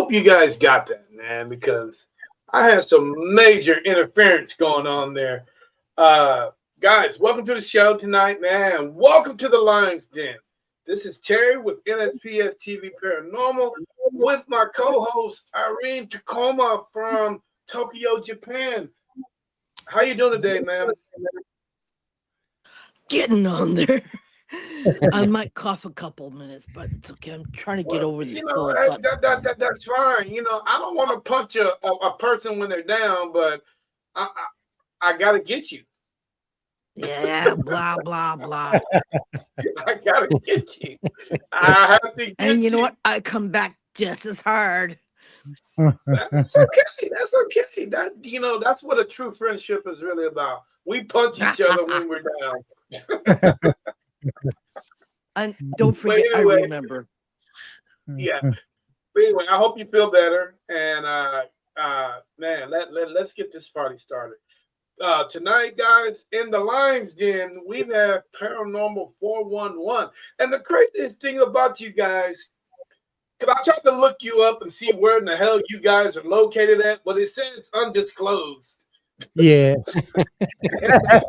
hope you guys got that, man, because I had some major interference going on there. Uh, Guys, welcome to the show tonight, man. Welcome to the Lions Den. This is Terry with NSPS TV Paranormal with my co-host Irene Tacoma from Tokyo, Japan. How you doing today, man? Getting on there. I might cough a couple minutes, but it's okay. I'm trying to get Well, over this you know, cold. But that's fine. You know, I don't want to punch a person when they're down, but I got to get you. yeah, blah blah blah. I got to get you. I have to And get you know you. what? I come back just as hard. That's okay. That's okay. That's what a true friendship is really about. We punch each other when we're down. And don't But forget, I anyway, remember. yeah. But anyway, I hope you feel better. And man, let's get this party started. Tonight, guys, in the Lions Den, we have Paranormal 411. And the craziest thing about you guys, because I tried to look you up and see where in the hell you guys are located at, but it says undisclosed. Yes.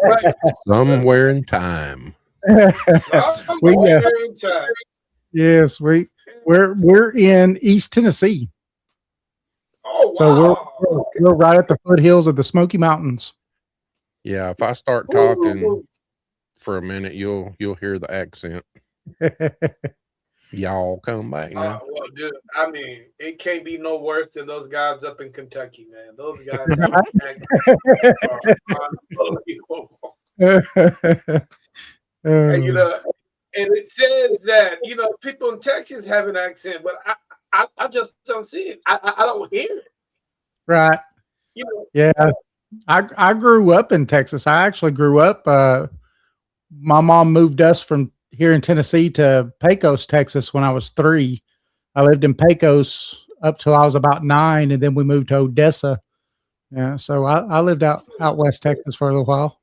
Right. Somewhere in time. Somewhere in time. Yes, we're in East Tennessee. Oh, So wow. we're right at the foothills of the Smoky Mountains. Yeah, if I start talking for a minute, you'll hear the accent. Y'all come back now. Well, dude, I mean, it can't be no worse than those guys up in Kentucky, man. Those guys have are unbelievable. And and it says that people in Texas have an accent, but I just don't see it. I don't hear it. Right. Yeah. I grew up in Texas. I actually grew up. My mom moved us from here in Tennessee to Pecos, Texas when I was 3. I lived in Pecos up till I was about 9, and then we moved to Odessa. Yeah, so I lived out west Texas for a little while.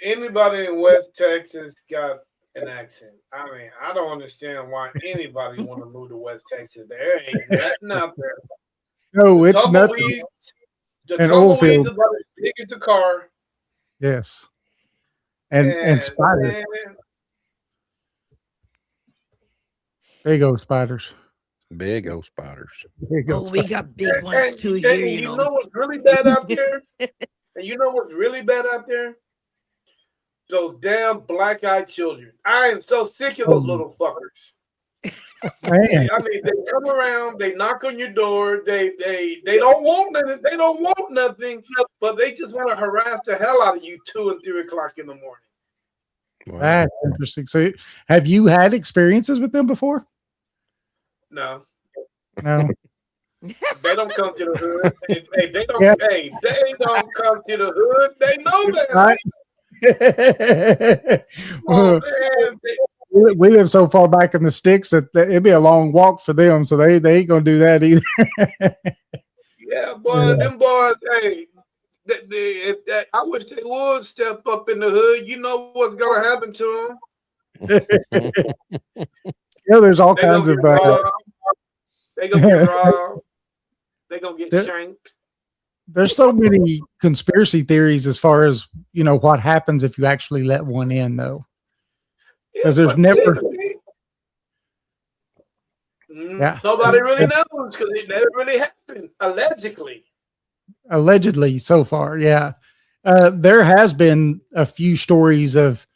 Anybody in West Texas got an accent. I mean, I don't understand why anybody want to move to West Texas. There ain't nothing out there. No, it's nothing. The tumbleweeds about as big as the car. Yes. And spiders. Man, Big old spiders. Big old spiders. Oh, we got big ones too here. And you know what's really bad out there? And you know what's really bad out there? Those damn black-eyed children. I am so sick of those little fuckers. Man. I mean, they come around, they knock on your door, they don't want nothing, but they just want to harass the hell out of you 2 and 3 o'clock in the morning. Wow. That's interesting. So, have you had experiences with them before? No. They don't come to the hood. They don't come to the hood. They know that. We live so far back in the sticks that it'd be a long walk for them, so they ain't gonna do that either. Yeah, boy, them boys, hey, I wish they would step up in the hood. You know what's gonna happen to them? There's all kinds of. They gonna get robbed. They gonna get shanked. There's so many conspiracy theories as far as what happens if you actually let one in, though. Because there's never. Nobody really knows because it never really happened. Allegedly, so far, yeah. There has been a few stories of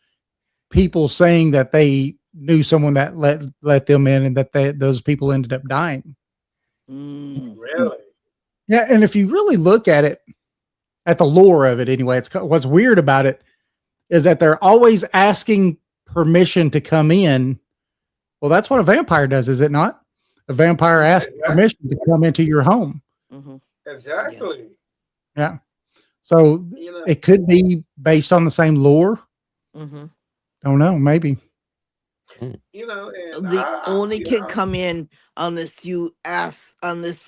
people saying that they knew someone that let them in, and that those people ended up dying. Really? Yeah, and if you really look at it, at the lore of it, anyway, what's weird about it is that they're always asking permission to come in. Well, that's what a vampire does, is it not? A vampire asks permission to come into your home. Mm-hmm. Exactly. Yeah. So it could be based on the same lore. Mm-hmm. Don't know. Maybe. The only can come in unless you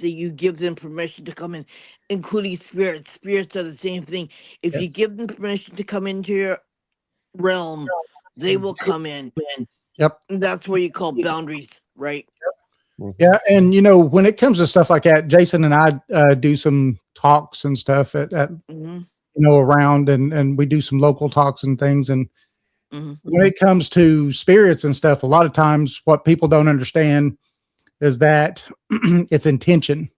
you give them permission to come in, including spirits. Spirits are the same thing. If you give them permission to come into your realm, they will come in. Yep. And that's what you call boundaries, right? Yeah, and when it comes to stuff like that, Jason and I do some talks and stuff at around, and we do some local talks and things. And when it comes to spirits and stuff, a lot of times what people don't understand is that it's intention.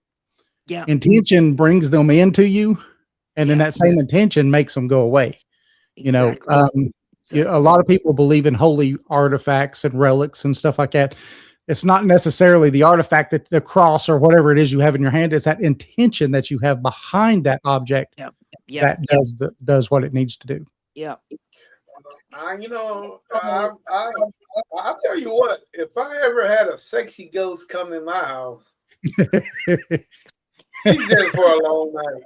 Yeah, intention brings them into you, and then that same intention makes them go away. exactly. A lot of people believe in holy artifacts and relics and stuff like that. It's not necessarily the artifact, that the cross or whatever it is you have in your hand. It's that intention that you have behind that object that does what it needs to do. Yeah. I'll tell you what, if I ever had a sexy ghost come in my house, she's in for a long night.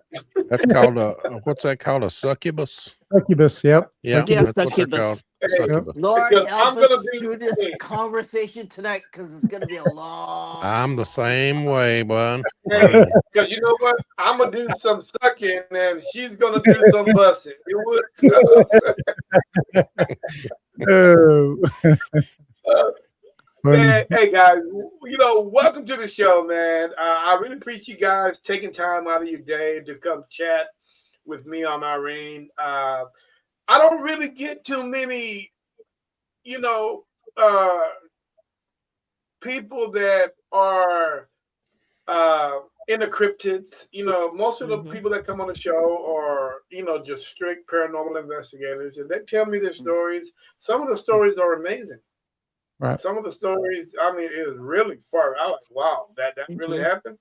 That's called what's that called? A succubus? Succubus, yep. Yeah, Succubus. that's what they're called. Succubus. Lord, Because help us through this conversation tonight, because it's going to be a long. I'm the same way, bud. Because you know what? I'm going to do some sucking, and she's going to do some bussing. Man, hey guys, welcome to the show, man. I really appreciate you guys taking time out of your day to come chat with me on Irene. I don't really get too many, people that are in the cryptids. Most of the people that come on the show are, just strict paranormal investigators, and they tell me their stories. Some of the stories are amazing. Right. Some of the stories, I mean, it is really far. I like, wow, that really happened.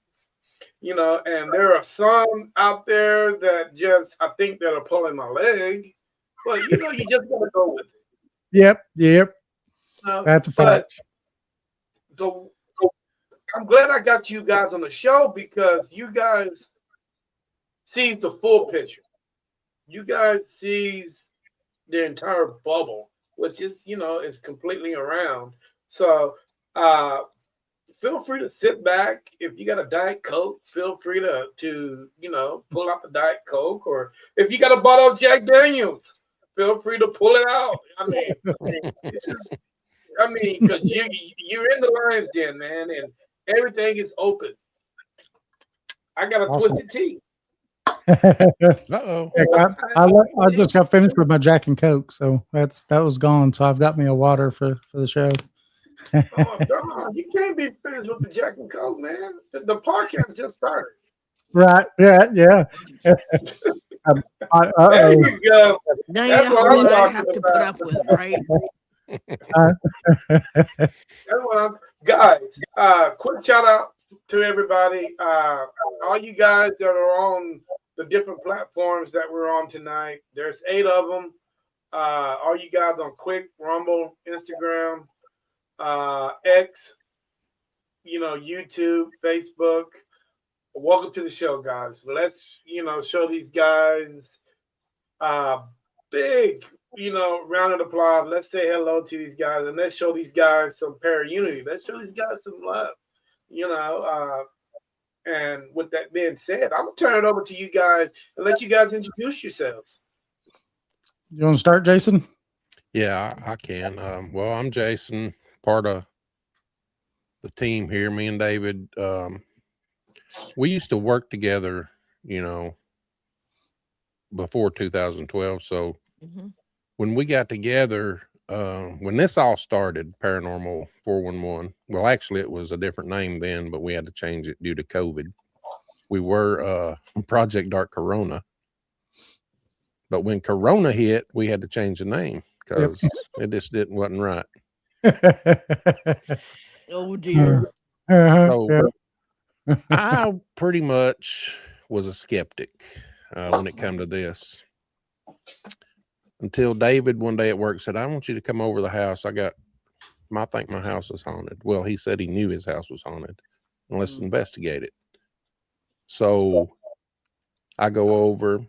And there are some out there that I think that are pulling my leg, but you just gotta go with it. Yep. That's a fact. I'm glad I got you guys on the show, because you guys sees the full picture. You guys sees the entire bubble, which is, is completely around. So feel free to sit back. If you got a Diet Coke, feel free to pull out the Diet Coke. Or if you got a bottle of Jack Daniels, feel free to pull it out. I mean, because you're in the lion's den, man, and everything is open. I got a twisted tea. Uh-oh. I just got finished with my Jack and Coke, so that was gone. So I've got me a water for the show. Oh, come on. You can't be finished with the Jack and Coke, man. The podcast just started. Right. Yeah. There you go. Now you know what I have to put up with, right? Guys, quick shout out to everybody. All you guys that are on the different platforms that we're on tonight. There's 8 of them. All you guys on Quick, Rumble, Instagram, X, YouTube, Facebook. Welcome to the show, guys. Let's, show these guys big, round of applause. Let's say hello to these guys, and let's show these guys some unity. Let's show these guys some love, and with that being said, I'm going to turn it over to you guys and let you guys introduce yourselves. You want to start, Jason? Yeah, I can. Well, I'm Jason, part of the team here. Me and David, we used to work together, before 2012. So when we got together, when this all started, Paranormal 411, well, actually it was a different name then, but we had to change it due to COVID. We were Project Dark Corona. But when Corona hit, we had to change the name because it just wasn't right. Oh dear. So I pretty much was a skeptic when it came to this, until David one day at work said, "I want you to come over the house. I think my house is haunted." Well, he said he knew his house was haunted, and let's investigate it. So I go over.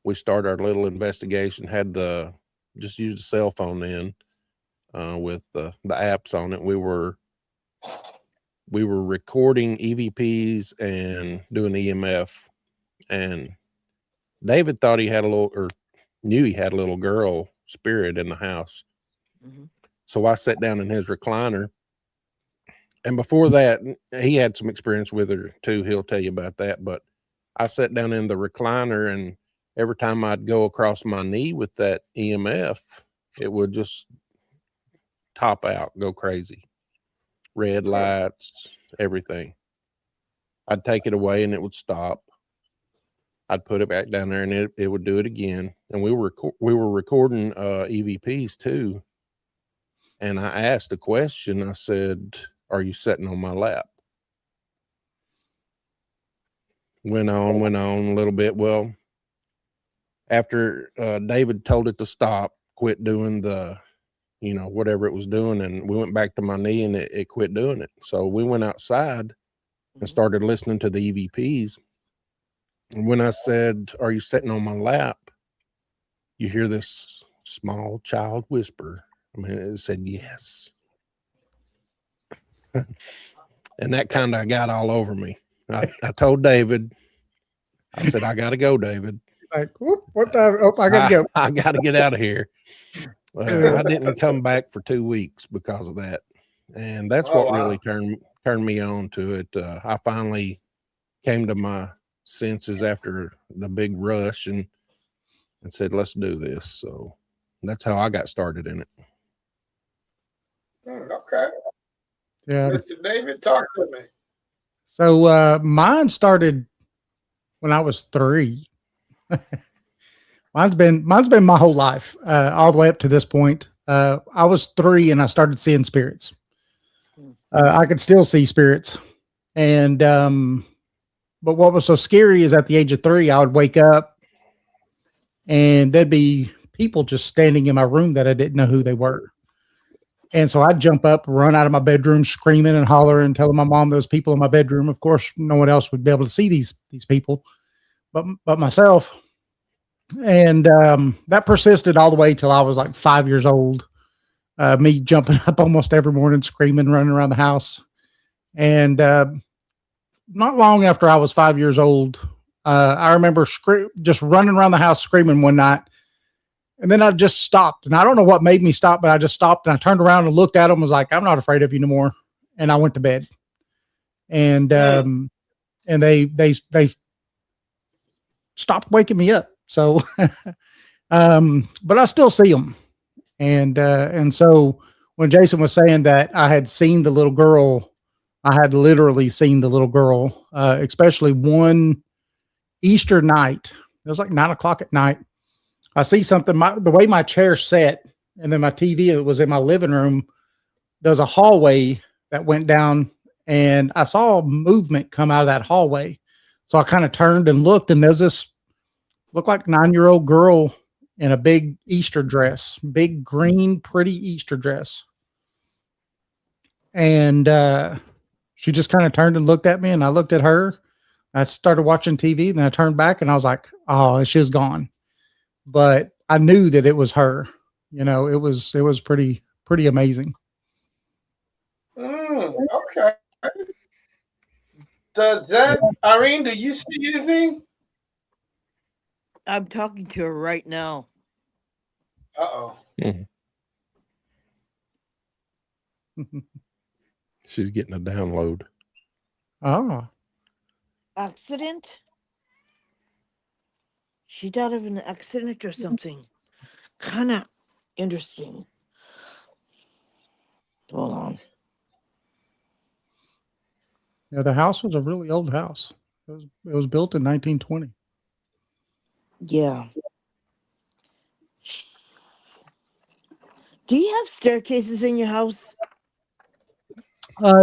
We start our little investigation. Just used a cell phone then with the apps on it. We were recording EVPs and doing EMF, and David thought he had knew he had a little girl spirit in the house. So I sat down in his recliner And before that, he had some experience with her too. He'll tell you about that. But I sat down in the recliner, and every time I'd go across my knee with that EMF, it would just top out, go crazy. Red lights, everything. I'd take it away and it would stop. I'd put it back down there and it would do it again. And we were recording EVPs too. And I asked a question. I said, "Are you sitting on my lap?" Went on a little bit. Well, after David told it to stop, quit doing the, whatever it was doing, and we went back to my knee and it quit doing it. So we went outside and started listening to the EVPs. And when I said, "Are you sitting on my lap?" you hear this small child whisper. I mean, it said yes. And that kind of got all over me. I told David, I said, "I got to go, David." Like, what the? Oh, I got to go. I got to get out of here. I didn't come back for 2 weeks because of that. And that's what really turned me on to it. I finally came to my senses after the big rush and said, "Let's do this." So that's how I got started in it. Okay. Yeah. Mr. David, talk to me. So mine started when I was 3. Mine's been my whole life, all the way up to this point. I was 3 and I started seeing spirits. I could still see spirits. And but what was so scary is at the age of 3, I would wake up and there'd be people just standing in my room that I didn't know who they were. And so I'd jump up, run out of my bedroom, screaming and hollering, telling my mom those people in my bedroom. Of course, no one else would be able to see these people, but myself. And that persisted all the way till I was like 5 years old. Me jumping up almost every morning, screaming, running around the house. And not long after I was 5 years old, I remember just running around the house screaming one night. And then I just stopped. And I don't know what made me stop, but I just stopped and I turned around and looked at them and was like, "I'm not afraid of you no more." And I went to bed. And they stopped waking me up. So, but I still see them. And so when Jason was saying that I had seen the little girl, I had literally seen the little girl, especially one Easter night. It was like 9:00 at night. I see something, the way my chair sat, and then my TV, it was in my living room. There was a hallway that went down, and I saw movement come out of that hallway. So I kind of turned and looked, and there's this looked like 9-year-old girl in a big Easter dress, big green, pretty Easter dress. And she just kind of turned and looked at me, and I looked at her. I started watching TV, and then I turned back, and I was like, "Oh, she's gone." But I knew that it was her. It was pretty amazing. Okay. Does that, Irene, do you see anything? I'm talking to her right now. Uh-oh. She's getting a download. Oh. Accident? She died of an accident or something. Kind of interesting. Hold on. Yeah, the house was a really old house. It was built in 1920. Yeah. Do you have staircases in your house?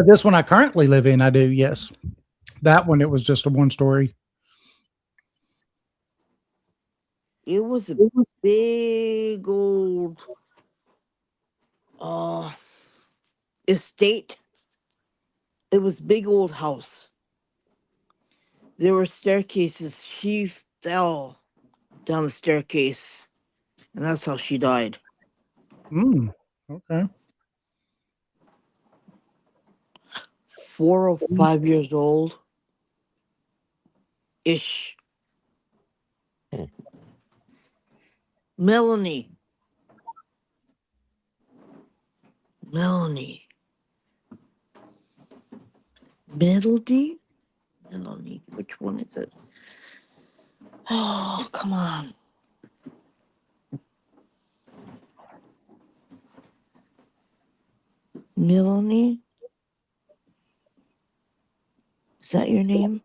This one I currently live in, I do, yes. That one, it was just a 1-story. It was a big old estate. It was big old house. There were staircases. She fell down the staircase, and that's how she died. Okay. 4 or 5 years old ish. Melanie. Melody? Melody. Which one is it? Oh, come on. Melanie? Is that your name?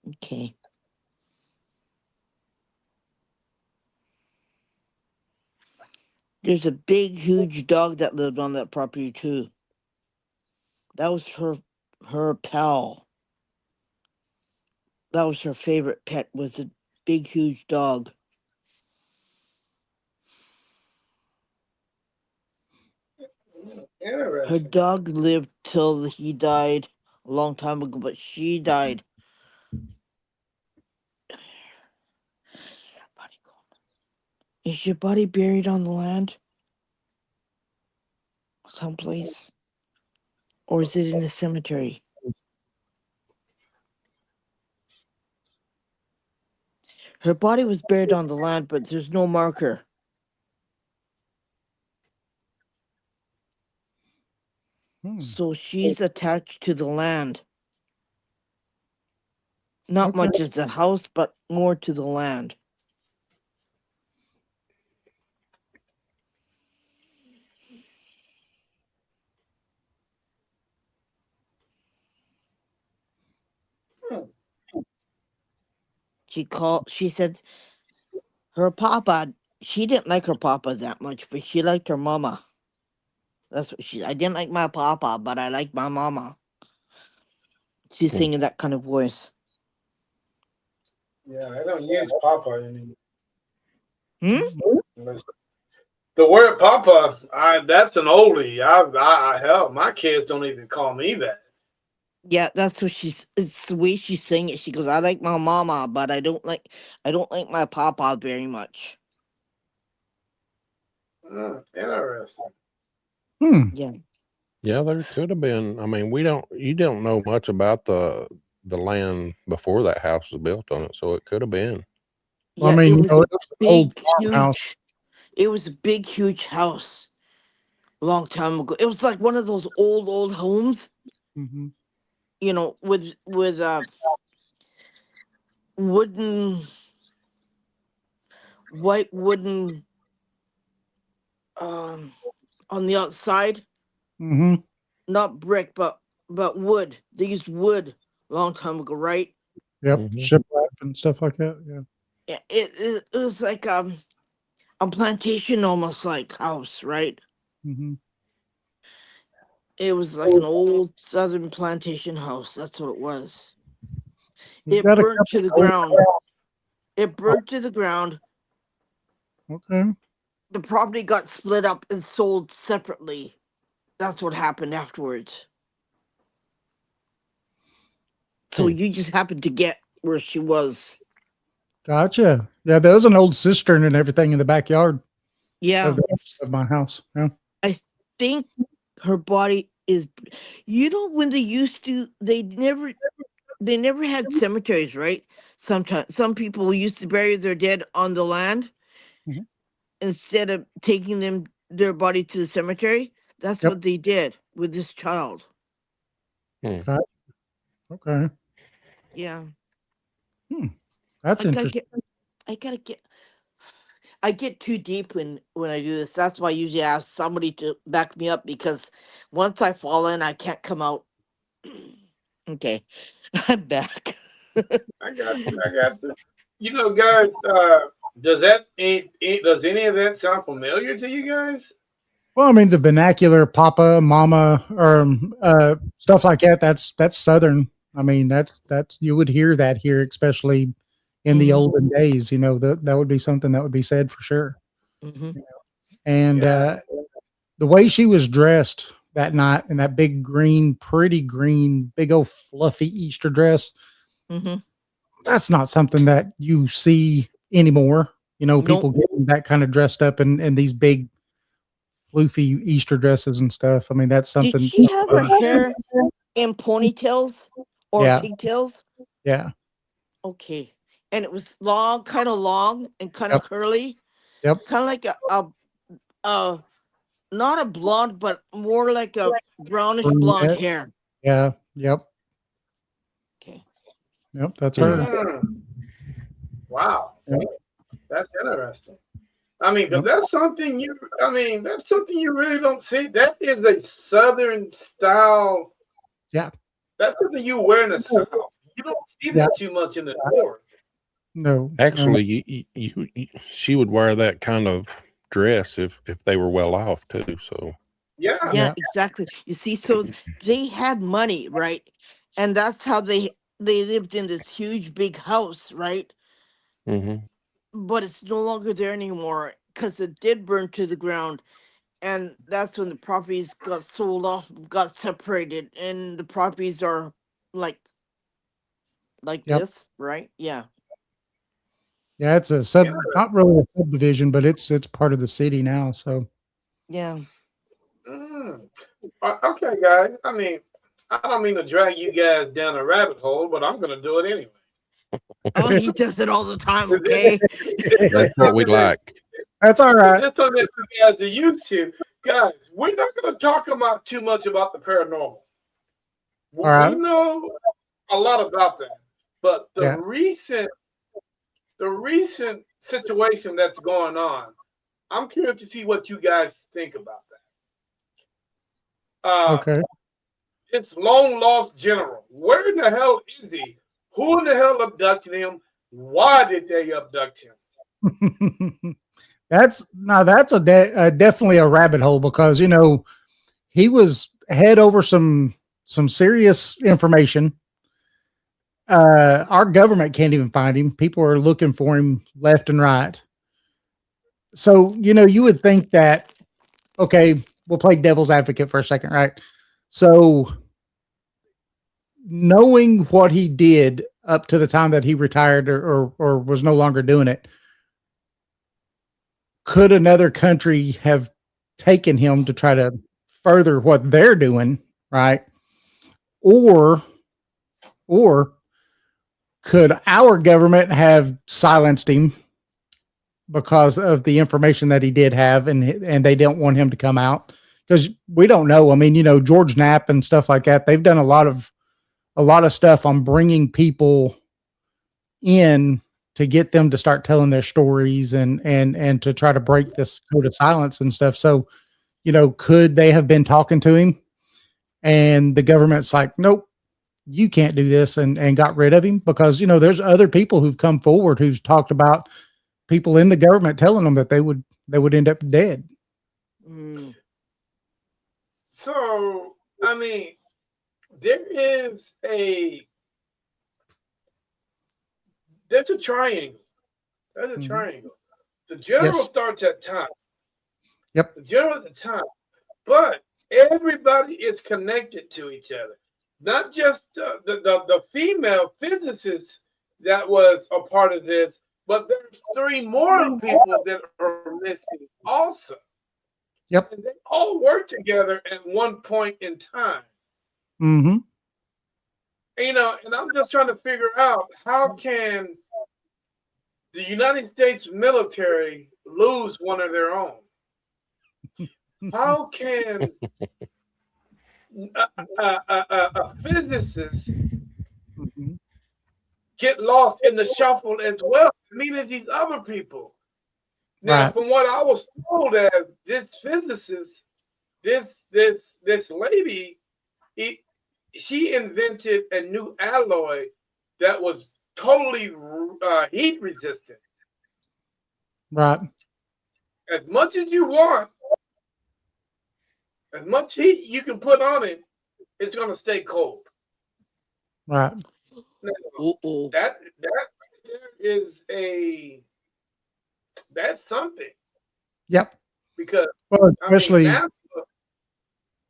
Okay. There's a big, huge dog that lived on that property too. That was her pal. That was her favorite pet, was a big, huge dog. Her Interesting. dog lived till he died a long time ago, but she died. Is your body buried on the land? Someplace? Or is it in a cemetery? Her body was buried on the land, but there's no marker. So she's attached to the land. Not much as the house, but more to the land. She said her papa, she didn't like her papa that much, but she liked her mama. That's what I didn't like my papa, but I like my mama. She's singing that kind of voice. Yeah, I don't use papa anymore. Hmm? The word papa, that's an oldie. Hell, my kids don't even call me that. Yeah, that's what it's the way she's saying it. She goes, I like my mama, but I don't like my papa very much. Interesting. Yeah. Yeah, there could have been. I mean, you don't know much about the land before that house was built on it, so it could have been. Well, yeah, I mean, it was a big, farmhouse. huge. It was a big, huge house a long time ago. It was like one of those old homes. Mm-hmm. You know, with wooden, white wooden, on the outside. Mm-hmm. Not brick, but wood. They used wood a long time ago, right? Yep. Mhm. Shiplap and stuff like that. Yeah. Yeah, it was like a plantation, almost like house, right? Mm-hmm. It was like an old southern plantation house. That's what it was. We've It got a burnt to the couple. ground. It burnt to the ground. Okay. The property got split up and sold separately. That's what happened afterwards. So you just happened to get where she was. Gotcha. Yeah, there was an old cistern and everything in the backyard Yeah. of my house. Yeah. I think her body is, when they used to, they never had cemeteries, right? Sometimes some people used to bury their dead on the land Mhm. instead of taking their body to the cemetery. That's Yep. what they did with this child. Okay. Okay. Yeah. That's interesting. I get too deep when I do this. That's why I usually ask somebody to back me up, because once I fall in, I can't come out. Okay, I'm back. I got you. I got you. You know, guys, does any of that sound familiar to you guys? Well, I mean, the vernacular, papa, mama, or stuff like that. That's Southern. I mean, that's you would hear that here, especially in the olden days. You know, that would be something that would be said for sure. Mm-hmm. And the way she was dressed that night in that big green, pretty green, big old fluffy Easter dress, Mm-hmm. that's not something that you see anymore. You know, people getting that kind of dressed up in these big floofy Easter dresses and stuff. I mean, that's Did something. she have her hair in ponytails or Yeah. pigtails? Yeah. Okay, and it was long and kind of Yep. curly, Yep. kind of like a not a blonde, but more like a brownish blonde Brunette. hair. Yeah. Yep. Okay. Yep. That's her. Wow, Yep. that's interesting. I mean, because Yep. that's something you really don't see. That is a Southern style. Yeah. That's something you wear in the South. You don't see Yeah. that too much in the North. No. Actually, she would wear that kind of dress if they were well off too. So Yeah. Yeah, Yeah. exactly. You see, so they had money, right? And that's how they lived in this huge big house, right? mhm. But it's no longer there anymore because it did burn to the ground. And that's when the properties got sold off, got separated, and the properties are like like Yep. this, right? Yeah. Yeah. It's a Yeah. not really a subdivision, but it's part of the city now. So Yeah. Mm. Okay, guys. I mean, I don't mean to drag you guys down a rabbit hole, but I'm going to do it anyway. Oh, he does it all the time, okay? That's what we like. that's all Is right. this something that you guys are used to? Guys, we're not going to talk about too much about the paranormal. All right. We know a lot about that, but Yeah. the recent situation that's going on, I'm curious to see what you guys think about that. Okay. It's long lost general. Where in the hell is he? Who in the hell abducted him? Why did they abduct him? that's definitely a rabbit hole because he was head over some serious information. Our government can't even find him. People are looking for him left and right. So you would think that, okay, we'll play devil's advocate for a second, right? So knowing what he did up to the time that he retired or was no longer doing it, could another country have taken him to try to further what they're doing, right? Or could our government have silenced him because of the information that he did have, and they don't want him to come out? Because we don't know. I mean, George Knapp and stuff like that. They've done a lot of stuff on bringing people in to get them to start telling their stories and to try to break this code of silence and stuff. So, could they have been talking to him and the government's like, nope, you can't do this, and got rid of him? Because, there's other people who've come forward who's talked about people in the government telling them that they would end up dead. Mm. So, I mean, there's a triangle. There's a triangle. The general Yes. starts at top. Yep. The general at the top. But everybody is connected to each other. Not just the female physicist that was a part of this, but there's 3 more people that are missing also. Yep. And they all work together at one point in time. Mm-hmm. And I'm just trying to figure out, how can the United States military lose one of their own? How can a physicist get lost in the shuffle as well? Meaning these other people. Now, Right. from what I was told, as this physicist, this lady, she invented a new alloy that was totally heat resistant. Right. As much as you want, as much heat you can put on it, it's going to stay cold. Right. Now, Uh-oh. that there is that's something, Yep. because Well, I mean especially. NASA.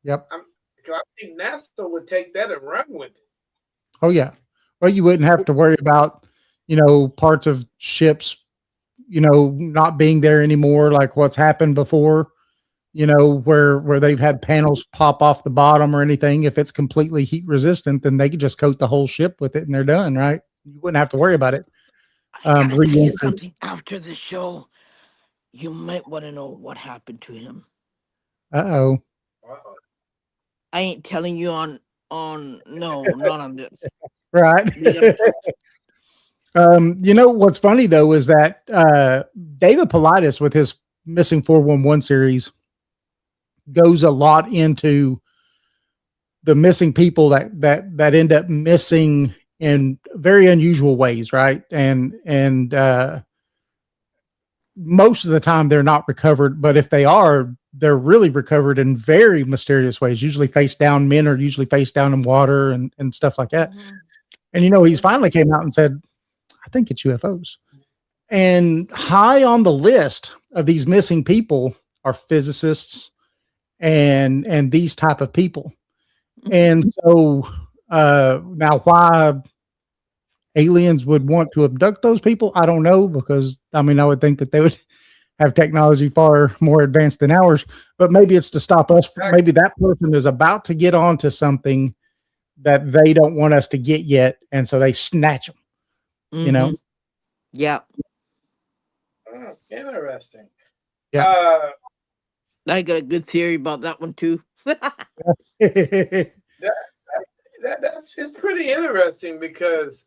Yep. Because I think NASA would take that and run with it. Oh yeah. Well, you wouldn't have to worry about, parts of ships, not being there anymore, like what's happened before, where they've had panels pop off the bottom or anything. If it's completely heat resistant, then they could just coat the whole ship with it and they're done, right? You wouldn't have to worry about it. I gotta tell you something after the show. You might want to know what happened to him. Uh-oh. Uh-oh. I ain't telling you on no, not on this. Right. We gotta You know what's funny though is that David Paulides with his Missing 411 series goes a lot into the missing people that end up missing in very unusual ways, right? And most of the time they're not recovered, but if they are, they're really recovered in very mysterious ways. Usually face down. Men are usually face down in water and stuff like that. Mhm. And he's finally came out and said, I think it's UFOs. And high on the list of these missing people are physicists and these type of people. And so now why aliens would want to abduct those people, I don't know, because I would think that they would have technology far more advanced than ours, but maybe it's to stop us. Maybe that person is about to get onto something that they don't want us to get yet. And so they snatch them, Mhm. Yeah. Interesting. Yeah. I got a good theory about that one too. That's it's pretty interesting because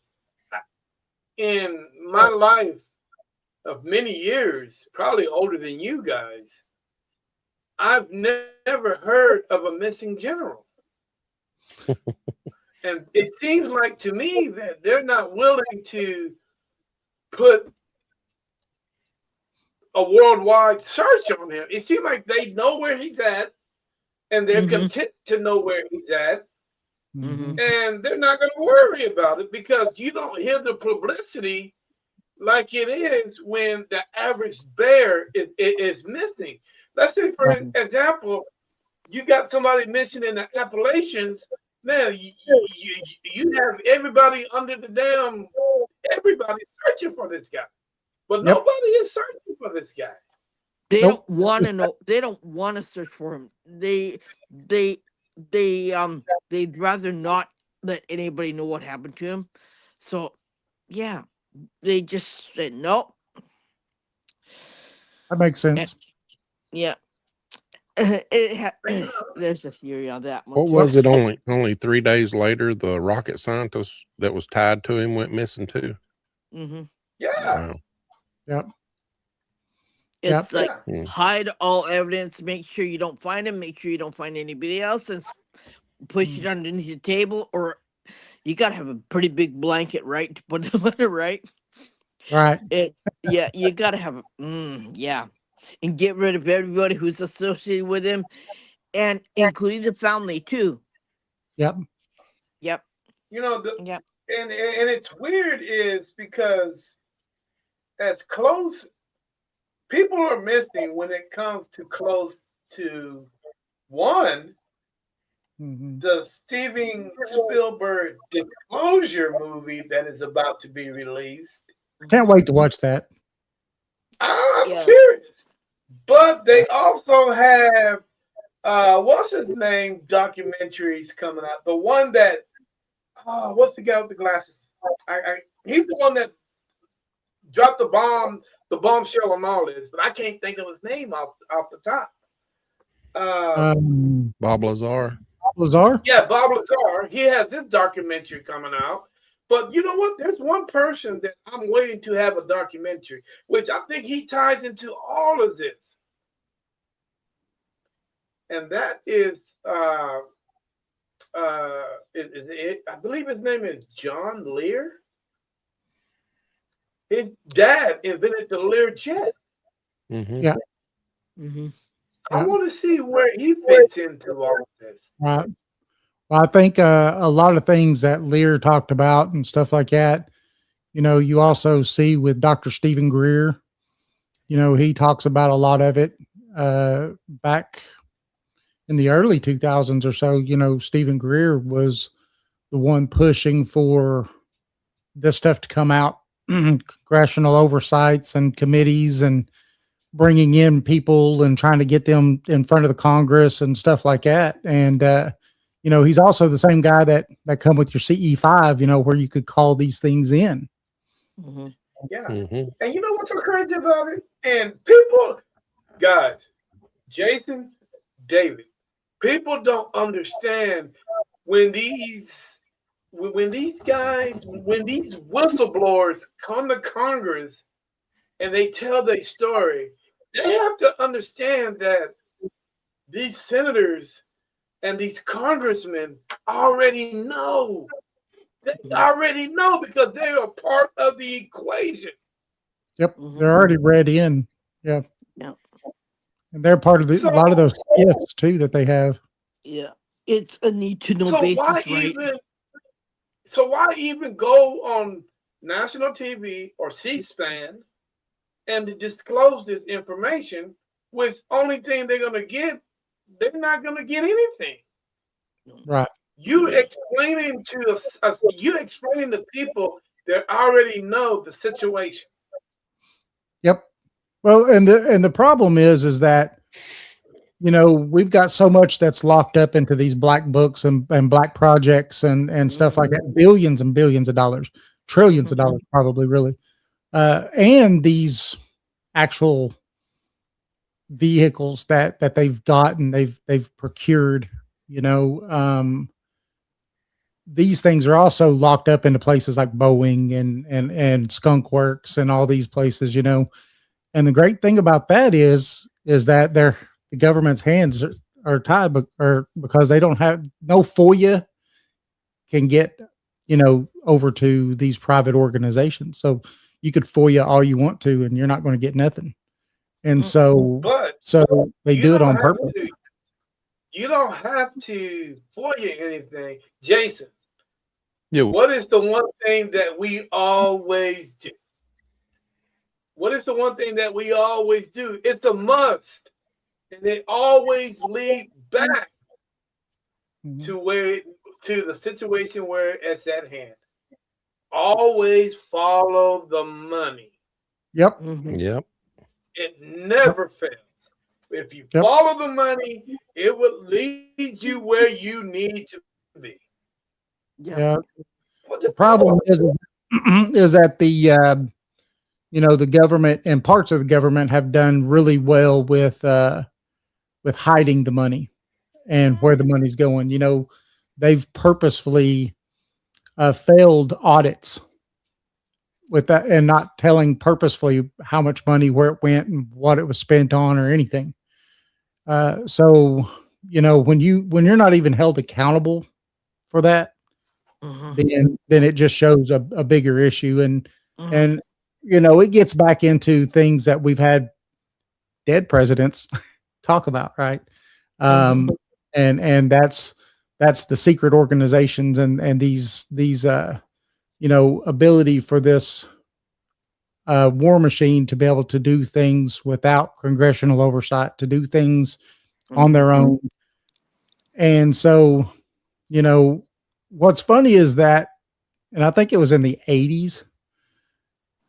in my life of many years, probably older than you guys, I've never heard of a missing general. And it seems like to me that they're not willing to put a worldwide search on him. It seems like they know where he's at and they're content to know where he's at. And they're not going to worry about it because you don't hear the publicity like it is when the average bear is missing. Let's say, for example, you got somebody missing in the Appalachians. Man, you have everybody under the damn, everybody searching for this guy, but nobody is searching for this guy. They don't want to know. They don't want to search for him. They'd rather not let anybody know what happened to him. So, yeah, they just said no. That makes sense. Yeah. There's a theory on that one. What was it? Only 3 days later, the rocket scientist that was tied to him went missing too. Yeah. Wow. Yep. It's like hide all evidence. Make sure you don't find him. Make sure you don't find anybody else, and push it underneath the table. Or you gotta have a pretty big blanket, right, to put them under, right? Right. Yeah, you gotta have yeah, and get rid of everybody who's associated with him, and including the family too. Yep. Yep. And it's weird is because as close people are missing when it comes to close to one, the Steven Spielberg Disclosure movie that is about to be released. Can't wait to watch that. I'm curious. But they also have what's his name documentaries coming out. The one that what's the guy with the glasses? He's the one that dropped the bombshell on all this, but I can't think of his name off the top. Bob Lazar. Lazar? Yeah, Bob Lazar. He has this documentary coming out. But you know what? There's one person that I'm waiting to have a documentary, which I think he ties into all of this. And that is I believe his name is John Lear. His dad invented the Lear jet. Yeah. I want to see where he fits into all of this. Right. Well, I think a lot of things that Lear talked about and stuff like that, you also see with Dr. Stephen Greer, he talks about a lot of it back in the early 2000s or so. Stephen Greer was the one pushing for this stuff to come out, congressional oversights and committees and bringing in people and trying to get them in front of the Congress and stuff like that. And, he's also the same guy that come with your CE5, where you could call these things in. Yeah. And you know what's so crazy about it? And people, guys, Jason, David, people don't understand when these when these whistleblowers come to Congress and they tell their story, they have to understand that these senators and these congressmen already know. They already know because they are part of the equation. Yep, they're already read in. Yeah, Yeah. and they're part of a So, lot of those gifts too that they have. Yeah. It's a need to know so why basis, right? even so why even go on national TV or C-SPAN and to disclose this information? Which only thing they're gonna get, they're not gonna get anything. Right. You explaining to you explaining to people that already know the situation. Yep. Well, and the problem is that we've got so much that's locked up into these black books and black projects and stuff like that, billions and billions of dollars, trillions of dollars, probably really, and these actual vehicles that they've gotten, they've procured. These things are also locked up into places like Boeing and Skunk Works and all these places. And the great thing about that is that the government's hands are tied, because they don't have no FOIA can get over to these private organizations. So you could FOIA all you want to, and you're not going to get nothing. And so they do it on purpose. You don't have to FOIA anything, Jason. Yeah. What is the one thing that we always do? What is the one thing that we always do? It's a must. And it always leads back to the situation where it's at hand. Always follow the money. Yep. Yep. It never fails. If you follow the money, it will lead you where you need to be. Yeah. The problem is that the government and parts of the government have done really well with hiding the money and where the money's going. They've purposefully failed audits with that and not telling purposefully how much money, where it went, and what it was spent on or anything. So when you're not even held accountable for that, then it just shows a bigger issue, and it gets back into things that we've had dead presidents talk about, right? And that's the secret organizations and these ability for this war machine to be able to do things without congressional oversight, to do things on their own. And so, what's funny is that, and I think it was in the 80s,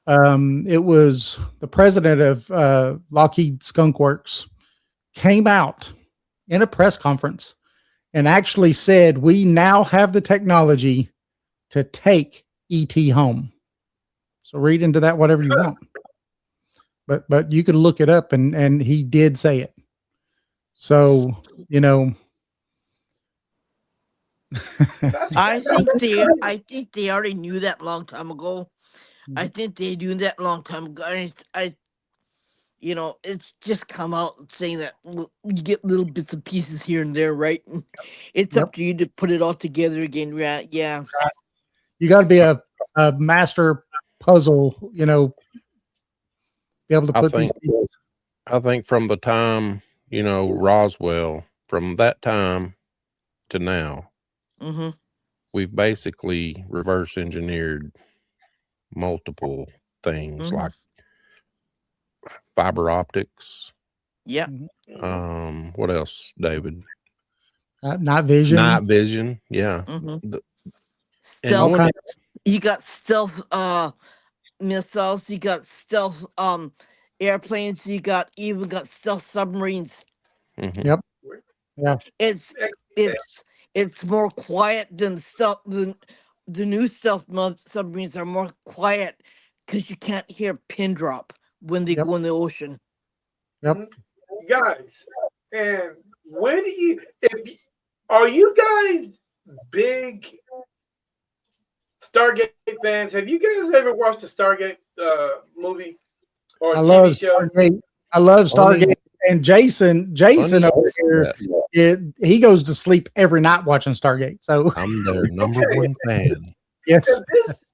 it was the president of Lockheed Skunk Works came out in a press conference and actually said, we now have the technology to take ET home. So read into that whatever you want. But you can look it up, and he did say it. So, I think they already knew that long time ago. I think they knew that long time ago. It's just come out saying that you get little bits and pieces here and there, right? It's up to you to put it all together again. Yeah. You got to be a master puzzle, be able to put these pieces. I think from the time, Roswell, from that time to now, we've basically reverse engineered multiple things like fiber optics. Yeah. What else, David? Night vision. Night vision. Yeah. Stealth. You got stealth missiles. You got stealth airplanes. You got stealth submarines. Yep. Yeah. It's more quiet than stealth. The new stealth submarines are more quiet because you can't hear a pin drop when they go in the ocean. Yep. Guys, and where do you are you guys big Stargate fans? Have you guys ever watched the Stargate movie or I TV love show? Stargate. I love Funny, Stargate. And Jason funny. over here, he goes to sleep every night watching Stargate. So I'm their number Okay, one fan. yes. and this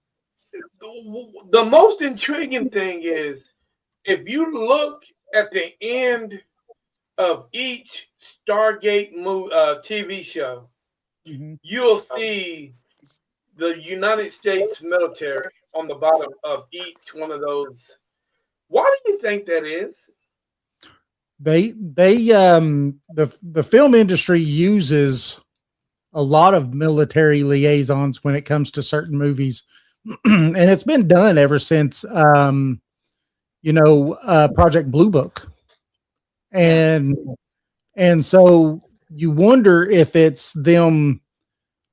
the most intriguing thing is if you look at the end of each Stargate TV show, Mhm. you'll see the United States military on the bottom of each one of those. Why do you think that is? The film industry uses a lot of military liaisons when it comes to certain movies. And it's been done ever since Project Blue Book. Yeah. And so you wonder if it's them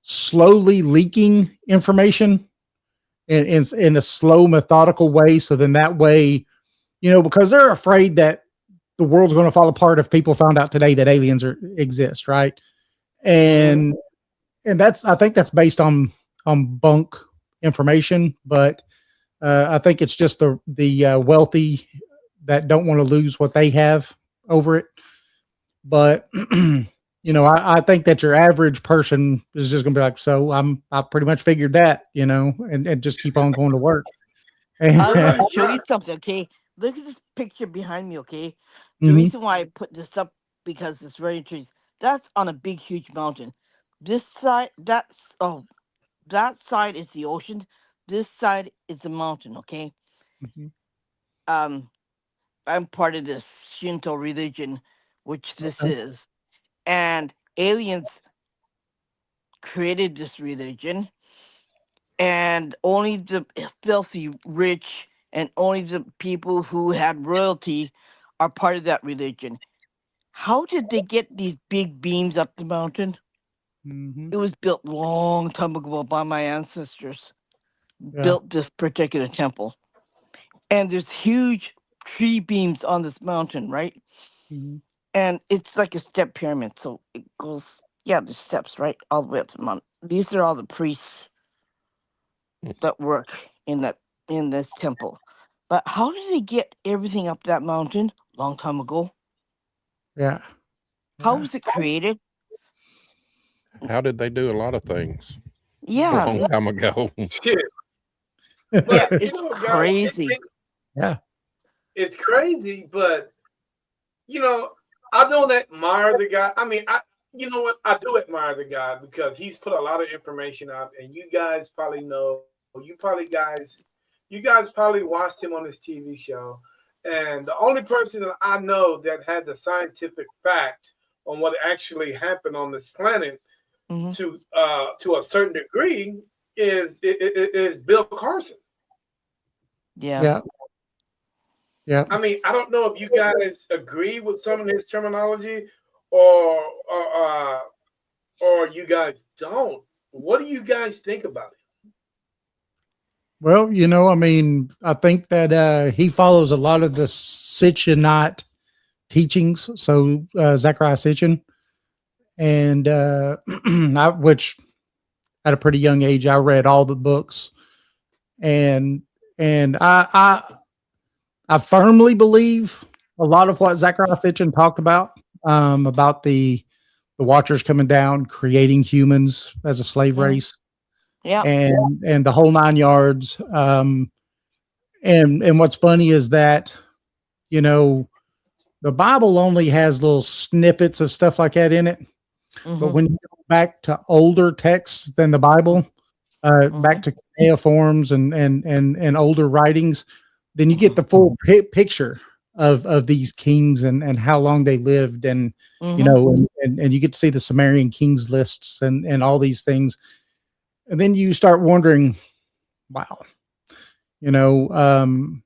slowly leaking information in a slow, methodical way. So then that way, because they're afraid that the world's going to fall apart if people found out today that aliens exist, right? And I think that's based on bunk information, but I think it's just the wealthy that don't want to lose what they have over it. But I think that your average person is just going to be like, so I pretty much figured that, and just keep on going to work. I want Right, to show you right. something, okay? Look at this picture behind me, okay? The Mhm. reason why I put this up because it's very interesting. That's on a big, huge mountain. This side, that side is the ocean. This side is the mountain, okay? Mhm. Um, I'm part of this Shinto religion, which this Okay. is, and aliens created this religion, and only the filthy rich and only the people who had royalty are part of that religion. How did they get these big beams up the mountain? Mhm. It was built long time ago by my ancestors. Yeah. Built this particular temple, and there's huge tree beams on this mountain, right? Mhm. And it's like a step pyramid, so it goes. Yeah, there's steps right all the way up the mountain. These are all the priests that work in that in this temple. But how did they get everything up that mountain long time ago? Yeah. How Yeah. was it created? How did they do a lot of things a Yeah, long time ago? Shit. yeah, But it's guys, crazy. Yeah. it's crazy. But you know, I don't admire the guy. I mean, you know what? I do admire the guy because he's put a lot of information out, and you guys probably know. You guys probably watched him on his TV show. And the only person that I know that has a scientific fact on what actually happened on this planet Hmm. to a certain degree is Bill Carson. Yeah. Yeah. Yeah. I mean, I don't know if you guys agree with some of his terminology, or or, uh, or you guys don't. What do you guys think about it? Well, I mean, I think that he follows a lot of the Sitchinite teachings. So Zechariah Sitchin, and which at a pretty young age I read all the books, and I firmly believe a lot of what Zechariah Sitchin talked about the Watchers coming down, creating humans as a slave Hmm. race, Yeah. and the whole nine yards. And what's funny is that you know the Bible only has little snippets of stuff like that in it, but Hmm. when you go back to older texts than the Bible, Hmm. back to cuneiforms and older writings, then you get Hmm. the full picture of these kings and how long they lived, and Hmm. and you get to see the Sumerian kings lists and all these things, and then you start wondering, wow, you know, um,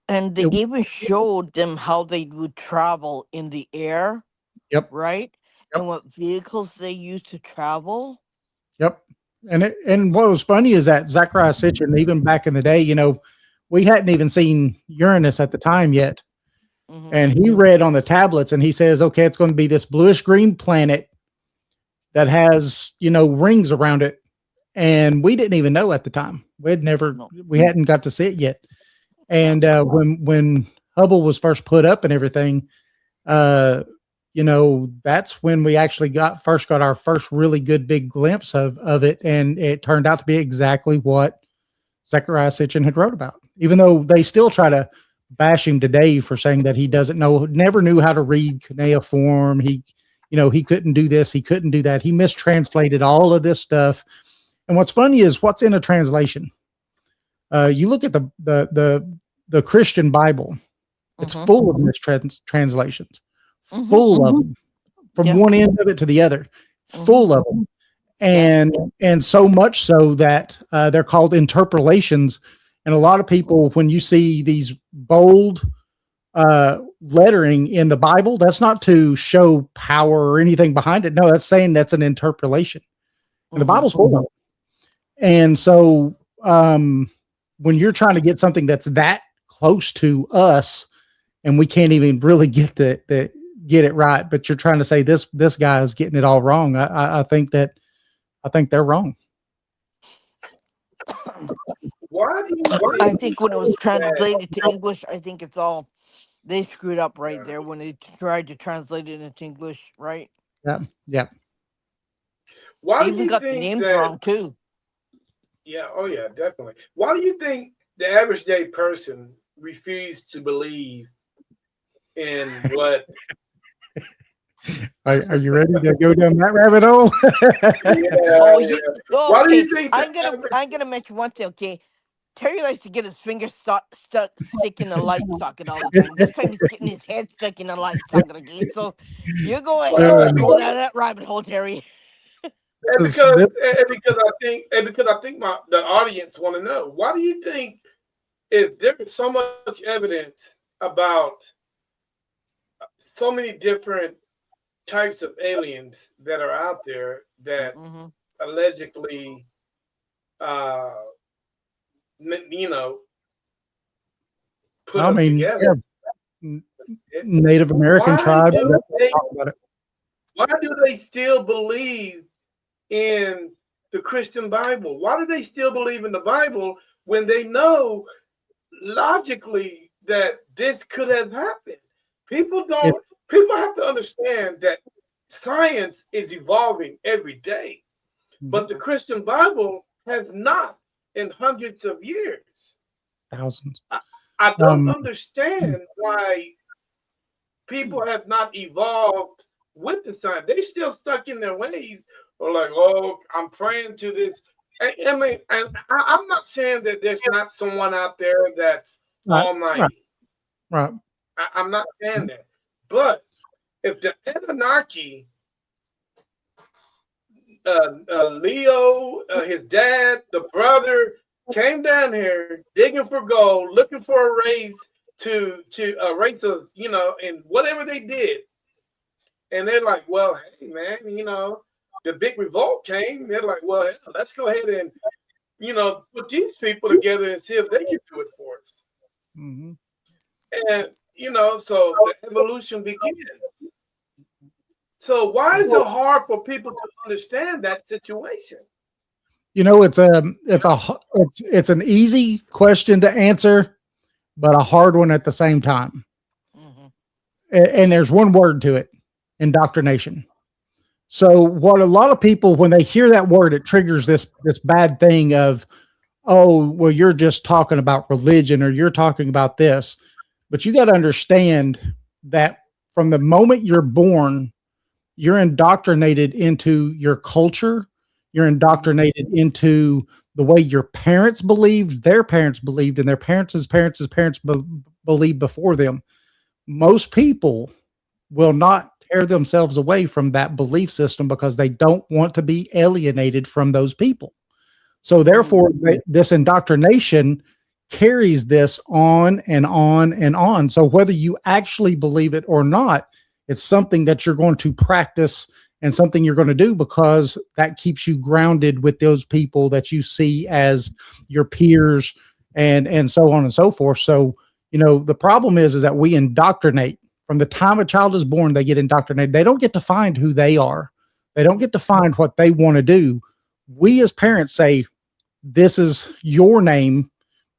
And they it, even showed them how they would travel in the air, yep, right? And yep, what vehicles they used to travel. yep. And what was funny is that Zachariah Sitchin, even back in the day, we hadn't even seen Uranus at the time yet. And he read on the tablets and he says, okay, it's going to be this bluish green planet that has, rings around it. And we didn't even know at the time. We hadn't got to see it yet. And when Hubble was first put up and everything, that's when we actually first got our first really good big glimpse of it. And it turned out to be exactly what Zecharia Sitchin had wrote about, even though they still try to bash him today for saying that he never knew how to read cuneiform. He couldn't do this. He couldn't do that. He mistranslated all of this stuff. And what's funny is what's in a translation. You look at the Christian Bible, it's full of mistranslations, full of them, from one end of it to the other, full of them. And so much so that they're called interpolations. And a lot of people, when you see these bold lettering in the Bible, that's not to show power or anything behind it. No, that's saying that's an interpolation. And the Bible's full of it. And so when you're trying to get something that's that close to us, and we can't even really get get it right, but you're trying to say this guy is getting it all wrong. I think they're wrong. Why do you I think when it was translated to English, I think they screwed up right there when they tried to translate it into English, right? Yeah. Why They do even you got the think names that, wrong too. Yeah, oh yeah, definitely. Why do you think the average day person refused to believe in what? Are you ready to go down that rabbit hole? Why do Okay. you think I'm gonna mention one thing. Okay, Terry likes to get his finger stuck in the light socket all the time. This time he's getting his head stuck in the light socket. Okay, so you go ahead and go down that rabbit hole, Terry. because I think the audience want to know, why do you think if there is so much evidence about so many different types of aliens that are out there that allegedly put us together? Native American tribes. Why do they still believe in the Christian Bible? Why do they still believe in the Bible when they know logically that this could have happened? People have to understand that science is evolving every day, but the Christian Bible has not in hundreds of years. Thousands. I don't understand why people have not evolved with the science. They're still stuck in their ways, or like, oh, I'm praying to this. I mean, I'm not saying that there's not someone out there that's almighty. Right. I'm not saying that. But if the Anunnaki, Leo, his dad, the brother, came down here digging for gold, looking for a race to erase us, and whatever they did, and they're like, well, hey man, the big revolt came. They're like, well, hell, let's go ahead and put these people together and see if they can do it for us. And so the evolution begins. So why is it hard for people to understand that situation? It's an easy question to answer, but a hard one at the same time. And there's one word to it: indoctrination. So what a lot of people, when they hear that word, it triggers this bad thing of, oh, well, you're just talking about religion, or you're talking about this. But you got to understand that from the moment you're born, you're indoctrinated into your culture. You're indoctrinated into the way your parents believed, their parents believed, and their parents' parents believed before them. Most people will not tear themselves away from that belief system because they don't want to be alienated from those people. So therefore, this indoctrination carries this on and on and on. So whether you actually believe it or not, it's something that you're going to practice and something you're going to do because that keeps you grounded with those people that you see as your peers and so on and so forth. So, The problem is that we indoctrinate from the time a child is born. They get indoctrinated. They don't get to find who they are. They don't get to find what they want to do. We as parents say, this is your name.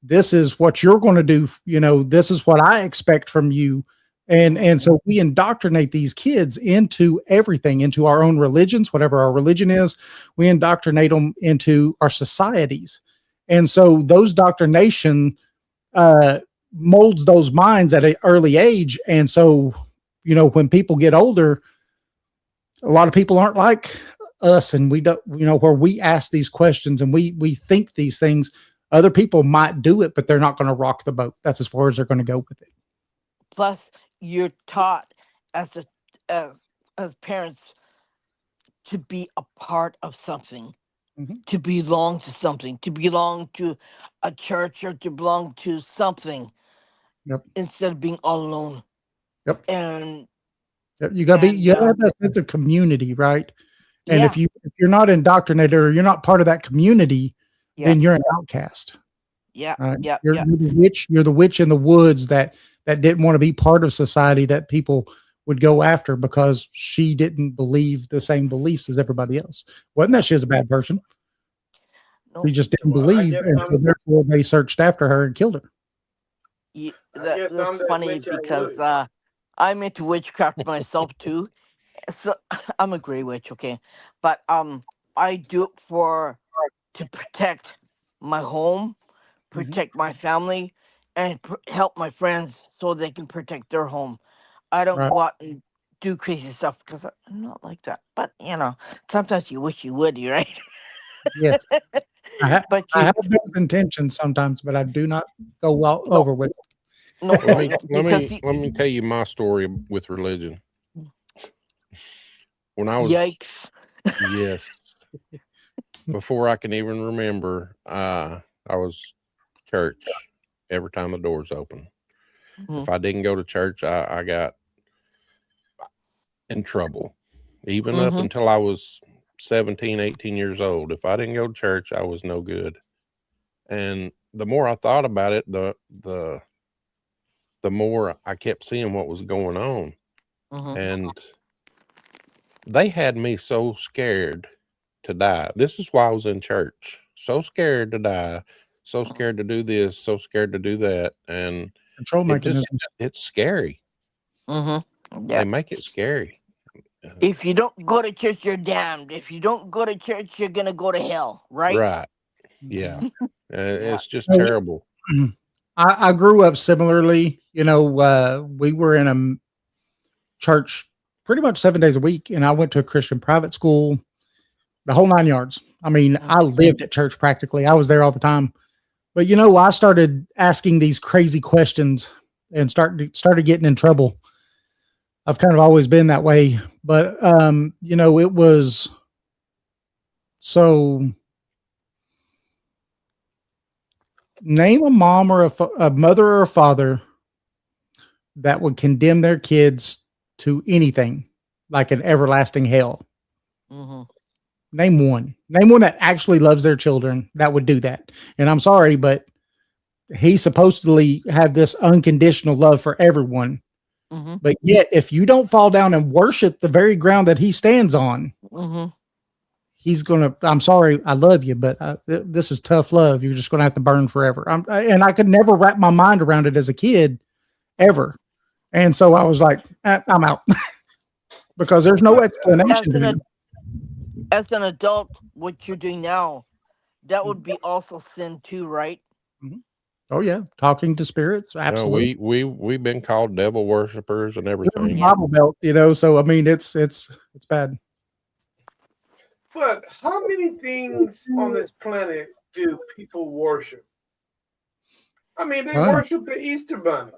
This is what you're going to do. This is what I expect from you. And so we indoctrinate these kids into everything, into our own religions, whatever our religion is. We indoctrinate them into our societies. And so those indoctrination molds those minds at an early age. And so, when people get older, a lot of people aren't like us, and we don't, where we ask these questions and we think these things. Other people might do it, but they're not going to rock the boat. That's as far as they're going to go with it. Plus, you're taught as parents to be a part of something, to belong to something, to belong to a church or to belong to something. Yep. Instead of being all alone. Yep. And you got to be, you have that sense of community, right? And if you're not indoctrinated or you're not part of that community, then you're an outcast. Yeah. Right? You're the witch in the woods that didn't want to be part of society that people would go after because she didn't believe the same beliefs as everybody else. Wasn't that she was a bad person? No. She just didn't believe, and so therefore they searched after her and killed her. Yeah, that's funny because I'm into witchcraft myself too. So I'm a gray witch, okay, but I do it to protect my home, protect my family, and help my friends so they can protect their home. I don't go out and do crazy stuff because I'm not like that. But sometimes you wish you would, right? Yes. I have those intentions sometimes, but I do not go over with it. No, let me tell you my story with religion. When I was yikes. Yes. Before I can even remember, I was church every time the doors open. If I didn't go to church, I got in trouble. Even up until I was 17, 18 years old. If I didn't go to church, I was no good. And the more I thought about it, the more I kept seeing what was going on. And they had me so scared to die. This is why I was in church. So scared to die, so scared to do this, so scared to do that. And control mechanism. It's scary. Yeah. They make it scary. If you don't go to church, you're damned. If you don't go to church, you're going to go to hell, right? Right. Yeah. It's just terrible. I grew up similarly. We were in a church pretty much 7 days a week, and I went to a Christian private school, the whole 9 yards. I mean, I lived at church practically. I was there all the time. But, I started asking these crazy questions and started getting in trouble. I've kind of always been that way. But, it was so... Name a mom or a mother or a father that would condemn their kids to anything like an everlasting hell. Name one that actually loves their children that would do that. And I'm sorry, but he supposedly have this unconditional love for everyone. But yet, if you don't fall down and worship the very ground that he stands on, he's gonna. I'm sorry, I love you, but this is tough love. You're just gonna have to burn forever. And I could never wrap my mind around it as a kid, ever. And so I was like, I'm out because there's no explanation. As an adult, what you're doing now, that would be also sin too, right? Oh yeah, talking to spirits. Absolutely. No, we've been called devil worshipers and everything. Bible Belt, So I mean, it's bad. But how many things on this planet do people worship? I mean, they worship the Easter Bunny.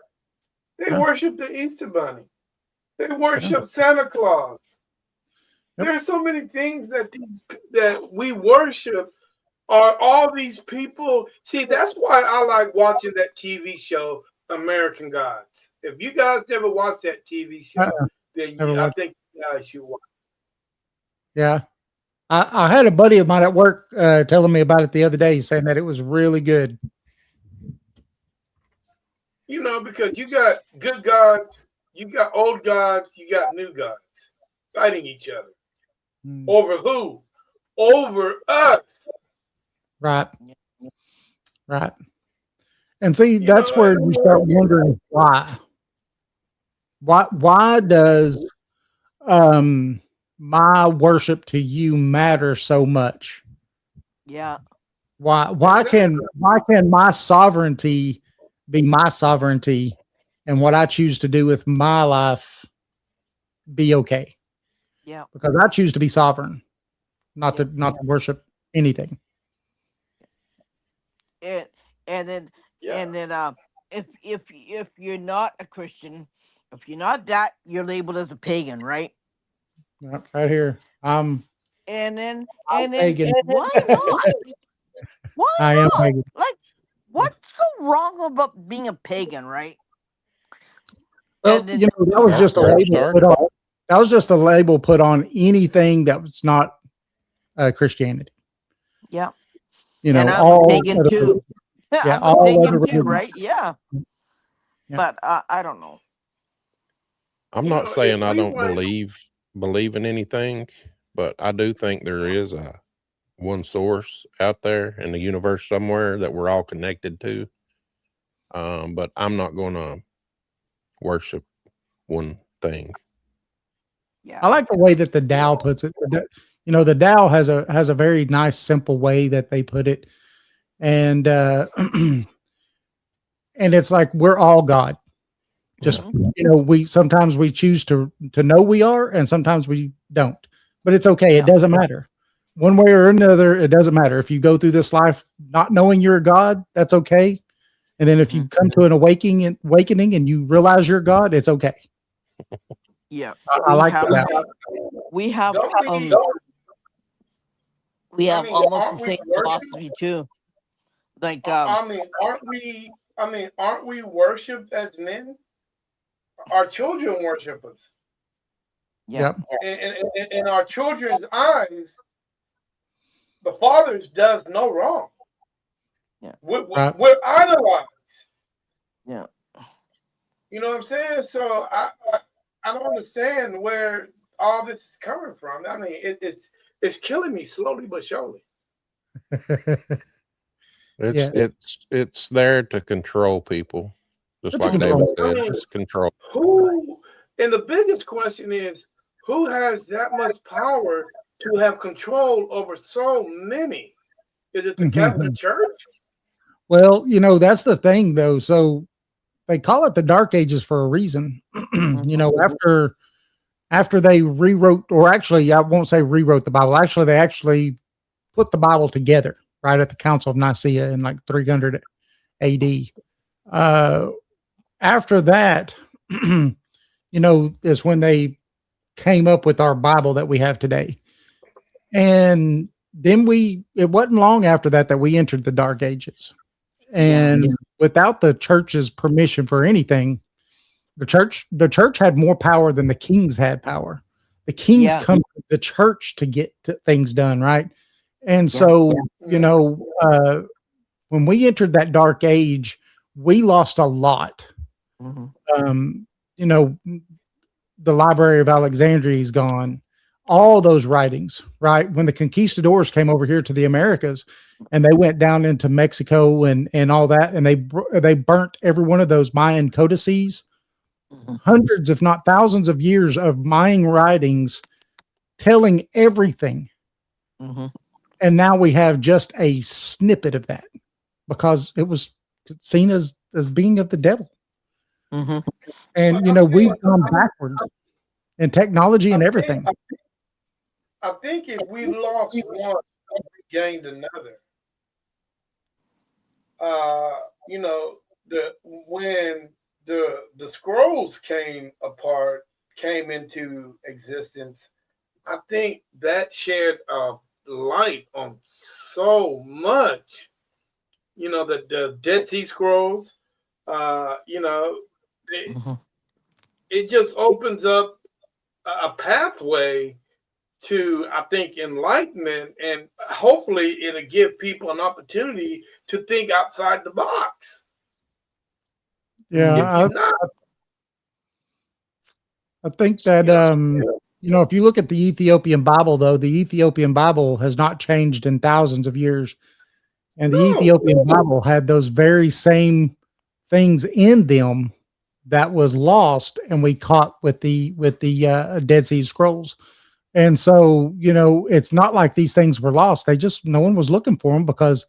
They worship the Easter Bunny. They worship Santa Claus. There are so many things that we worship. Are all these people? See, that's why I like watching that TV show, American Gods. If you guys never watched that TV show, then I think you guys should watch. Yeah. I had a buddy of mine at work telling me about it the other day, saying that it was really good. You know, because you got good gods, you got old gods, you got new gods fighting each other. Over who? Over us. Right. Right. And see, You that's know, where you start wondering why. Why does um my worship to you matter so much? Yeah. Why can my sovereignty be my sovereignty and what I choose to do with my life be okay? Yeah. Because I choose to be sovereign, not Yeah. to worship anything. And and then yeah. if you're not a Christian, if you're not that, you're labeled as a pagan, right? Yep, right here. And then Pagan. why not? Why I am not? pagan. Like, what's so wrong about being a pagan, right? Well, And then you know, that was just a Where it label put started. on. That was just a label put on anything that was not Christianity. yeah, You and know, I'm a all pagan other, too. yeah, I'm a all pagan other too, religions. right? Yeah, Yeah. but I don't know. I'm You not know, if saying I we don't went, believe in anything, but I do think there is a one source out there in the universe somewhere that we're all connected to. But I'm not going to worship one thing. Yeah, I like the way that the Tao puts it. You know, the Tao has a very nice, simple way that they put it, and and it's like we're all God. Just Mhm. you know, we sometimes we choose to know we are, and sometimes we don't. But it's okay. It Yeah. doesn't matter. One way or another, it doesn't matter. If you go through this life not knowing you're a God, that's okay. And then if you Mhm. come to an awakening and you realize you're God, it's okay. Yeah, I like the Tao. we have don't we I have mean, almost the aren't we same worship? philosophy too. Like I mean, aren't we worshipped as men? Our children worship us. yeah, Yep. In our children's eyes, the fathers does no wrong. yeah, Right. We're idolized. yeah. You know what I'm saying? So I don't understand where all this is coming from. I mean, it's killing me slowly but surely. Yeah. It's there to control people, just It's a like I David control. said. mean, It's control. who? And the biggest question is, who has that much power to have control over so many? Is it the Catholic Mhm. Church? Well, you know, that's the thing though. So they call it the Dark Ages for a reason. You Mhm. know, after they rewrote, or actually, I won't say rewrote the Bible. Actually, they actually put the Bible together right at the Council of Nicaea in like 300 AD. Uh, After that, you know, is when they came up with our Bible that we have today. And then it wasn't long after that that we entered the Dark Ages. Yeah, And without the church's permission for anything, the church had more power than the kings had power. The kings yeah, come to the church to get things done, right? And yeah, so, you Mm. know, when we entered that dark age, we lost a lot. mhm, Um, you know, the Library of Alexandria is gone. All those writings, right? When the conquistadors came over here to the Americas, and they went down into Mexico and all that, and they burnt every one of those Mayan codices, mhm, hundreds, if not thousands, of years of Mayan writings telling everything. mhm, And now we have just a snippet of that because it was seen as being of the devil. mhm. But And you know, we've gone backwards in technology I and think everything. I think if we lost one, we gained another. You know, the when the scrolls came into existence, I think that shed a light on so much. You know, the Dead Sea Scrolls. You know, it, Mhm. it just opens up a pathway to, I think, enlightenment, and hopefully it'll give people an opportunity to think outside the box. Yeah, If you're not, I think that if you look at the Ethiopian Bible, though, the Ethiopian Bible has not changed in thousands of years, and the Ethiopian Bible had those very same things in them that was lost, and we caught with the Dead Sea Scrolls. And so, it's not like these things were lost. No one was looking for them because,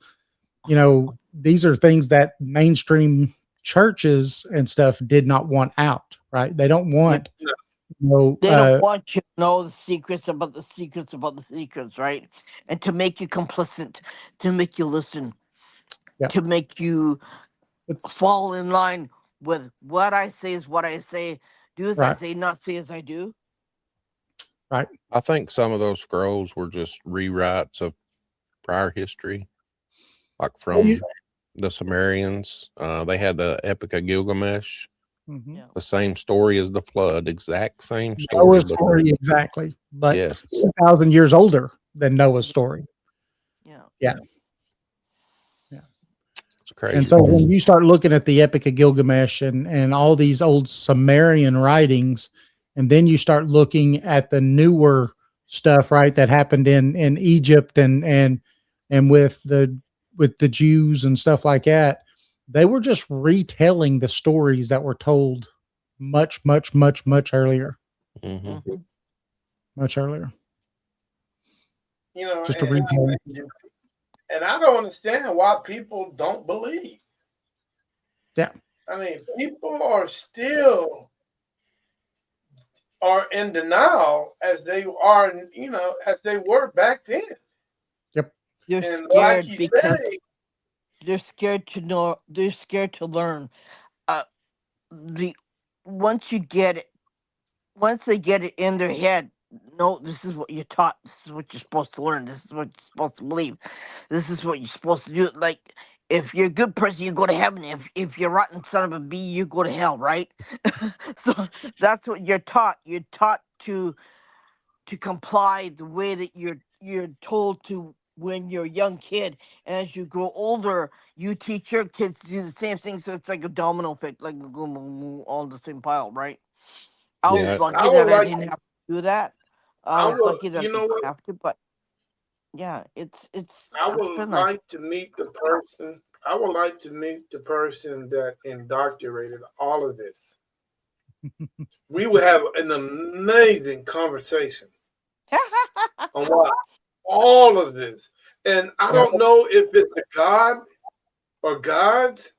these are things that mainstream churches and stuff did not want out, right? They don't want, they don't want you to know the secrets about the secrets about the secrets, right? And to make you complicit, to make you listen, to make you fall in line with what I say is what I say. Do as I say, not say as I do. Right. I think some of those scrolls were just rewrites of prior history, like from the Sumerians. They had the Epic of Gilgamesh, the same story as the flood, exact same story. Noah's story, exactly. But yes, 2,000 years older than Noah's story. Yeah. It's crazy. And so when you start looking at the Epic of Gilgamesh and all these old Sumerian writings, and then you start looking at the newer stuff, right, that happened in Egypt and with the Jews and stuff like that, they were just retelling the stories that were told much, much, much, much earlier. Much earlier. Just a retelling. And I don't understand why people don't believe. Yeah. I mean, people are still in denial as they are, as they were back then. Yep. They're and scared like because say, they're scared to know. They're scared to learn. Once they get it in their head, no, this is what you're taught. This is what you're supposed to learn. This is what you're supposed to believe. This is what you're supposed to do. Like, if you're a good person, you go to heaven. If you're rotten son of a bee, you go to hell, right? So that's what you're taught. You're taught to comply the way that you're told to when you're a young kid. And as you grow older, you teach your kids to do the same thing. So it's like a domino effect, like all the same pile, right? I was lucky that I didn't have to do that. I was lucky that I didn't have to, but yeah, it's. I would like to meet the person. I would like to meet the person that indoctrinated all of this. We would have an amazing conversation on what all of this. And I don't know if it's a God or gods.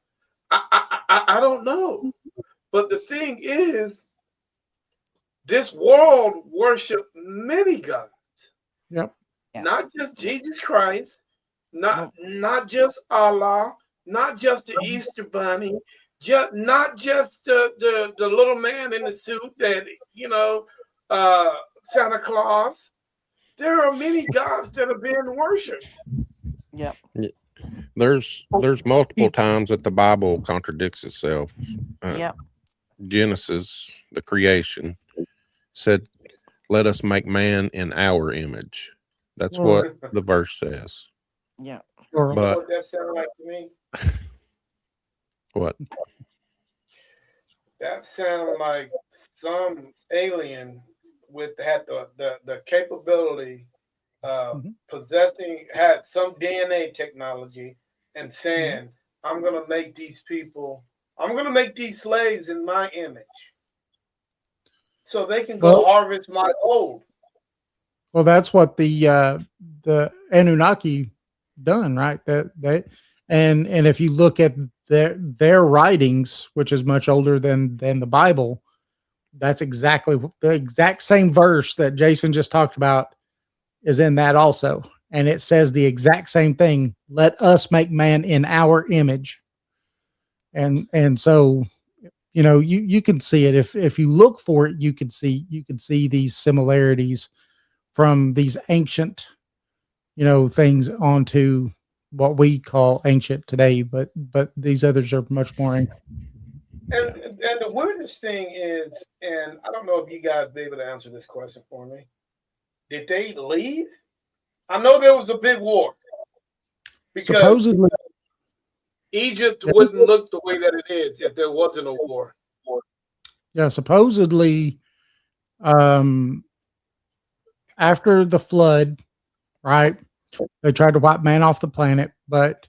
I don't know. But the thing is, this world worship many gods. Yep. Not just Jesus Christ, not just Allah, not just the Easter Bunny, not just the little man in the suit that Santa Claus. There are many gods that are being worshipped. Yep. There's multiple times that the Bible contradicts itself. Genesis, the creation, said, "Let us make man in our image." That's what the verse says. Yeah. But what that sound like to me? What? That sounds like some alien had the capability of had some DNA technology and saying, I'm going to make these slaves in my image so they can go harvest my gold. Well, that's what the Anunnaki done, right? And if you look at their writings, which is much older than the Bible, that's exactly the exact same verse that Jason just talked about is in that also. And it says the exact same thing. Let us make man in our image. And so, you can see it. If you look for it, you can see these similarities from these ancient, things onto what we call ancient today, but these others are much more ancient. And the weirdest thing is, and I don't know if you guys be able to answer this question for me. Did they leave? I know there was a big war. Because Egypt wouldn't look the way that it is if there wasn't a war. Yeah, supposedly, after the flood, right? They tried to wipe man off the planet, but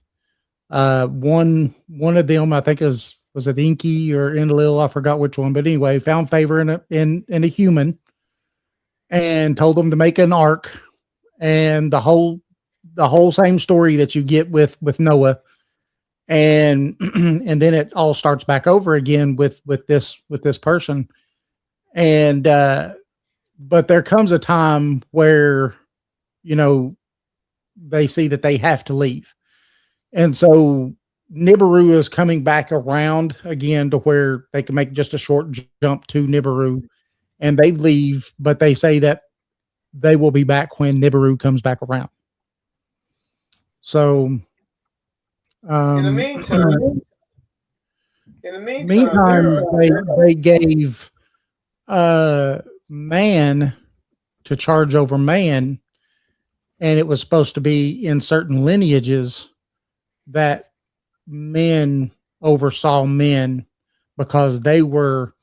one of them, I think, was it Inky or Enlil? I forgot which one, but anyway, found favor in a human and told them to make an ark, and the whole same story that you get with Noah, and and then it all starts back over again with this person, and but there comes a time where they see that they have to leave. And so Nibiru is coming back around again to where they can make just a short jump to Nibiru, and they leave, but they say that they will be back when Nibiru comes back around. So, in the meantime, they gave man to charge over man, and it was supposed to be in certain lineages that men oversaw men because they were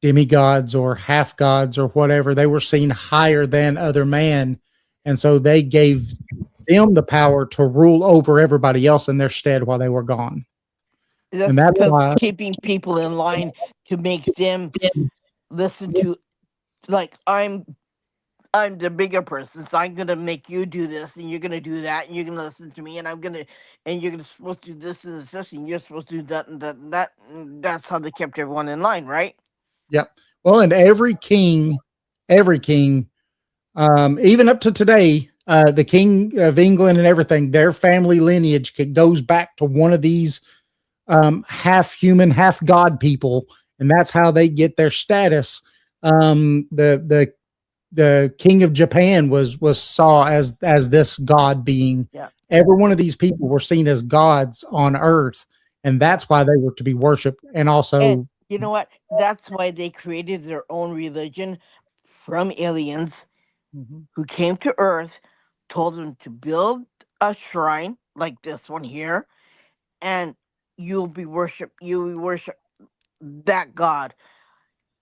demigods or half gods or whatever. They were seen higher than other man, and so they gave them the power to rule over everybody else in their stead while they were gone. And that's why keeping people in line to make them listen to, like, I'm the bigger person, so I'm gonna make you do this, and you're gonna do that, and you're gonna listen to me, and you're gonna supposed to do this and this, and you're supposed to do that and that and that. And that's how they kept everyone in line, right? Yep. Well, and every king, even up to today, the king of England and everything, their family lineage goes back to one of these half human, half god people, and that's how they get their status. The king of Japan was saw as this god being. Yeah. Every one of these people were seen as gods on earth, and that's why they were to be worshipped. And also, you know what? That's why they created their own religion from aliens who came to Earth, told them to build a shrine like this one here, and you worship that god.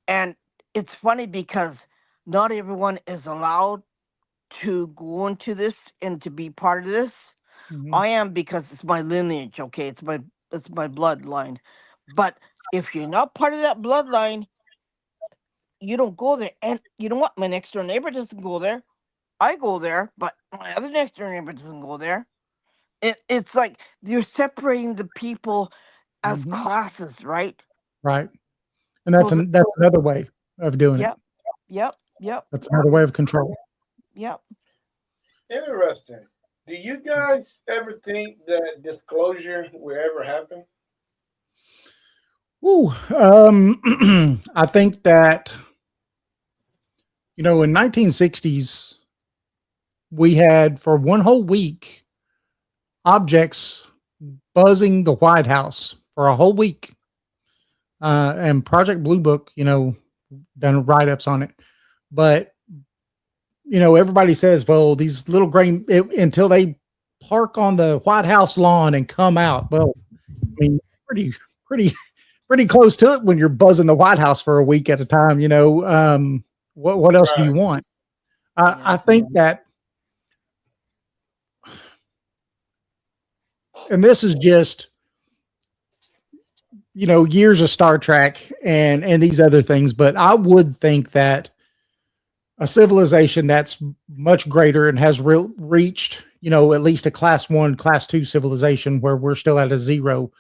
And it's funny because not everyone is allowed to go into this and to be part of this. I am, because it's my lineage, okay? It's my bloodline. But if you're not part of that bloodline, you don't go there. And you know what? My next door neighbor doesn't go there. I go there, but my other next door neighbor doesn't go there. It's like you're separating the people as classes, right? Right. And that's another way of doing it. Yep. That's another way of control. Yep. Interesting. Do you guys ever think that disclosure will ever happen? Ooh, I think that, in 1960s, we had for one whole week objects buzzing the White House for a whole week. And Project Blue Book, done write-ups on it. But, everybody says, well, these little grain, until they park on the White House lawn and come out. Well, I mean, pretty close to it when you're buzzing the White House for a week at a time. What else do you want? I think that, and this is just, years of Star Trek and these other things, but I would think that a civilization that's much greater and has reached, at least a class 1, class 2 civilization where we're still at a 0,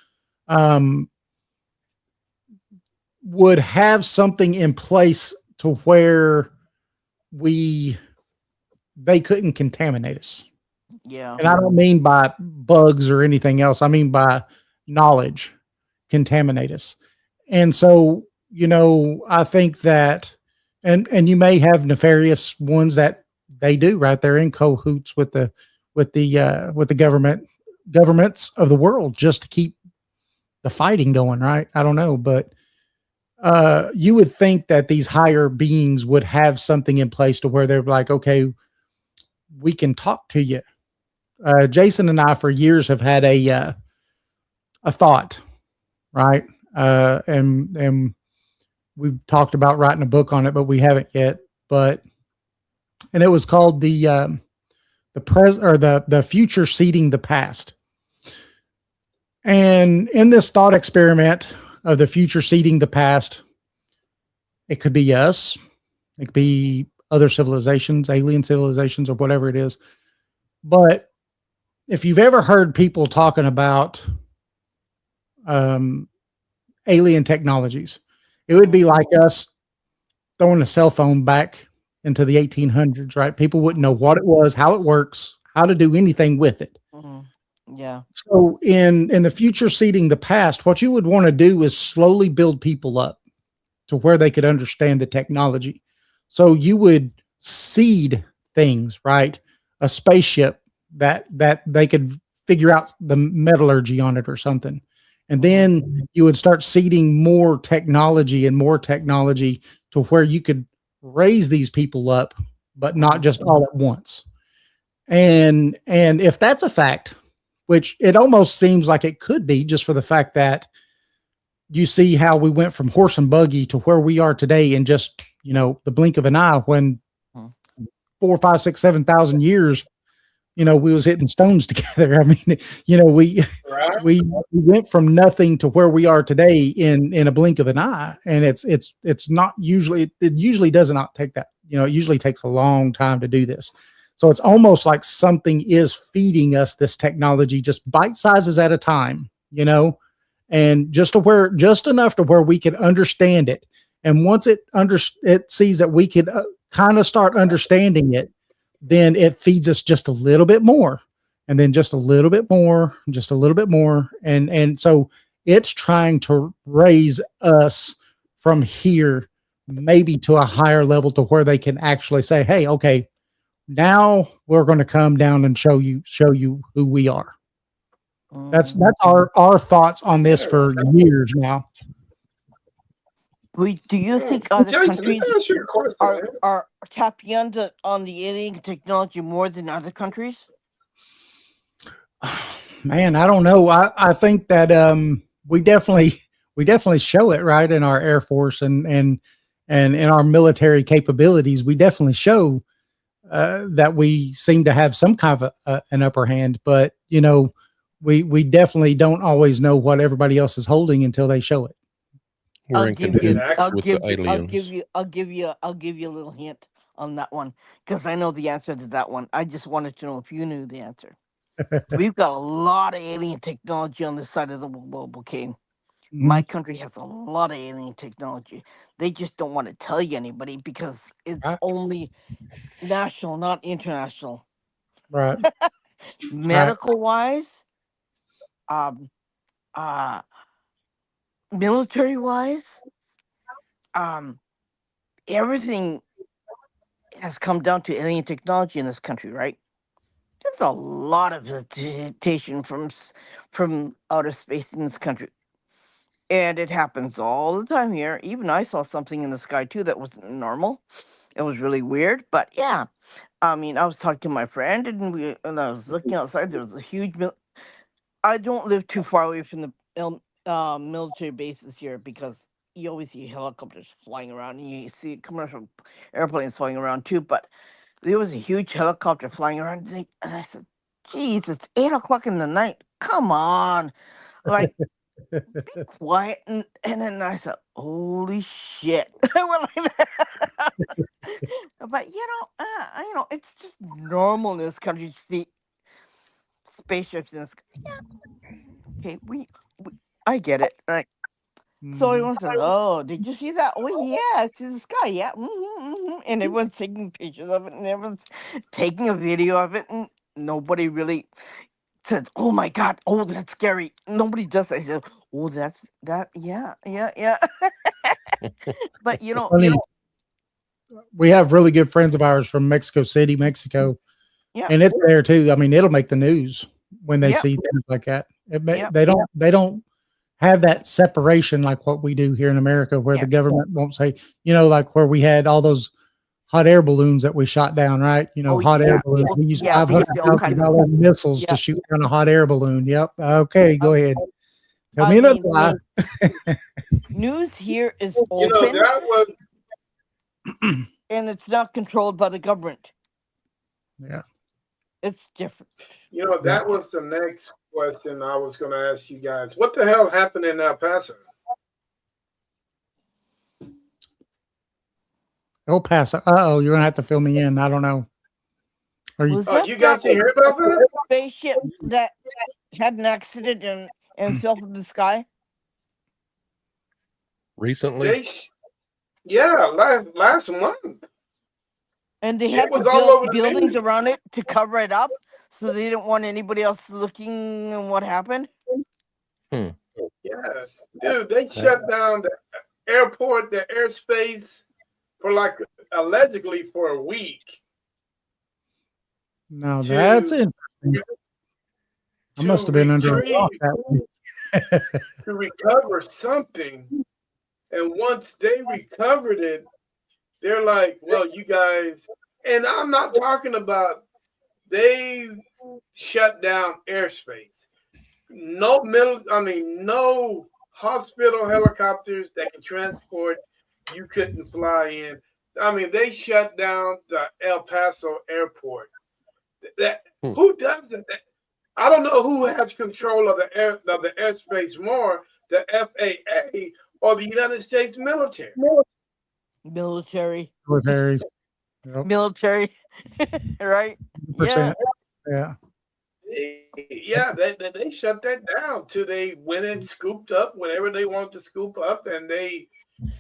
would have something in place to where they couldn't contaminate us. Yeah. And I don't mean by bugs or anything else. I mean by knowledge contaminate us. And so, I think that, and you may have nefarious ones that they do, right? They're in cahoots with the governments of the world just to keep the fighting going, right? I don't know, but you would think that these higher beings would have something in place to where they're like, okay, we can talk to you. Jason and I for years have had a a thought, right? And we've talked about writing a book on it, but we haven't yet. And it was called the future seeding the past. And in this thought experiment of the future seeding the past, it could be us, it could be other civilizations, alien civilizations, or whatever it is. But if you've ever heard people talking about alien technologies, it would be like us throwing a cell phone back into the 1800s, right? People wouldn't know what it was, how it works, how to do anything with it. Yeah. So in the future seeding the past, what you would want to do is slowly build people up to where they could understand the technology. So you would seed things, right? A spaceship that they could figure out the metallurgy on it or something. And then you would start seeding more technology to where you could raise these people up, but not just all at once. And if that's a fact, which it almost seems like it could be, just for the fact that you see how we went from horse and buggy to where we are today in just, the blink of an eye, when 4, 5, 6, 7,000 years, we was hitting stones together. I mean, we went from nothing to where we are today in a blink of an eye. And it's not usually, it usually does not take that, it usually takes a long time to do this. So it's almost like something is feeding us this technology, just bite sizes at a time, and just enough to where we can understand it. And once it sees that we could kind of start understanding it, then it feeds us just a little bit more, and then just a little bit more, just a little bit more. And so it's trying to raise us from here, maybe to a higher level, to where they can actually say, hey, okay, now we're going to come down and show you who we are. That's our thoughts on this for years now. Do you think other Jason, countries your question, are tapping on the alien technology more than other countries? Man, I don't know. I think that we definitely show it, right, in our Air Force and in our military capabilities. We definitely show that we seem to have some kind of an upper hand, but we definitely don't always know what everybody else is holding until they show it. We're in cahoots with the aliens. I'll give you a little hint on that one, because I know the answer to that one. I just wanted to know if you knew the answer. We've got a lot of alien technology on this side of the world, okay? My country has a lot of alien technology. They just don't want to tell you anybody because it's only national, not international. Right. Medical wise, military wise, everything has come down to alien technology in this country, right? There's a lot of visitation from outer space in this country. And it happens all the time here. Even I saw something in the sky too that wasn't normal. It was really weird, but yeah. I mean, I was talking to my friend, and I was looking outside. There was a huge. I don't live too far away from the military bases here, because you always see helicopters flying around, and you see commercial airplanes flying around too. But there was a huge helicopter flying around, and I said, "Geez, it's 8 o'clock in the night. Come on, like." Be quiet. And then I said, holy shit. I went like that. But it's just normal in this country to see spaceships in the sky. Yeah. Okay, we I get it. Like, so everyone says, oh, did you see that? Oh yeah, it's in the sky. Yeah. And everyone's taking pictures of it, and everyone's taking a video of it, and nobody really said, oh my God, oh, that's scary. Nobody does that. I said, oh, that's that. Yeah. But we have really good friends of ours from Mexico City, Mexico. Yeah. And it's there too. I mean, it'll make the news when they see things like that. They don't have that separation like what we do here in America, where the government won't say, like where we had all those hot air balloons that we shot down, right? Hot air balloons. We used $500,000 missiles to shoot down a hot air balloon. Yep. Okay, go ahead. Tell me another lie. News here is You know, open, that was, and it's not controlled by the government. Yeah. It's different. you know, that was the next question I was going to ask you guys. What the hell happened in El Paso? El Paso. Uh-oh, you're gonna have to fill me in. I don't know. Are you? Was Oh, that you guys didn't hear about that? that spaceship that had an accident and fell from the sky? Recently, They, yeah, last month. And they It had to was all over build the buildings news. around it to cover it up, so they didn't want anybody else looking at what happened. Yeah, dude, they shut down the airport, the airspace for like allegedly for a week. No, To- that's interesting. I must have been under a rock retrieve, that week. to recover something. And once they recovered it, they're like, well, you guys, and I'm not talking about they shut down airspace. No no hospital helicopters that can transport you couldn't fly in. I mean, they shut down the El Paso airport. That who does it? I don't know who has control of the airspace more, the FAA or the United States military. Military, Military. Yep. military, right? 100%. Yeah. Yeah, they shut that down till they went and scooped up whatever they wanted to scoop up, and they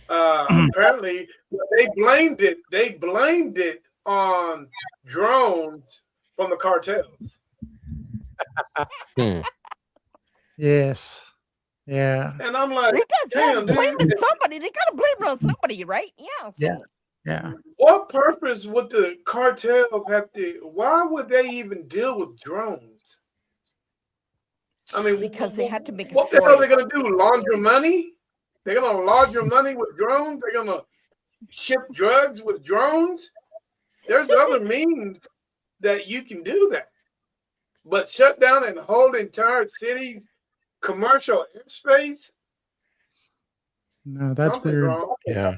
apparently they blamed it on drones from the cartels. Yes. Yeah. And I'm like, They got damn, to blame dude, somebody. They got to blame it on somebody, right? Yeah. So. Yeah. Yeah. what purpose would the cartels have to? Why would they even deal with drones? I mean, Because they had to make a what the hell are story. they gonna do? Launder money? They're gonna launder money with drones? They're gonna ship drugs with drones? There's other means that you can do that. But shut down and hold entire cities commercial airspace? No, that's Something's weird. wrong. yeah.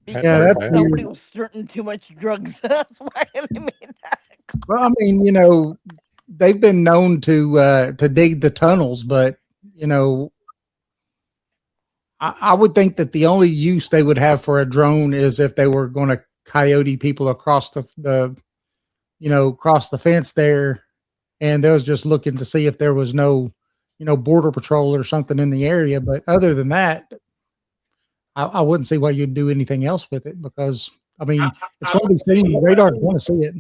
Because that's somebody weird. was snorting too much drugs. That's why they made that. Well, I mean, they've been known to dig the tunnels, but I would think that the only use they would have for a drone is if they were going to coyote people across across the fence there, and they was just looking to see if there was no, border patrol or something in the area. But other than that, I wouldn't see why you'd do anything else with it, because I mean, it's going to be seen. The radar's going to see it.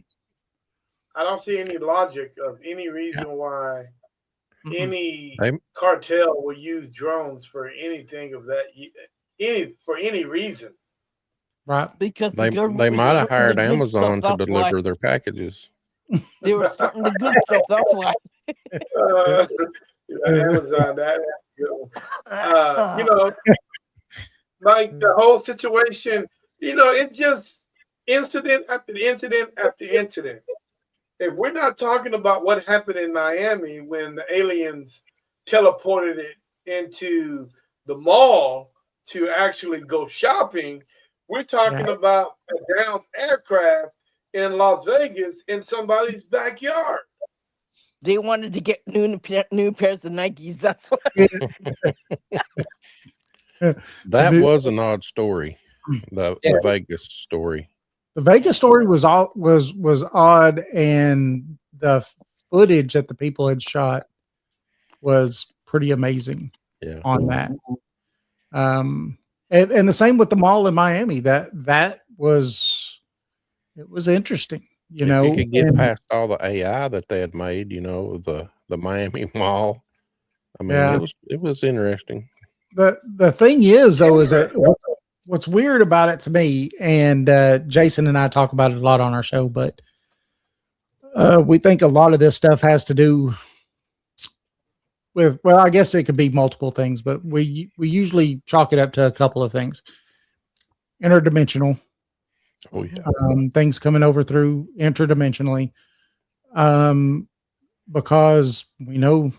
I don't see any logic of any reason why any They- cartel will use drones for anything of that, for any reason. Right. Because They the government they was might have starting hired the good Amazon stuff, to that's why. deliver their packages. They were starting the good stuff. That's why. Amazon, that like the whole situation, it's just incident after incident after incident. If we're not talking about what happened in Miami when the aliens teleported it into the mall to actually go shopping, we're talking about a downed aircraft in Las Vegas in somebody's backyard. They wanted to get new pairs of Nikes. That's why. That was an odd story. The Vegas story. The Vegas story was odd, and the footage that the people had shot was pretty amazing. Yeah. On that. And the same with the mall in Miami. That was interesting. If you could get past all the AI that they had made, the Miami Mall. I mean, it was interesting. The thing is, though, is that what's weird about it to me, and Jason and I talk about it a lot on our show, but we think a lot of this stuff has to do with, well, I guess it could be multiple things, but we usually chalk it up to a couple of things. Interdimensional. Oh yeah. Things coming over through interdimensionally. because we know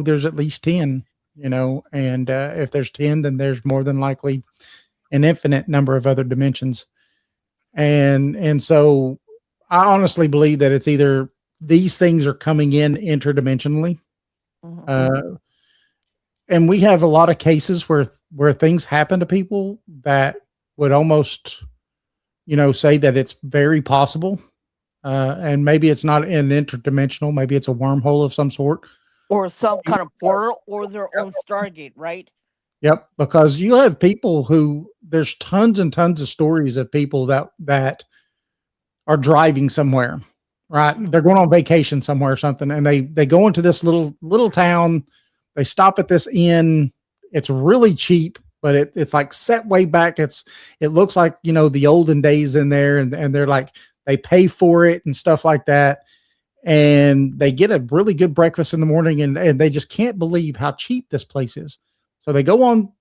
there's at least 10, and if there's 10, then there's more than likely an infinite number of other dimensions. And so I honestly believe that it's either these things are coming in interdimensionally. Mhm. And we have a lot of cases where things happen to people that would almost, say that it's very possible. And maybe it's not an interdimensional, maybe it's a wormhole of some sort. Or some kind of portal or their own Stargate, right? Yep, because you have people who there's tons and tons of stories of people that are driving somewhere, right? They're going on vacation somewhere or something, and they go into this little town. They stop at this inn. It's really cheap, but it's like set way back. It looks like the olden days in there, and they're like they pay for it and stuff like that, and they get a really good breakfast in the morning, and they just can't believe how cheap this place is. So they go on,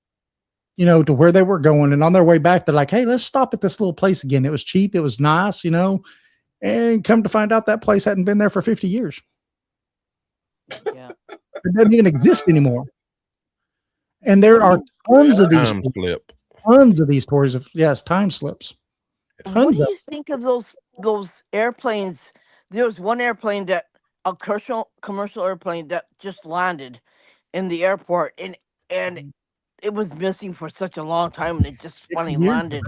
to where they were going, and on their way back, they're like, "Hey, let's stop at this little place again. It was cheap, it was nice, and come to find out that place hadn't been there for 50 years. Yeah. It doesn't even exist anymore. And there are tons of these Time slip. tons of these stories of time slips. What do you think of those airplanes? There was one airplane that a commercial airplane that just landed in the airport, and it was missing for such a long time, and it just finally landed.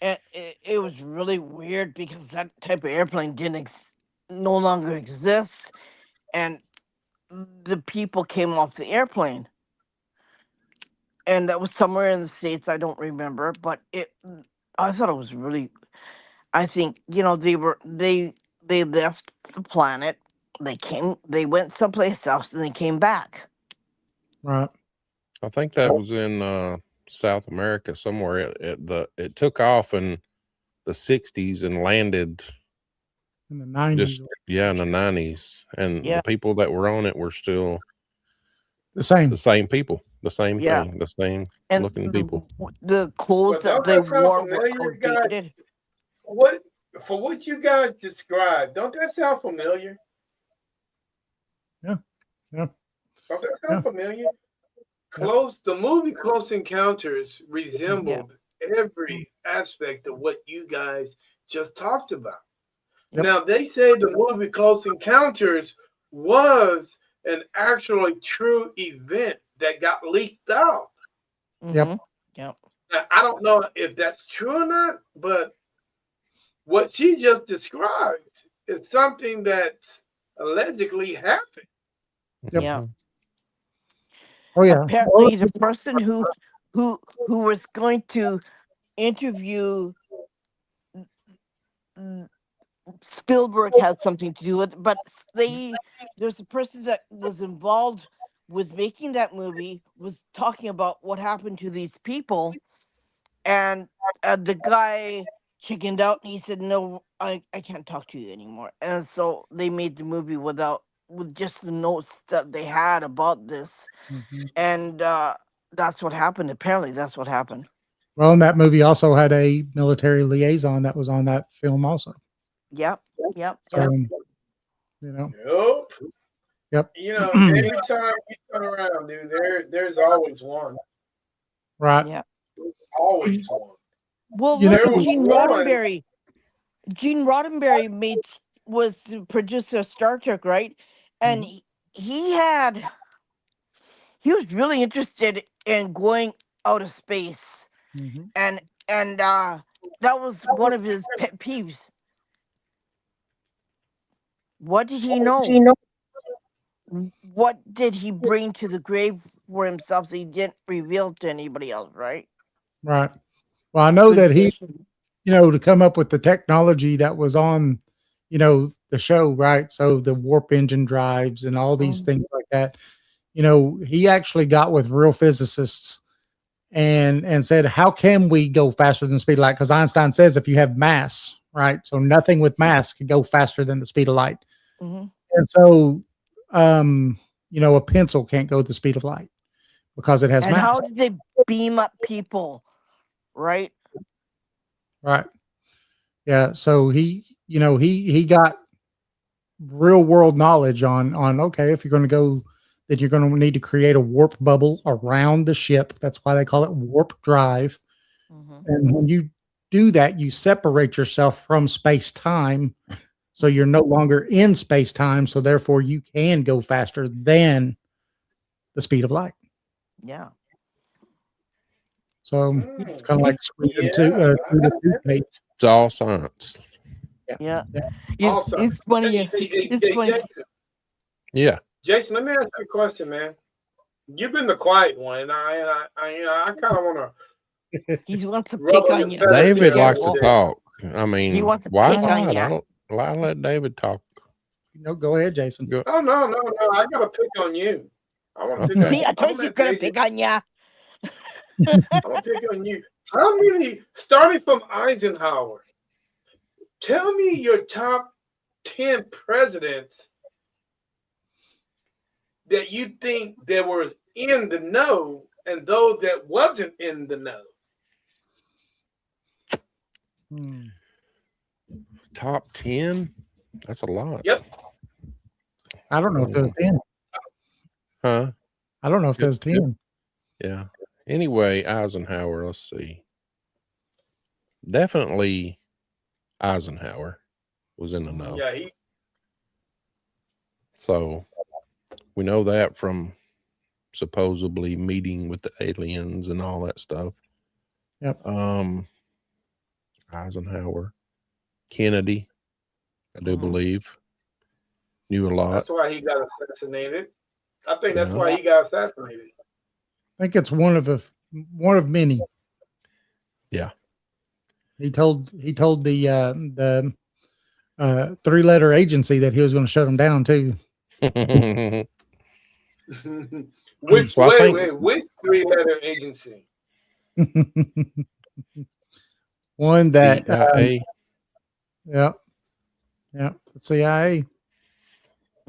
And it was really weird because that type of airplane no longer exists, and the people came off the airplane, and that was somewhere in the States. I don't remember, but I thought it was really. I think they left the planet. They went someplace else, and they came back. Right. I think that was in South America somewhere. It took off in the 60s and landed In the 90s. in the 90s, and Yeah. the people that were on it were still the same people, the same thing, the same And looking people. the clothes that they wore were outdated. For what you guys described, don't that sound familiar? Yeah. Don't that sound familiar? The movie Close Encounters resembled every aspect of what you guys just talked about. Yep. Now, they say the movie Close Encounters was an actually true event that got leaked out. Yep. Yep. Now, I don't know if that's true or not, but what she just described is something that allegedly happened. Yep. Yeah. Oh yeah. Apparently, the person who was going to interview Spielberg had something to do with it, but there's a person that was involved with making that movie was talking about what happened to these people, and the guy chickened out and he said, "No, I can't talk to you anymore." And so they made the movie with just the notes that they had about this, and that's what happened. Apparently, that's what happened. Well, and that movie also had a military liaison that was on that film also. Yep. So, Yep. Every time we turn around, dude, there's always one. Right. Yeah. Always one. Well, look at Gene Roddenberry. Gene Roddenberry was the producer of Star Trek, right? And he was really interested in going out of space, and that was one of his pet peeves. What did he know? What did he bring to the grave for himself that he didn't reveal to anybody else, right? Right. Well, I know that he, to come up with the technology that was on, the show, right? So the warp engine drives and all these things like that, he actually got with real physicists and said, how can we go faster than the speed of light? Because Einstein says if you have mass, right? So nothing with mass can go faster than the speed of light. And so, a pencil can't go the speed of light because it has mass. How did they beam up people, right? Right. Yeah. So he got real world knowledge on okay, if you're going to go, then you're going to need to create a warp bubble around the ship. That's why they call it warp drive. And when you do that, you separate yourself from space time. So you're no longer in space time. So therefore you can go faster than the speed of light. Yeah. So it's kind of like squeezing through the toothpaste. It's all science. Yeah. Also, It's funny. It's funny. Jason, Yeah. Jason, let me ask you a question, man. You've been the quiet one, and I kind of want to. He wants to Rub pick on on your you. feathers David here a likes little to bit. talk. I mean, He wants to why pick on not? ya. Why let David talk? Go ahead, Jason. Go. Oh no! I gotta pick on you. I want to pick on Okay. See, you. I told you he's gonna pick on ya. I'm gonna pick on you. How many, starting from Eisenhower? Tell me your top 10 presidents that you think that were in the know and those that wasn't in the know. Top 10? That's a lot. Yep. I don't know if there's 10. Huh? I don't know if there's 10. Yeah. Anyway, Eisenhower, let's see. Definitely Eisenhower was in the know. Yeah, So we know that from supposedly meeting with the aliens and all that stuff. Yep. Eisenhower, Kennedy, I do believe, knew a lot. that's why he got assassinated. I think that's Yeah. why he got assassinated. I think it's one of many. Yeah. He told the 3-letter agency that he was going to shut them down too. Which So I think- which 3-letter agency? One that CIA. yeah, the CIA.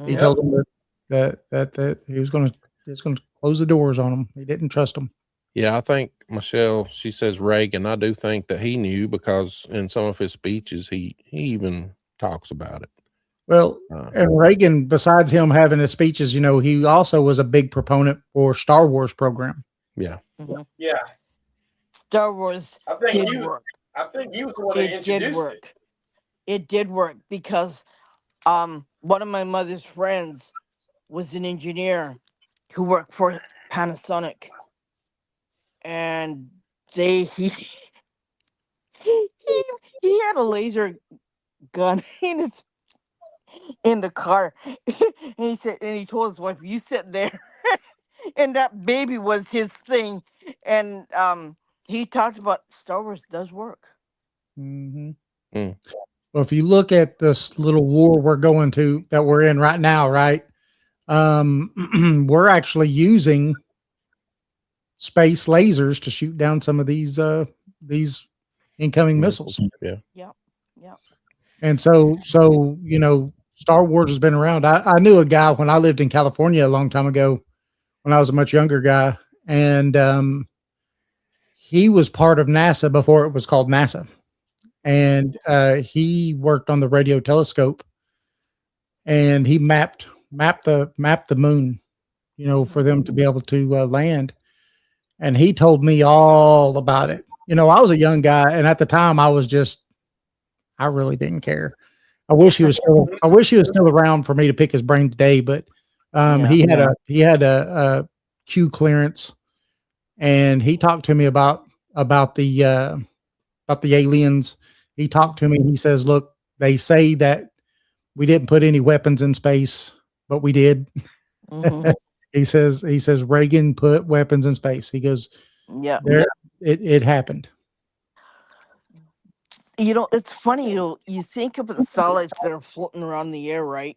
He Yep. told them that he was going to close the doors on them. He didn't trust them. Yeah, I think Michelle, she says Reagan. I do think that he knew because in some of his speeches, he even talks about it. Well, and Reagan, besides him having his speeches, he also was a big proponent for Star Wars program. Yeah. Yeah. Star Wars I think did you work. I think you was the one that It did introduced work. it. It did work because one of my mother's friends was an engineer who worked for Panasonic, and he had a laser gun in the car, and he told his wife, "You sit there," and that baby was his thing, and he talked about Star Wars does work. Mm-hmm. Well, if you look at this little war that we're in right now, right? We're actually using space lasers to shoot down some of these incoming missiles. Yeah. And so Star Wars has been around. I knew a guy when I lived in California a long time ago, when I was a much younger guy, and he was part of NASA before it was called NASA. And he worked on the radio telescope, and he mapped the moon, for them to be able to land. And he told me all about it. I was a young guy, and at the time I really didn't care. I wish he was still around for me to pick his brain today, but he had a Q clearance, and he talked to me about the aliens. He talked to me. He says, "Look, they say that we didn't put any weapons in space, but we did." He says Reagan put weapons in space. He goes, "Yeah, it happened." It's funny. You think of the satellites that are floating around the air, right?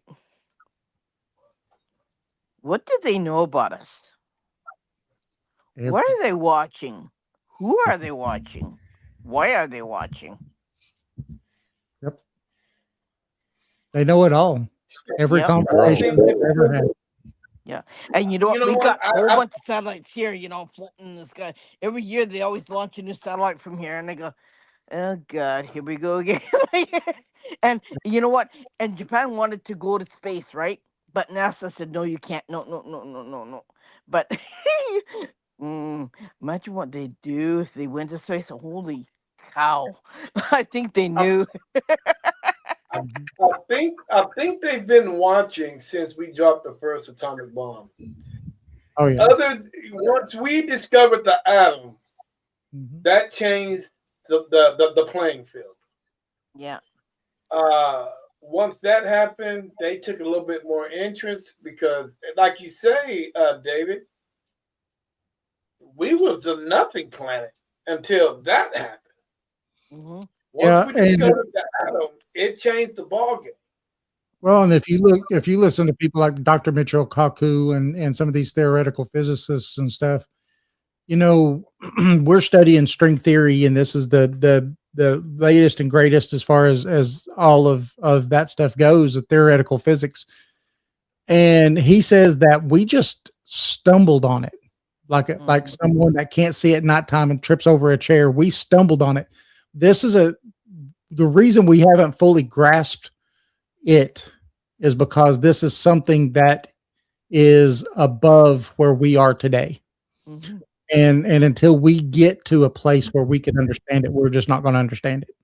What do they know about us? What are they watching? Who are they watching? Why are they watching? Yep. They know it all. Every conversation they've ever had. Yeah. And you know what? We've got a whole bunch of satellites here, floating in the sky. Every year they always launch a new satellite from here, and they go, Oh God, here we go again. And you know what? And Japan wanted to go to space, right? But NASA said no, you can't. No, no, no, no, no, no. But imagine what they do if they went to space. Holy cow! I think they I, knew. I think they've been watching since we dropped the first atomic bomb. Oh yeah. Once we discovered the atom, Mhm. that changed the playing field. Yeah. Uh, Once that happened, they took a little bit more interest because, like you say, David, we was the nothing planet until that happened. Hmm. Once Yeah, we and discovered the atom, it changed the ballgame. well, and if you listen to people like Dr. Mitchell Kaku and some of these theoretical physicists and stuff, you know, we're studying string theory, and this is the latest and greatest as far as all of that stuff goes, the theoretical physics. And he says that we just stumbled on it, like Hmm. someone that can't see at nighttime and trips over a chair. We stumbled on it. This is the reason we haven't fully grasped it is because this is something that is above where we are today. Hmm. And until we get to a place where we can understand it, we're just not going to understand it.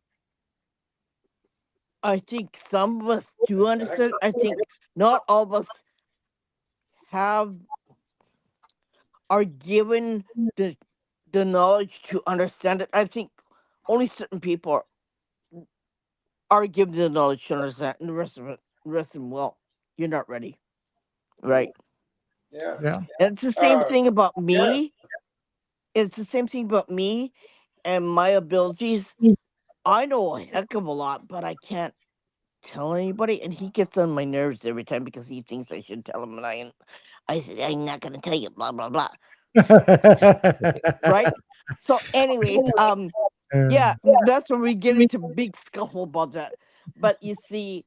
I think some of us do understand. Exactly. I think not all of us have are given the the knowledge to understand it. I think only certain people are given the knowledge to understand, and the rest of them, well, you're not ready, right? Yeah. Yeah. And it's the same Uh, thing about yeah. me. It's the same thing about me and my abilities. I know a heck of a lot, but I can't tell anybody, and he gets on my nerves every time because he thinks I should tell him, and I said I'm not gonna tell you, blah blah blah, right? So, anyways, yeah, that's when we get into big scuffle about that. But you see,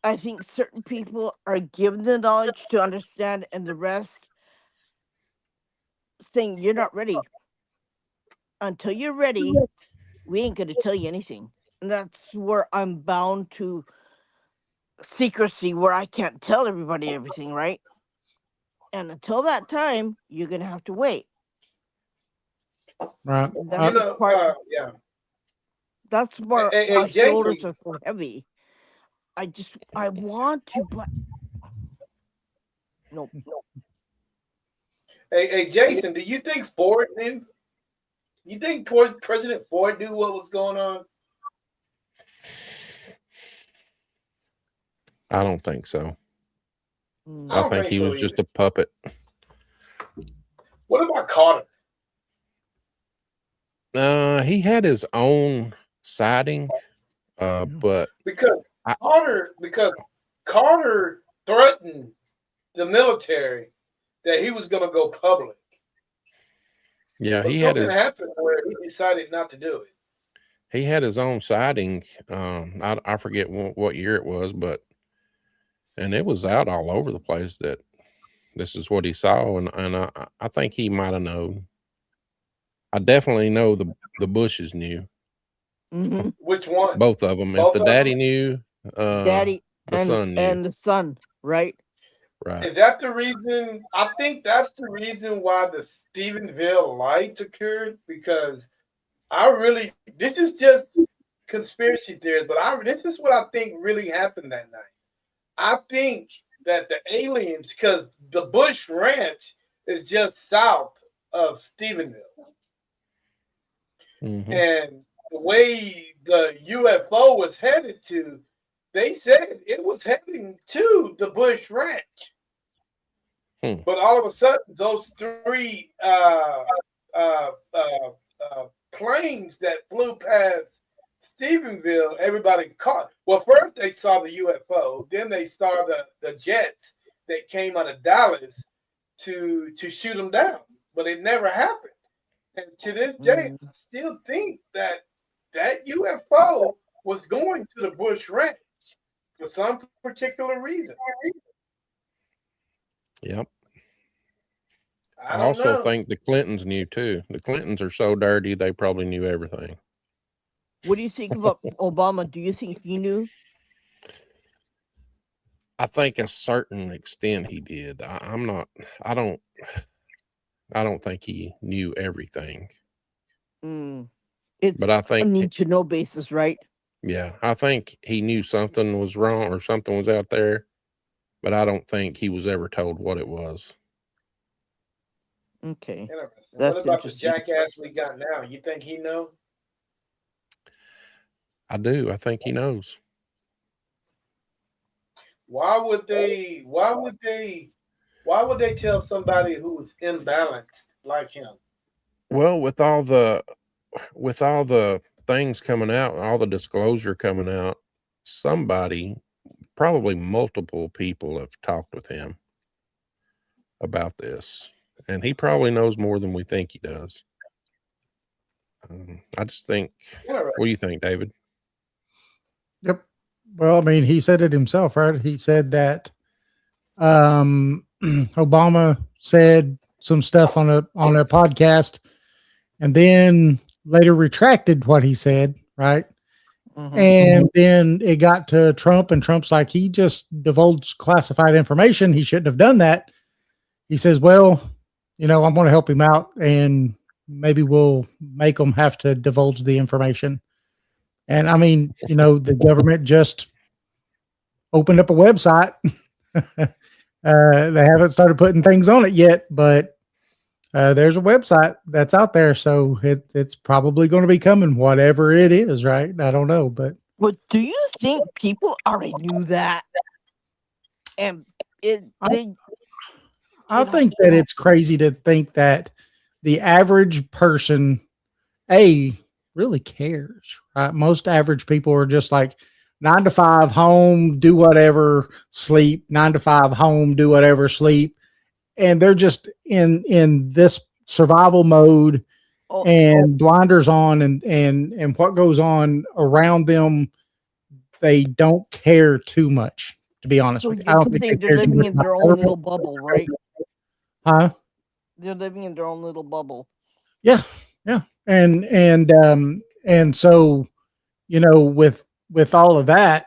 I think certain people are given the knowledge to understand, and the rest saying you're not ready. Until you're ready, we ain't gonna tell you anything. And that's where I'm bound to secrecy, where I can't tell everybody everything, right? And until that time, you're gonna have to wait. Right. And You that's the know, part. yeah. That's where Hey, my shoulders Jason. are so heavy. I want to, but nope. Hey, Jason. Do you think Ford knew? You think President Ford knew what was going on? I don't think so. I I Mm. don't think think he so was either. just a puppet. What about Carter? He had his own sighting, but Because I, because Carter threatened the military that he was going to go public, yeah, but something happened where he decided not to do it. he had his own sighting. I forget what year it was, but and it was out all over the place that this is what he saw, and I think he might have known. I definitely know the Bushes knew, Hmm. Which one? both of them. If Both the of them? daddy knew, Daddy the son knew. and the son, right? Right. Is that the reason? I think that's the reason why the Stephenville lights occurred. Because I really, this is just conspiracy theories, but this is what I think really happened that night. I think that the aliens, because the Bush Ranch is just south of Stephenville, Hmm. and the way the UFO was headed to, they said it was heading to the Bush Ranch. Hmm. But all of a sudden, those three uh, uh, planes that flew past Stephenville, everybody caught. Well, first they saw the UFO, then they saw the jets that came out of Dallas to shoot them down, but it never happened. And to this day, Mm. I still think that that UFO was going to the Bush Ranch for some particular reason. Yep. I I don't also know. think the Clintons knew too. The Clintons are so dirty; they probably knew everything. What do you think about Obama? Do you think he knew? I think a certain extent he did. I'm not. I don't. I don't think he knew everything. It's But I a think, need to know basis, right? yeah, I think he knew something was wrong or something was out there. But I don't think he was ever told what it was. Okay. Interesting. That's What about the interesting. jackass we got now? You think he know? I do. I think he knows. Why would they? Why would they? Why would they tell somebody who was imbalanced like him? Well, with all the things coming out, all the disclosure coming out, somebody, probably multiple people, have talked with him about this, and he probably knows more than we think he does. I just think. What do you think, David? Yep. Well, I mean, he said it himself, right? He said that Obama said some stuff on a podcast, and then later retracted what he said, right? And then it got to Trump, and Trump's like, he just divulged classified information. He shouldn't have done that. He says, well, I'm going to help him out, and maybe we'll make him have to divulge the information. And I mean, the government just opened up a website. They haven't started putting things on it yet, but there's a website that's out there, so it's probably going to be coming, whatever it is, right? I don't know, but do you think people already knew that? And I think that it's crazy to think that the average person, really cares, right? Most average people are just like 9 to 5, home, do whatever, sleep, 9 to 5, home, do whatever, sleep. And they're just in this survival mode and blinders on, and what goes on around them, they don't care too much, to be honest with you. I don't think they're living in their own little bubble, right? Huh? They're living in their own little bubble. Yeah. Yeah. And so, with all of that,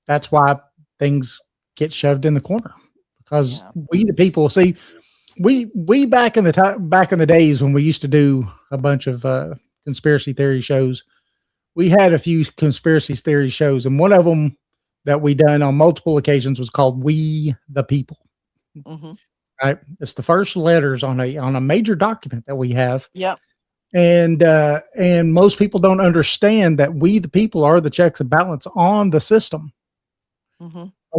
that's why things get shoved in the corner, because we, the people, see, we back in the days when we used to do a bunch of conspiracy theory shows, we had a few conspiracy theory shows, and one of them that we done on multiple occasions was called "We the People." Right, it's the first letters on a major document that we have. Yep. And most people don't understand that we the people are the checks and balance on the system.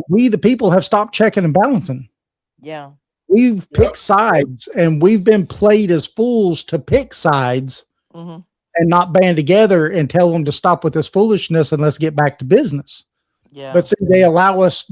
We the people have stopped checking and balancing. Yeah. We've picked sides, and we've been played as fools to pick sides and not band together and tell them to stop with this foolishness and let's get back to business. Yeah. But see, they allow us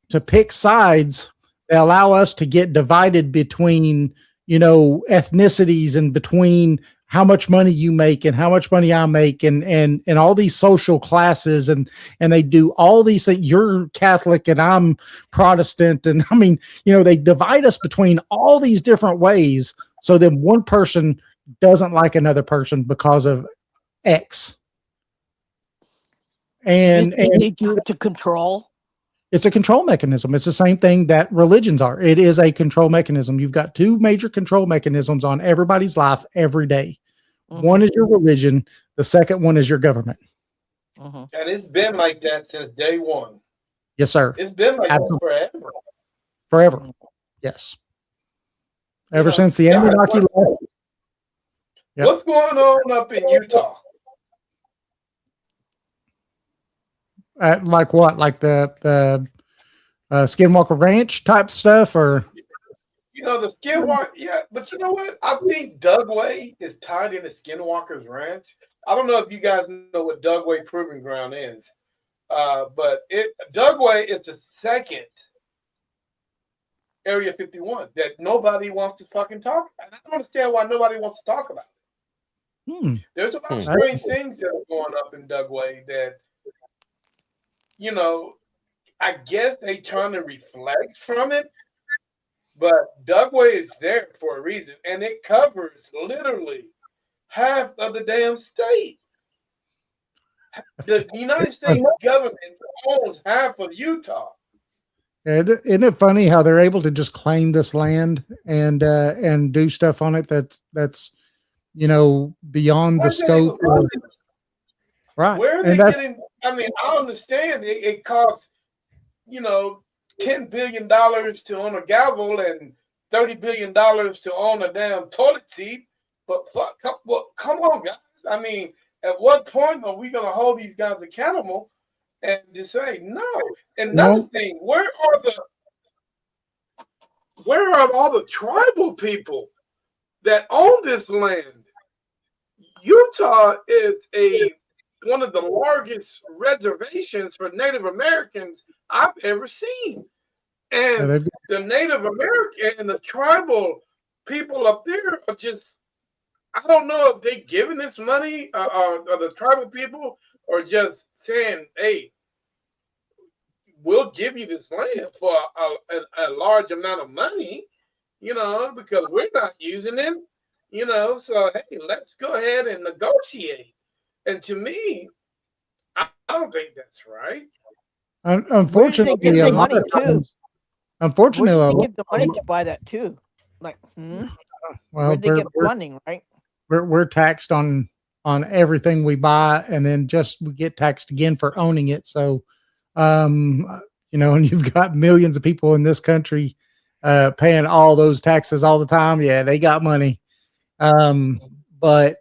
to pick sides. They allow us to get divided between, ethnicities, and between how much money you make and how much money I make, and all these social classes, and they do all these things. You're Catholic and I'm Protestant, and I mean, they divide us between all these different ways, so then one person doesn't like another person because of X. And they do it to control. It's a control mechanism. It's the same thing that religions are. It is a control mechanism. You've got two major control mechanisms on everybody's life every day. One is your religion. The second one is your government. And it's been like that since day one. Yes, sir. It's been like that forever. Forever. Yes. Ever since the Anunnaki left. Yep. What's going on up in Utah? Like what? Like the Skinwalker Ranch type stuff, or the Skinwalker? Yeah, but you know what? I think Dugway is tied into Skinwalker's Ranch. I don't know if you guys know what Dugway Proving Ground is, but Dugway is the second Area 51 that nobody wants to fucking talk about. I don't understand why nobody wants to talk about it. There's a lot of strange things that are going up in Dugway that, I guess they trying to reflect from it, but Dugway is there for a reason, and it covers literally half of the damn state. The United States government owns half of Utah. Isn't it funny how they're able to just claim this land and do stuff on it that's beyond the scope of, right? Where are And they that's getting? I mean, I understand it costs, $10 billion to own a gavel and $30 billion to own a damn toilet seat. But come on, guys. I mean, at what point are we going to hold these guys accountable and just say no? Another thing, where are all the tribal people that own this land? Utah is one of the largest reservations for Native Americans I've ever seen. And the Native American and the tribal people up there are just, I don't know if they giving this money or the tribal people or just saying, hey, we'll give you this land for a large amount of money, because we're not using it, so hey, let's go ahead and negotiate. And to me, I don't think that's right. unfortunately, get a the lot money of too? times, Where unfortunately, did they get the money to buy that too? Like, well, where'd they get funding, right? we're taxed on everything we buy, and then we get taxed again for owning it. So, and you've got millions of people in this country paying all those taxes all the time. Yeah, they got money. But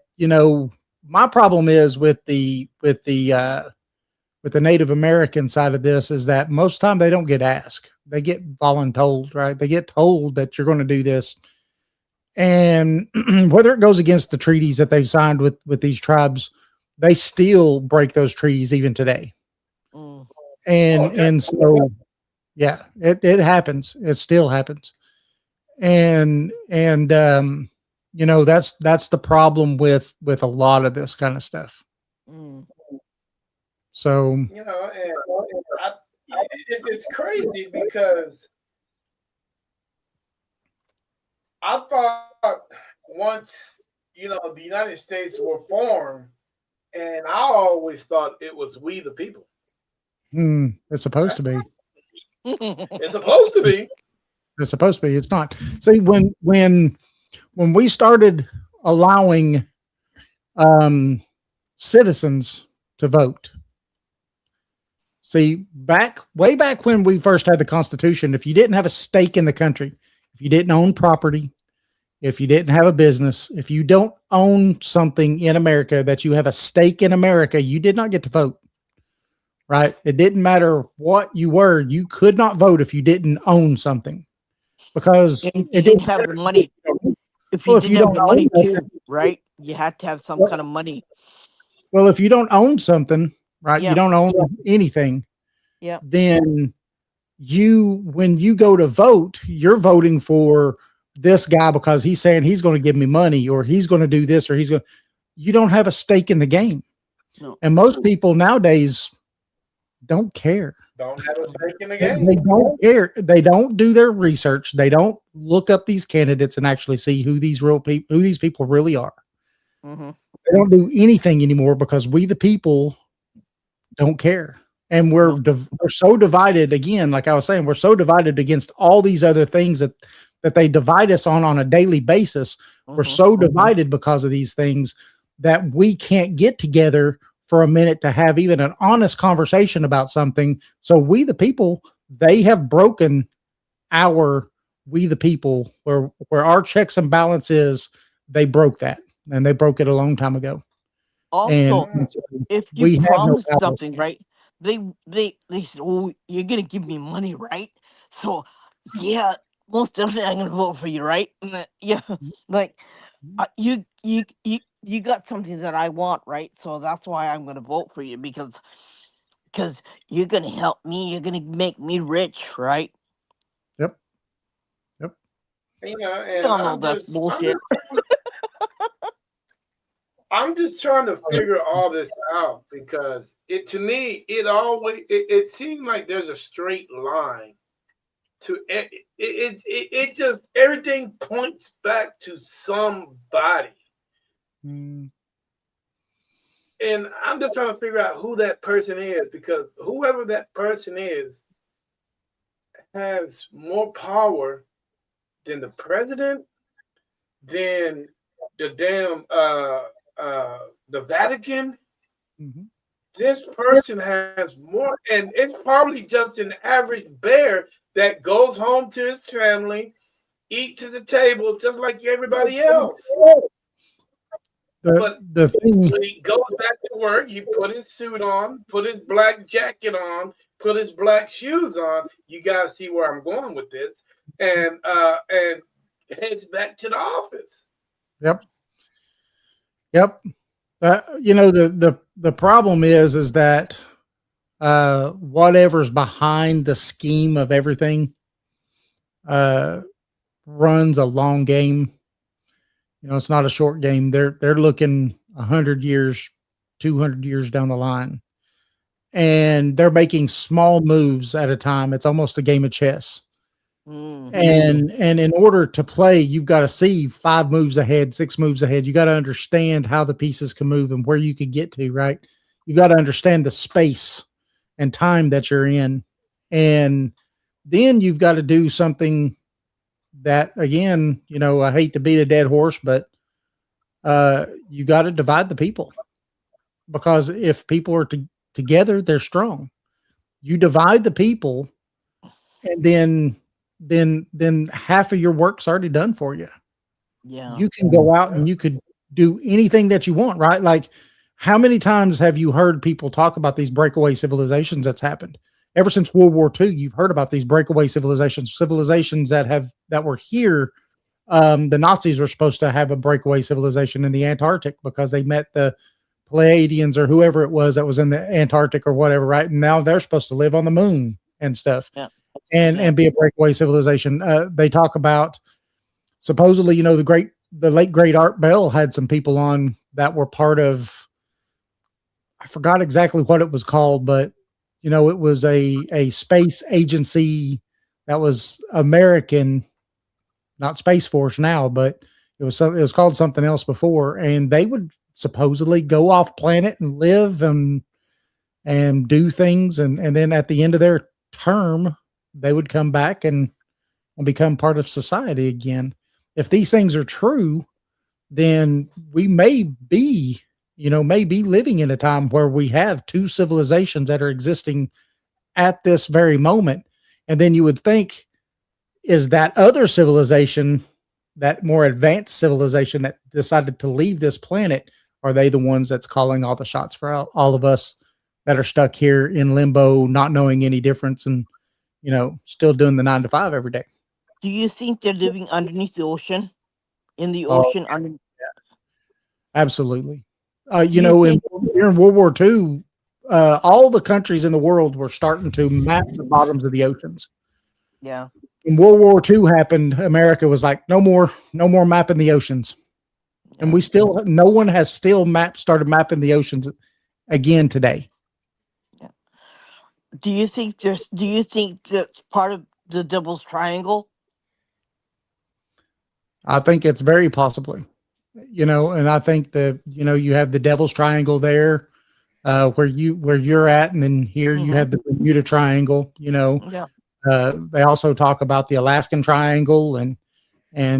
my problem is with the Native American side of this is that most of the time they don't get asked. They get voluntold, right? They get told that you're going to do this. And whether it goes against the treaties that they've signed with these tribes, they still break those treaties even today. And so, yeah, it happens. It still happens. And that's the problem with a lot of this kind of stuff. So, it's crazy because I thought once, the United States were formed, and I always thought it was we the people. It's supposed to be. It's supposed to be. It's supposed to be. It's not. See, when we started allowing citizens to vote, see, way back when we first had the Constitution, if you didn't have a stake in the country, if you didn't own property, if you didn't have a business, if you don't own something in America that you have a stake in America, you did not get to vote. Right? It didn't matter what you were. You could not vote if you didn't own something, because it didn't have the money. If you didn't have the money too, right? You had to have some kind of money. Well, if you don't own something, right? You don't own anything. Yeah. Then when you go to vote, you're voting for this guy because he's saying he's going to give me money, or he's going to do this, or you don't have a stake in the game. No. And most people nowadays don't care. Don't have a stake in the game. They don't care. They don't do their research. They don't look up these candidates and actually see who these people really are. Mm-hmm. They don't do anything anymore because we, the people, don't care. And we're so divided again. Like I was saying, we're so divided against all these other things that they divide us on a daily basis. Mm-hmm. We're so divided because of these things that we can't get together for a minute to have even an honest conversation about something. So we, the people, they have broken we, the people, where our checks and balances, they broke that, and they broke it a long time ago. Also, if you promise something, right? They say, "Oh, you're gonna give me money, right?" So, yeah, most definitely I'm gonna vote for you, right? Yeah, like you got something that I want, right? So that's why I'm gonna vote for you, because you're gonna help me. You're gonna make me rich, right? Yep. And that's bullshit. I'm just trying to figure all this out, because to me it seems like there's a straight line to it. It just, everything points back to somebody. And I'm just trying to figure out who that person is, because whoever that person is has more power than the president, than the damn the Vatican. Mhm. This person has more, and it's probably just an average bear that goes home to his family, eat to the table just like everybody else. But The thing, when he goes back to work, he put his suit on, put his black jacket on, put his black shoes on. You guys see where I'm going with this, and heads back to the office. yep, yep. You know, the problem is that whatever's behind the scheme of everything uh, runs a long game. You know, it's not a short game. They're looking 100 years, 200 years down the line, and they're making small moves at a time. It's almost a game of chess. Mm. And in order to play, you've got to see 5 moves ahead, 6 moves ahead. You got to understand how the pieces can move and where you could get to, right? You got to understand the space and time that you're in. And then you've got to do something that, again, you know, I hate to beat a dead horse, but you got to divide the people, because if people are together, they're strong. You divide the people, and then half of your work's already done for you. Yeah. You can go out and you could do anything that you want, right? Like, how many times have you heard people talk about these breakaway civilizations that's happened? Ever since World War II, you've heard about these breakaway civilizations that were here. The Nazis were supposed to have a breakaway civilization in the Antarctic because they met the Pleiadians or whoever it was that was in the Antarctic or whatever, right? And now they're supposed to live on the moon and stuff, Yeah. and be a breakaway civilization. They talk about, supposedly, you know, the late great Art Bell had some people on that were part of, I forgot exactly what it was called, but you know, it was a space agency that was American, not Space Force now, but it was called something else before, and they would supposedly go off planet and live and do things, and then at the end of their term, they would come back and become part of society again. If these things are true, then we may be living in a time where we have two civilizations that are existing at this very moment. And then you would think, is that other civilization, that more advanced civilization that decided to leave this planet, are they the ones that's calling all the shots for all of us that are stuck here in limbo, not knowing any difference, and, you know, still doing the 9 to 5 every day? Do you think they're living underneath the ocean? In the Oh, ocean under absolutely. do You you know, think during World War II, all the countries in the world were starting to map the bottoms of the oceans. yeah. When World War II happened, America was like, no more mapping the oceans. And Yeah. no one has started mapping the oceans again today. Yeah. Do you think that's part of the Devil's Triangle? I think it's very possibly, you know, and I think that, you know, you have the Devil's Triangle there, where you're at, and then here you Mm-hmm. have the Bermuda Triangle. You know, Yeah. they also talk about the Alaskan Triangle, and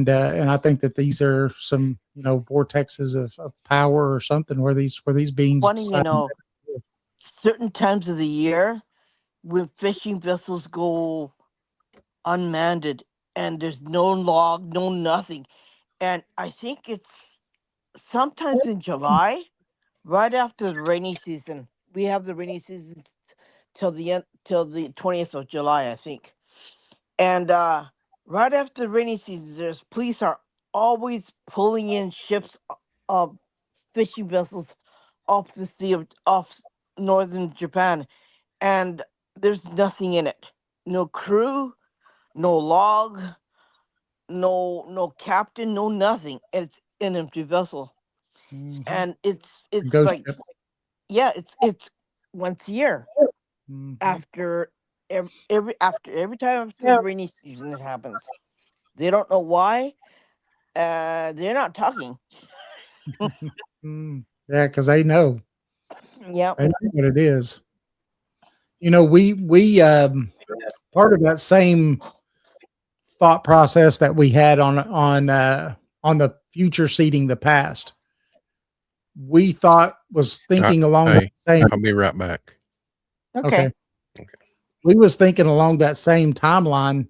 I think that these are some, you know, vortexes of power or something where these beings Funny, decide. certain times of the year when fishing vessels go unmanned and there's no log, no nothing. And I think it's sometimes in July, right after the rainy season. We have the rainy season till the 20th of July, I think. And right after the rainy season, there's police are always pulling in ships of fishing vessels off the sea of off northern Japan, and there's nothing in it. No crew, no log, no captain, no nothing. It's an empty vessel, Mhm. and it's Ghost like, ship. yeah, it's once a year Mhm. after every time after the rainy season it happens. They don't know why. They're not talking. Yeah, because they know. Yep. I know what it is. You know, we part of that same thought process that we had on the future seeding the past. We thought was thinking along Hey, the same. I'll be right back. Okay. We was thinking along that same timeline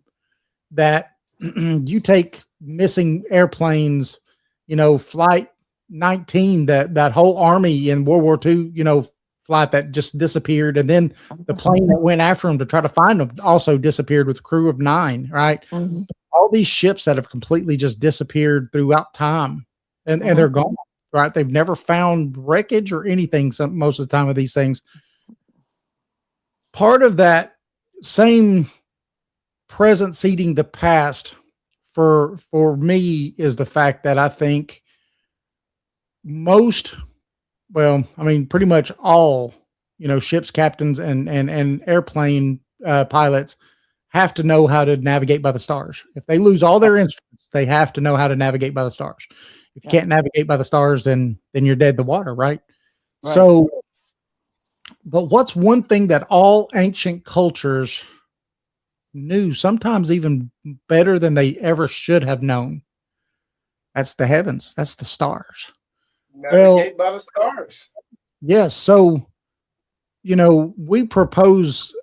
that you take missing airplanes, you know, flight 19, that whole army in World War II, you know, flight that just disappeared. And then the plane that went after them to try to find them also disappeared with a crew of 9, right? Mm-hmm. All these ships that have completely just disappeared throughout time and they're gone, right? They've never found wreckage or anything most of the time of these things. Part of that same present seeding the past for me is the fact that I think pretty much all, you know, ships captains and airplane pilots have to know how to navigate by the stars. If they lose all their instruments, they have to know how to navigate by the stars. If you can't navigate by the stars, then you're dead in the water, right? So, but what's one thing that all ancient cultures knew, sometimes even better than they ever should have known? That's the heavens. That's the stars. Navigate by the stars. Yes. So, you know, we propose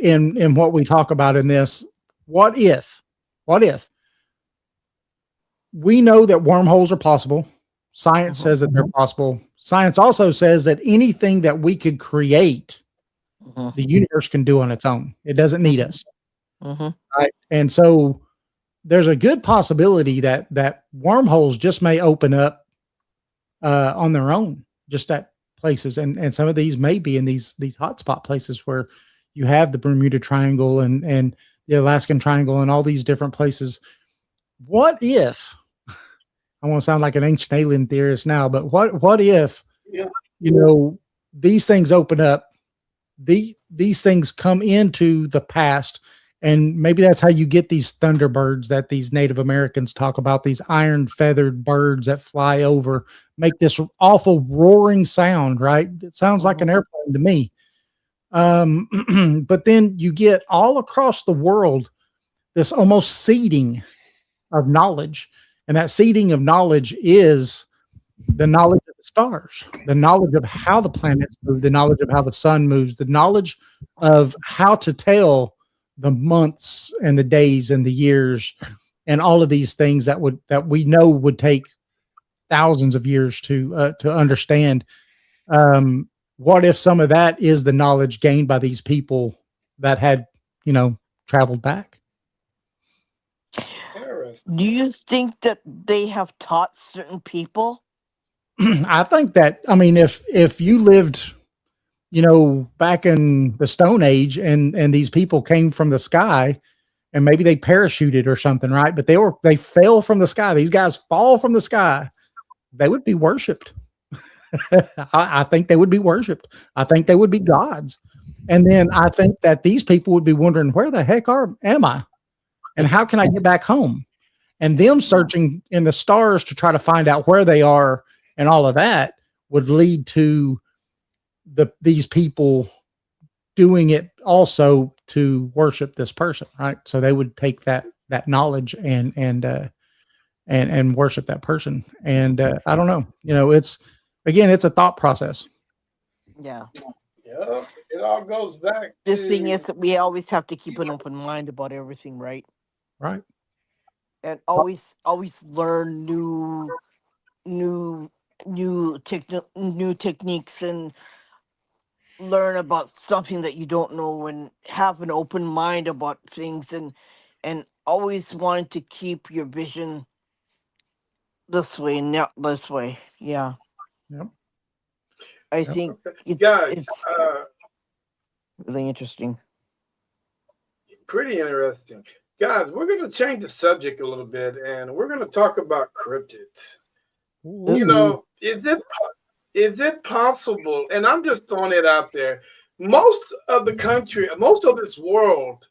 in what we talk about in this, what if we know that wormholes are possible? Science says that they're possible. Science also says that anything that we could create, the universe can do on its own. It doesn't need us. Right? And so there's a good possibility that wormholes just may open up on their own, just at places. And some of these may be in these hotspot places where you have the Bermuda Triangle and the Alaskan Triangle and all these different places. What if, I want to sound like an ancient alien theorist now, but what if, you know, these things open up, these things come into the past, and maybe that's how you get these thunderbirds that these Native Americans talk about, these iron feathered birds that fly over, make this awful roaring sound, right? It sounds like an airplane to me. But then you get all across the world this almost seeding of knowledge. And that seeding of knowledge is the knowledge of the stars, the knowledge of how the planets move, the knowledge of how the sun moves, the knowledge of how to tell the months and the days and the years and all of these things that we know would take thousands of years to understand. What if some of that is the knowledge gained by these people that had, you know, traveled back? Do you think that they have taught certain people? I think that, I mean, if you lived, you know, back in the Stone Age and these people came from the sky and maybe they parachuted or something, right? But they fell from the sky. These guys fall from the sky. They would be worshiped. I think they would be worshiped. I think they would be gods. And then I think that these people would be wondering, where the heck am I? And how can I get back home? And them searching in the stars to try to find out where they are and all of that would lead to these people doing it also to worship this person, right? So they would take that knowledge and worship that person. And I don't know, you know, it's a thought process. Yeah. Yeah, it all goes back. The thing is that we always have to keep an open mind about everything, right? Right. And always learn new techniques and learn about something that you don't know, and have an open mind about things, and always want to keep your vision this way, not this way. Yeah. Yep. I think Guys, it's really interesting. Pretty interesting. Guys, we're going to change the subject a little bit, and we're going to talk about cryptids. Ooh. You know, is it possible? And I'm just throwing it out there. Most of the country, most of this world,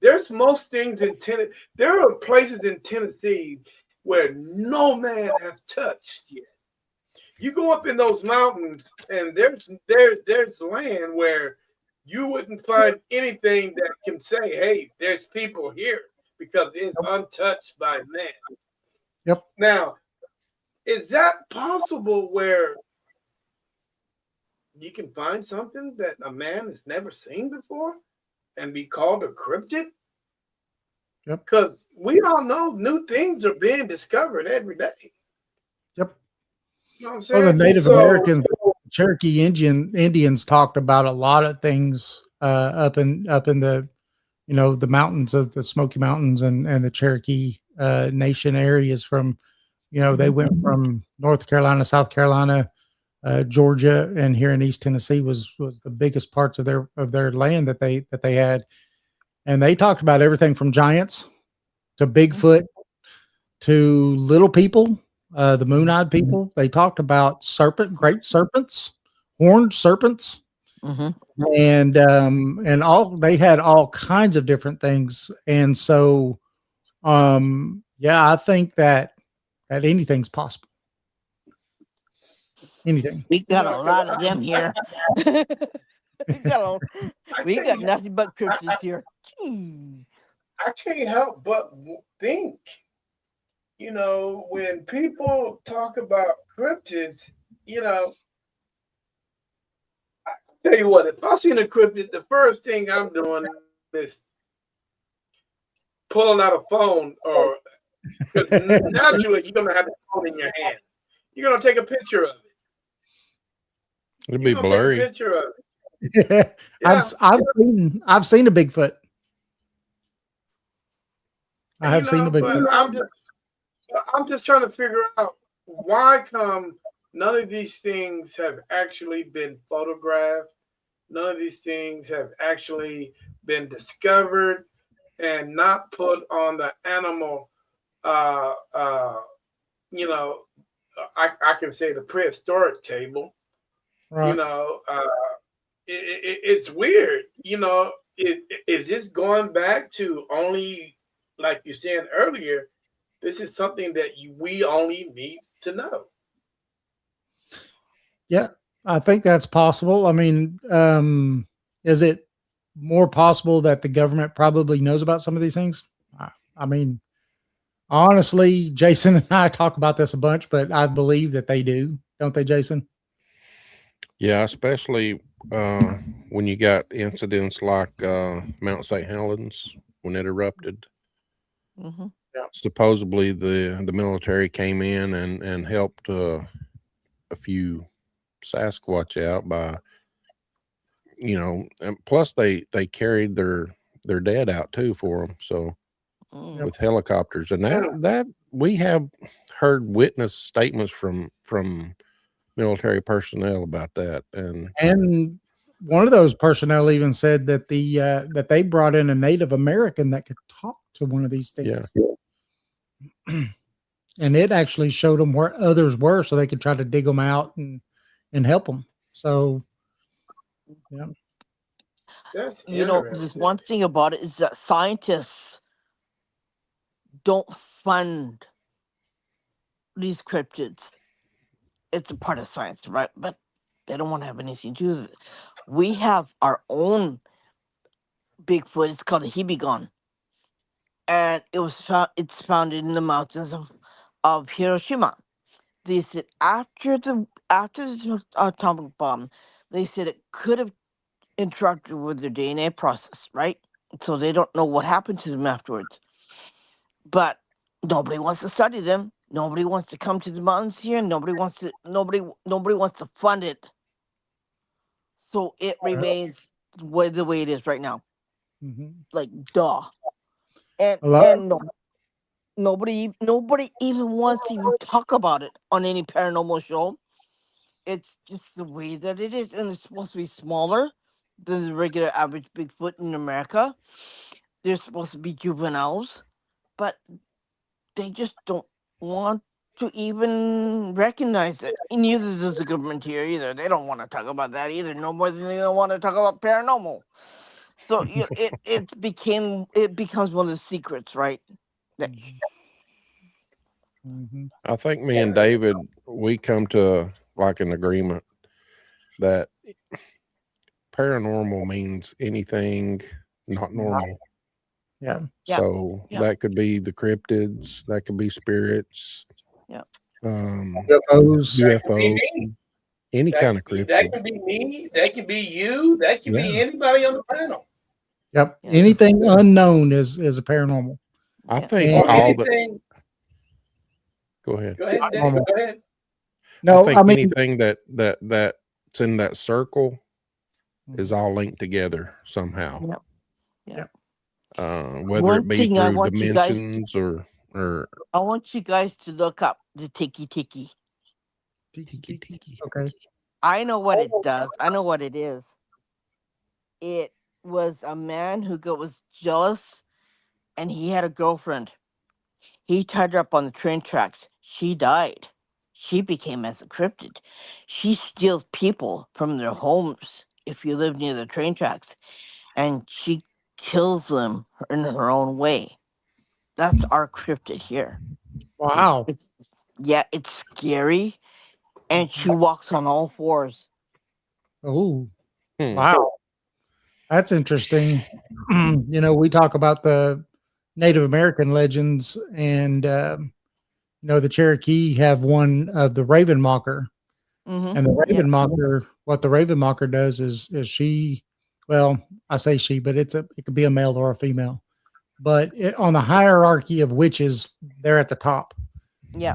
there's most things in Tennessee. There are places in Tennessee where no man has touched yet. You go up in those mountains, and there's land where you wouldn't find anything that can say, "Hey, there's people here," because it's untouched by man. Yep. Now, is that possible where you can find something that a man has never seen before and be called a cryptid? Yep. Because we all know new things are being discovered every day. Yep. You know what I'm saying? Well, the Native Americans, Cherokee Indians talked about a lot of things up in the the mountains of the Smoky Mountains and the Cherokee Nation areas. From they went from North Carolina, South Carolina, Georgia, and here in East Tennessee was the biggest parts of their land that they had, and they talked about everything from giants to Bigfoot to little people. The moon-eyed people. They talked about great serpents, horned serpents, and all. They had all kinds of different things, and so, yeah, I think that anything's possible. Anything. We got a lot of them here. we got nothing but cryptids here. I can't help but think, when people talk about cryptids, I tell you what, if I see a cryptid, the first thing I'm doing is pulling out a phone, or because naturally you're gonna have the phone in your hand. You're gonna take a picture of it. It'll be blurry. Take a picture of it. Yeah. I've seen a Bigfoot. I have seen a Bigfoot. I'm just trying to figure out why come none of these things have actually been photographed. None of these things have actually been discovered and not put on the animal. I can say the prehistoric table. Right. It's weird. Is this going back to only, like you said earlier? This is something that we only need to know. Yeah, I think that's possible. I mean, is it more possible that the government probably knows about some of these things? I mean, honestly, Jason and I talk about this a bunch, but I believe that they do. Don't they, Jason? Yeah, especially when you got incidents like Mount St. Helens when it erupted. Mm-hmm. Yeah. Supposedly the military came in and helped a few Sasquatch out by, and plus they carried their dead out too for them. So with helicopters, and that we have heard witness statements from military personnel about that, and one of those personnel even said that that they brought in a Native American that could talk to one of these things. Yeah. And it actually showed them where others were, so they could try to dig them out and help them. So, yeah. That's there's one thing about it is that scientists don't fund these cryptids. It's a part of science, right? But they don't want to have anything to do with it. We have our own Bigfoot. It's called a Hibigon, and it's found in the mountains of Hiroshima. They said after the atomic bomb, they said it could have interacted with their DNA process, right? So they don't know what happened to them afterwards. But nobody wants to study them. Nobody wants to come to the mountains here. Nobody wants to fund it. So it remains the way it is right now. Mm-hmm. Like duh. And nobody even wants to even talk about it on any paranormal show. It's just the way that it is, and it's supposed to be smaller than the regular average Bigfoot in America. They're supposed to be juveniles, but they just don't want to even recognize it. And neither does the government here either. They don't want to talk about that either, no more than they don't want to talk about paranormal. So it becomes one of the secrets, right? Mm-hmm. I think me and David, we come to like an agreement that paranormal means anything not normal. Yeah. So Yeah. that could be the cryptids, that could be spirits, Yeah. UFOs. That could be UFO, me. any kind of That cryptid. could be me. That could be you. That could Yeah. be anybody on the panel. Yep. Yeah. Anything unknown is a paranormal. I Yeah. think And Or all the anything. go ahead. Go ahead, Dave. normal. Go ahead. I No, think I mean, anything that's in that circle is all linked together somehow. Yeah. Yeah. Whether One it be thing I through want you guys dimensions or I want you guys to look up the tiki tiki. tiki. okay. I know what it does. I know what it is. It was a man who was jealous and he had a girlfriend. He tied her up on the train tracks. She died. She became as a cryptid. She steals people from their homes if you live near the train tracks, and she kills them in her own way. That's our cryptid here. Wow. It's it's scary, and she walks on all fours. Oh, Hmm. wow. That's interesting. We talk about the Native American legends, and the Cherokee have one of the Raven Mocker, and the Yeah. Raven Mocker. What the Raven Mocker does is she, well, I say she, but it could be a male or a female. But on the hierarchy of witches, they're at the top, Yeah.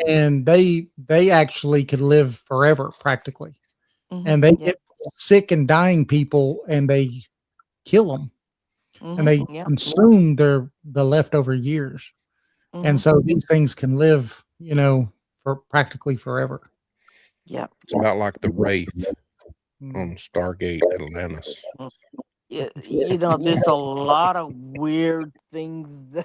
and they actually could live forever practically, and they Yeah. get sick and dying people, and they kill them, and they Yeah. consume the leftover years. And so these things can live, for practically forever. Yeah. It's about like the Wraith Mm. on Stargate Atlantis. There's a lot of weird things.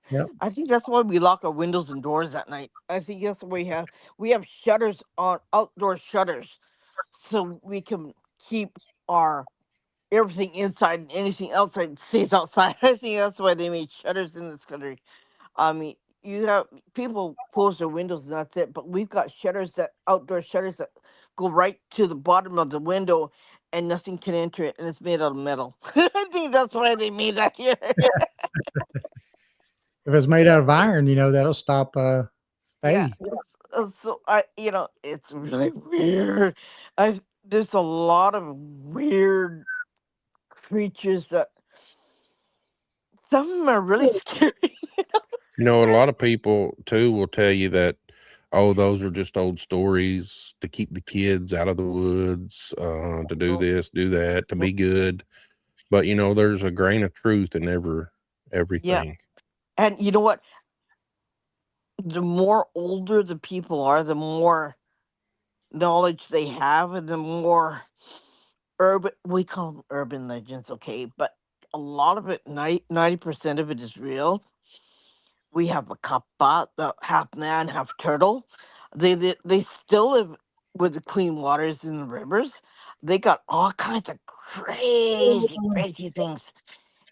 Yep. I think that's why we lock our windows and doors at night. I think that's why we have shutters on outdoor shutters, so we can keep our everything inside and anything outside stays outside. I think that's why they made shutters in this country. I mean, you have people close their windows and that's it, but we've got outdoor shutters that go right to the bottom of the window and nothing can enter it, and it's made out of metal. I think that's why they made that here. If it's made out of iron, that'll stop Yeah. stay. So it's really weird. There's a lot of weird creatures that some of them are really scary. A lot of people too will tell you that, oh, those are just old stories to keep the kids out of the woods, to do this, do that, to be good. But there's a grain of truth in everything. And you know what? The more older the people are, the more knowledge they have, and the more we call them urban legends, okay? But a lot of it, 90% of it is real. We have a kappa, the half man, half turtle. They still live with the clean waters in the rivers. They got all kinds of crazy things.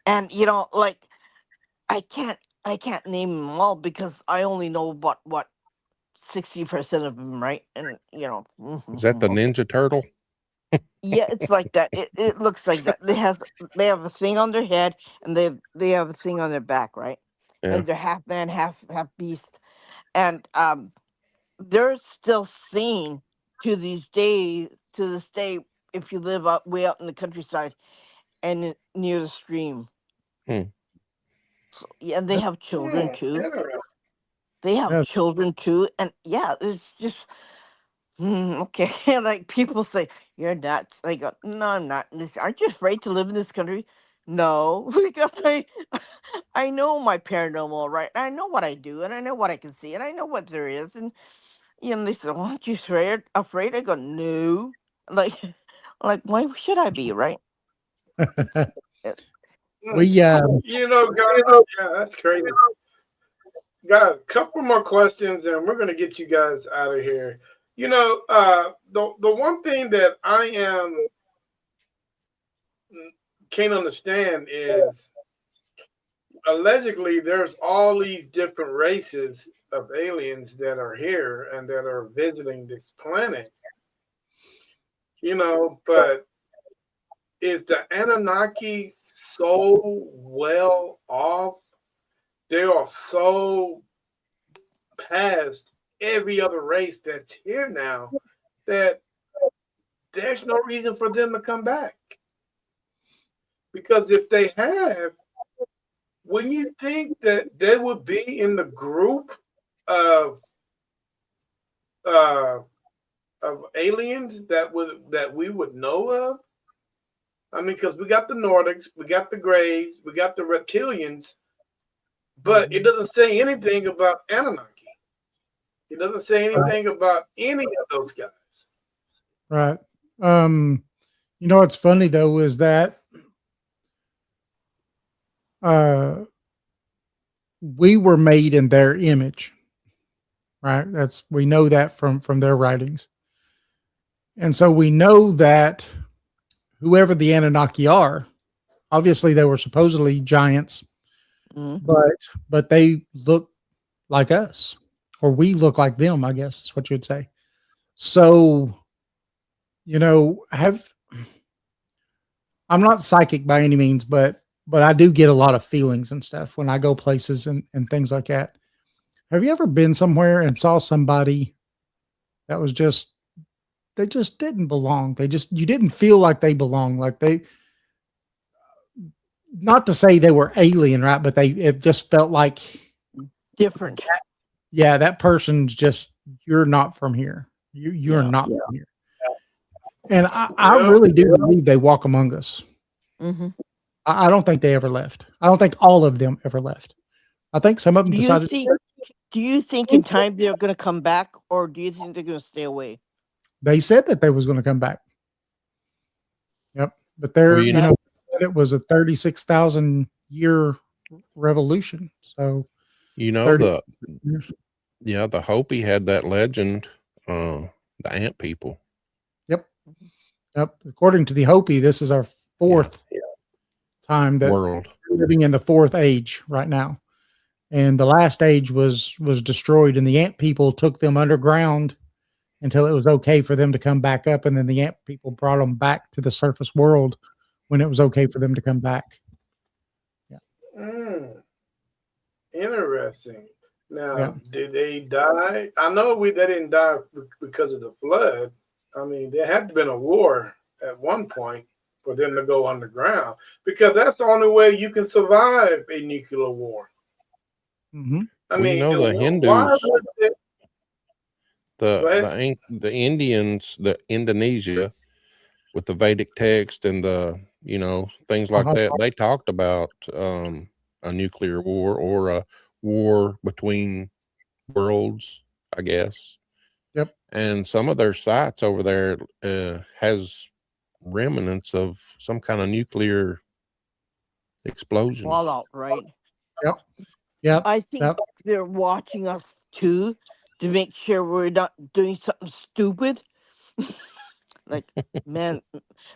And like I can't name them all because I only know about what 60% of them, right? And Is that the Ninja Turtle? yeah, it's like that. It looks like that. They have a thing on their head and they have a thing on their back, right? Yeah. And they're half man, half beast. And they're still seen to this day if you live way out in the countryside and near the stream. Hmm. So, yeah, and they have children too. Interesting. They have Yeah. children too, and yeah, it's just okay. Like people say, you're nuts. I go, no, I'm not. Aren't you afraid to live in this country? No, because I know my paranormal, right? I know what I do, and I know what I can see, and I know what there is, and they said, well, aren't you afraid? Afraid? I go, no. Like, like why should I be, right? We guys, yeah, that's crazy. Got a couple more questions, and we're gonna get you guys out of here. The one thing that I can't understand is allegedly there's all these different races of aliens that are here and that are visiting this planet, but is the Anunnaki so well off? They are so past every other race that's here now that there's no reason for them to come back. Because if they have, wouldn't you think that they would be in the group of uh, of aliens that we would know of? I mean, because we got the Nordics, we got the Greys, we got the reptilians, but it doesn't say anything about Anunnaki. It doesn't say anything about any of those guys. Right. What's funny though is that we were made in their image. Right? We know that from their writings. And so we know that whoever the Anunnaki are, obviously they were supposedly giants, but they look like us, or we look like them, I guess is what you'd say. So, I'm not psychic by any means, but I do get a lot of feelings and stuff when I go places and things like that. Have you ever been somewhere and saw somebody that was they just didn't belong? You didn't feel like they belonged, like not to say they were alien, right? But it just felt like different. Yeah, that person's just, you're not from here. You're not from here. And I really do believe they walk among us. Mm-hmm. I don't think they ever left. I don't think all of them ever left. I think some of them decided. Do you think in time they're going to come back, or do you think they're going to stay away? They said that they was going to come back. Yep. But it was a 36,000 year revolution. So, the Hopi had that legend, the ant people. Yep. According to the Hopi, this is our fourth time that we're living in the fourth age right now. And the last age was destroyed, and the ant people took them underground until it was okay for them to come back up. And then the ant people brought them back to the surface world when it was okay for them to come back. Yeah. Interesting. Now, did they die? I know they didn't die because of the flood. I mean, there had to have been a war at one point for them to go underground, because that's the only way you can survive a nuclear war. Mm-hmm. I mean, the Hindus, the Indians, the Indonesia, with the Vedic text and the things like that, they talked about a nuclear war or a war between worlds, I guess. Yep. And some of their sites over there has remnants of some kind of nuclear explosions. Fallout, right? Yep. I think they're watching us too, to make sure we're not doing something stupid. Like, man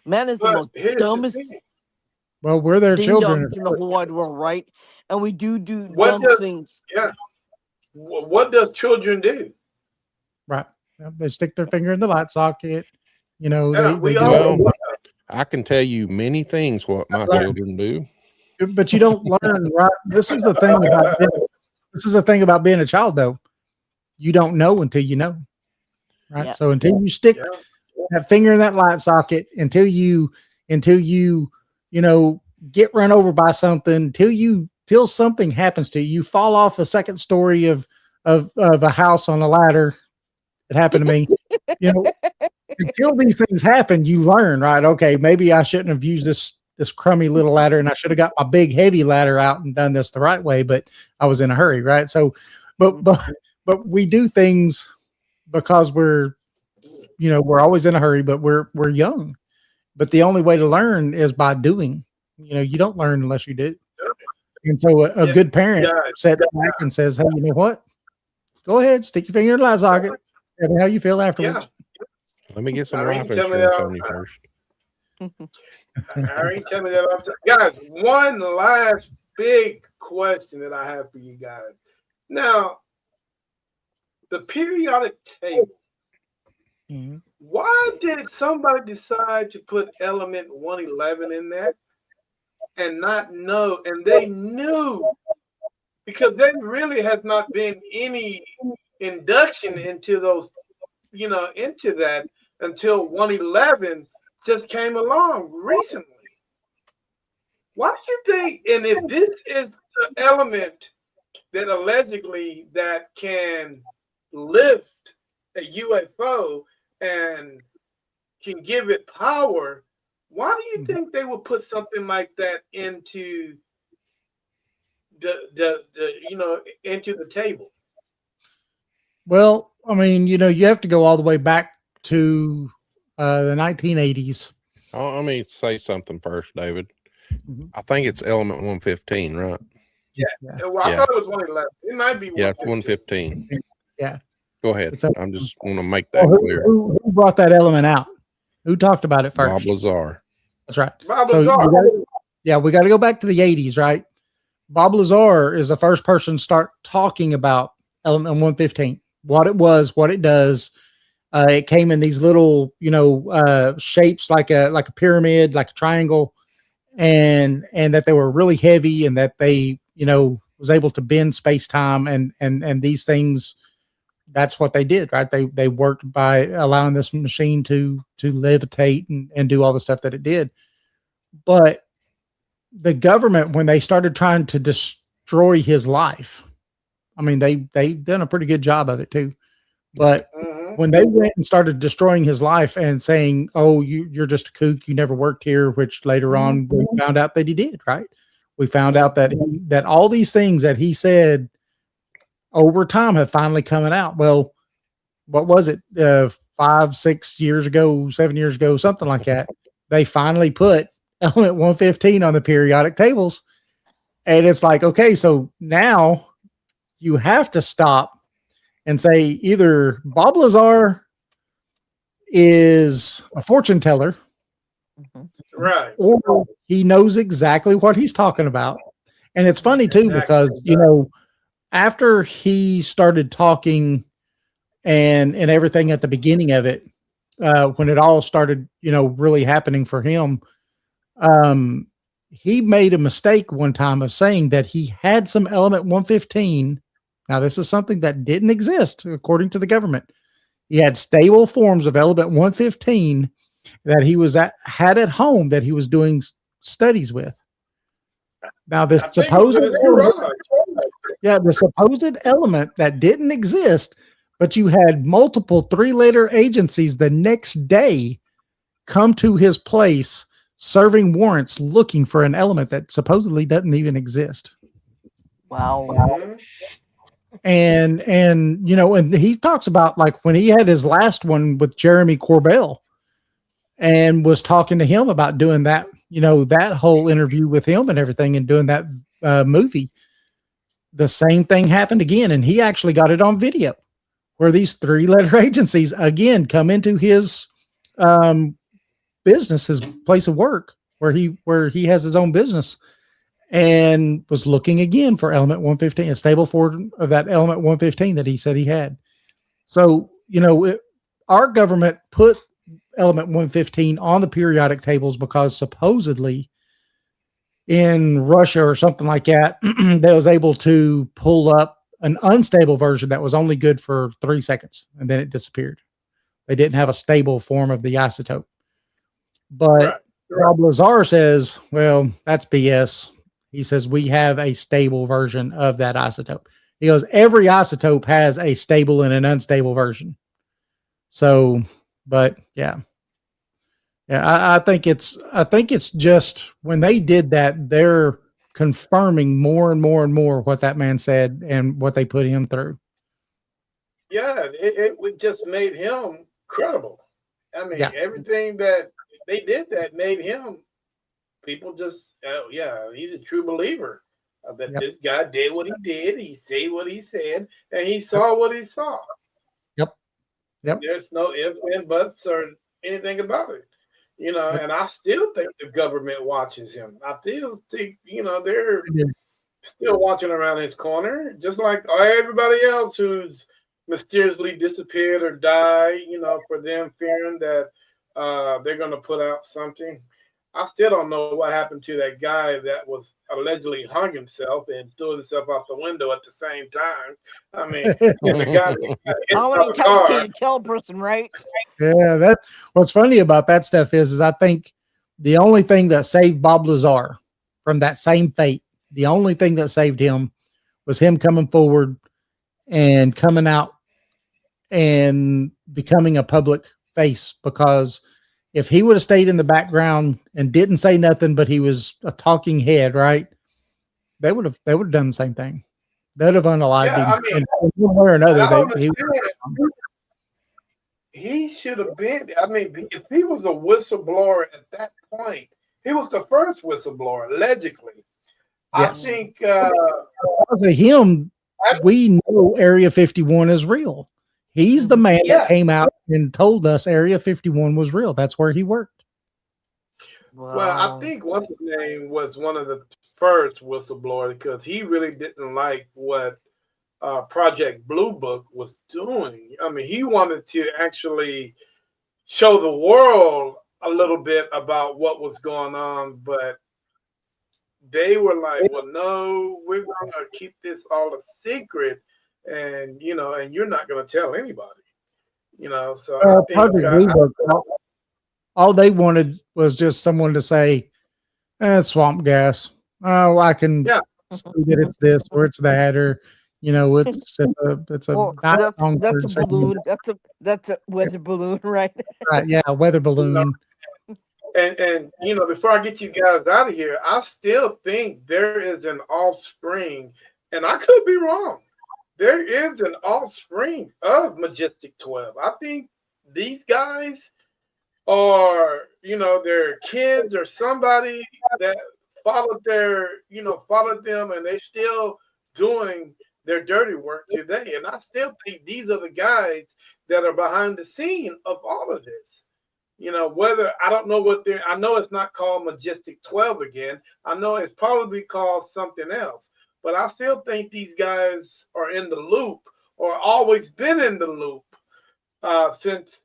is the most dumbest. Well, we're their children in the whole wide world, right? And we do dumb things. Yeah. What does children do? Right. They stick their finger in the light socket. I can tell you many things what my children do. But you don't learn, right? This is the thing about being a child, though. You don't know until you know, right? Yeah. So until you stick that finger in that light socket, until you get run over by something, till something happens to you, fall off a second story of a house on a ladder. It happened to me. Until these things happen, you learn, right? Okay, maybe I shouldn't have used this crummy little ladder, and I should have got my big heavy ladder out and done this the right way, but I was in a hurry, right? So, but we do things because we're always in a hurry, but we're young. But the only way to learn is by doing. You don't learn unless you do. And so a good parent sat back and says, "Hey, you know what? Go ahead, stick your finger in the light socket. Tell me how you feel afterwards." Let me get some life insurance on you first. Irene, tell me that. Guys, one last big question that I have for you guys. Now, the periodic table. Mm-hmm. Why did somebody decide to put element 111 in there and not know? And they knew, because there really has not been any induction into those, into that until 111 just came along recently. Why do you think? And if this is the element that allegedly that can lift a UFO and can give it power, why do you think they would put something like that into into the table? Well, I mean, you have to go all the way back to the 1980s. Oh, let me say something first, David. Mm-hmm. I think it's element 115, right? Yeah. Well, I thought it was 111. It might be 115. Yeah, it's 115. Yeah. Go ahead. So, I'm just want to make that clear. Who brought that element out? Who talked about it first? Bob Lazar. That's right. Bob Lazar. We got to go back to the 80s, right? Bob Lazar is the first person to start talking about element 115, what it was, what it does. It came in these little, shapes like a pyramid, like a triangle, and that they were really heavy, and that they, was able to bend space time, and these things. That's what they did, right? They worked by allowing this machine to levitate and do all the stuff that it did. But the government, when they started trying to destroy his life, I mean, they done a pretty good job of it too. But when they went and started destroying his life and saying, "Oh, you're just a kook, you never worked here," which later on we found out that he did, right? We found out that that all these things that he said over time have finally coming out. Well, what was it? 5, 6 years ago, 7 years ago, something like that. They finally put element 115 on the periodic tables. And it's like, okay, so now you have to stop and say either Bob Lazar is a fortune teller, right, or he knows exactly what he's talking about. And it's funny too, because, after he started talking and everything at the beginning of it, when it all started, really happening for him, he made a mistake one time of saying that he had some element 115. Now, this is something that didn't exist according to the government. He had stable forms of element 115 that he had at home that he was doing studies with. Now, the supposed element that didn't exist, but you had multiple 3-letter agencies the next day come to his place serving warrants looking for an element that supposedly doesn't even exist. Wow. And and he talks about, like, when he had his last one with Jeremy Corbell and was talking to him about doing that, that whole interview with him and everything, and doing that movie, the same thing happened again. And he actually got it on video, where these 3-letter agencies again come into his business, his place of work, where he has his own business, and was looking again for element 115, a stable form of that element 115 that he said he had. So, our government put element 115 on the periodic tables because supposedly in Russia or something like that, they was able to pull up an unstable version that was only good for 3 seconds, and then it disappeared. They didn't have a stable form of the isotope. But Bob Lazar says, well, that's BS. He says, we have a stable version of that isotope. He goes, every isotope has a stable and an unstable version. So, but yeah. I think it's just when they did that, they're confirming more and more and more what that man said and what they put him through. Yeah, it just made him credible. I mean, everything that they did that made him, people just, he's a true believer that this guy did what he did. He said what he said, and he saw what he saw. Yep. There's no ifs and buts or anything about it. And I still think the government watches him. I still think, they're still watching around his corner, just like everybody else who's mysteriously disappeared or died, for them fearing that they're going to put out something. I still don't know what happened to that guy that was allegedly hung himself and threw himself out the window at the same time. I mean, and the guy that got hit How by many the times can car. you kill a person, right? Yeah, that what's funny about that stuff is I think the only thing that saved Bob Lazar from that same fate, the only thing that saved him was him coming forward and coming out and becoming a public face. Because if he would have stayed in the background and didn't say nothing, but he was a talking head, right? They would have done the same thing. They'd have unalived Yeah, I him, mean, and one way or and another, I don't he understand it. He should have been. I mean, if he was a whistleblower at that point, he was the first whistleblower, allegedly. I yes. think, Because of him, we know Area 51 is real. He's the man that yeah. came out and told us Area 51 was real. That's where he worked. Well, I Wow. think what's his name was one of the first whistleblowers because he really didn't like what Project Blue Book was doing. I mean, he wanted to actually show the world a little bit about what was going on, but they were like, "Well, no, we're gonna keep this all a secret, and and you're not gonna tell anybody." So I think, Project Blue Book, all they wanted was just someone to say, swamp gas. Oh, I can yeah, see that it's this or it's that, or, it's a Well, nice song that's for a saying, balloon. That's a weather balloon, right? right, yeah, weather you know, balloon. and before I get you guys out of here, I still think there is an offspring, and I could be wrong. There is an offspring of Majestic 12. I think these guys are, their kids or somebody that followed them, and they're still doing their dirty work today. And I still think these are the guys that are behind the scene of all of this. Whether I don't know I know it's not called Majestic 12 again. I know it's probably called something else. But I still think these guys are in the loop or always been in the loop since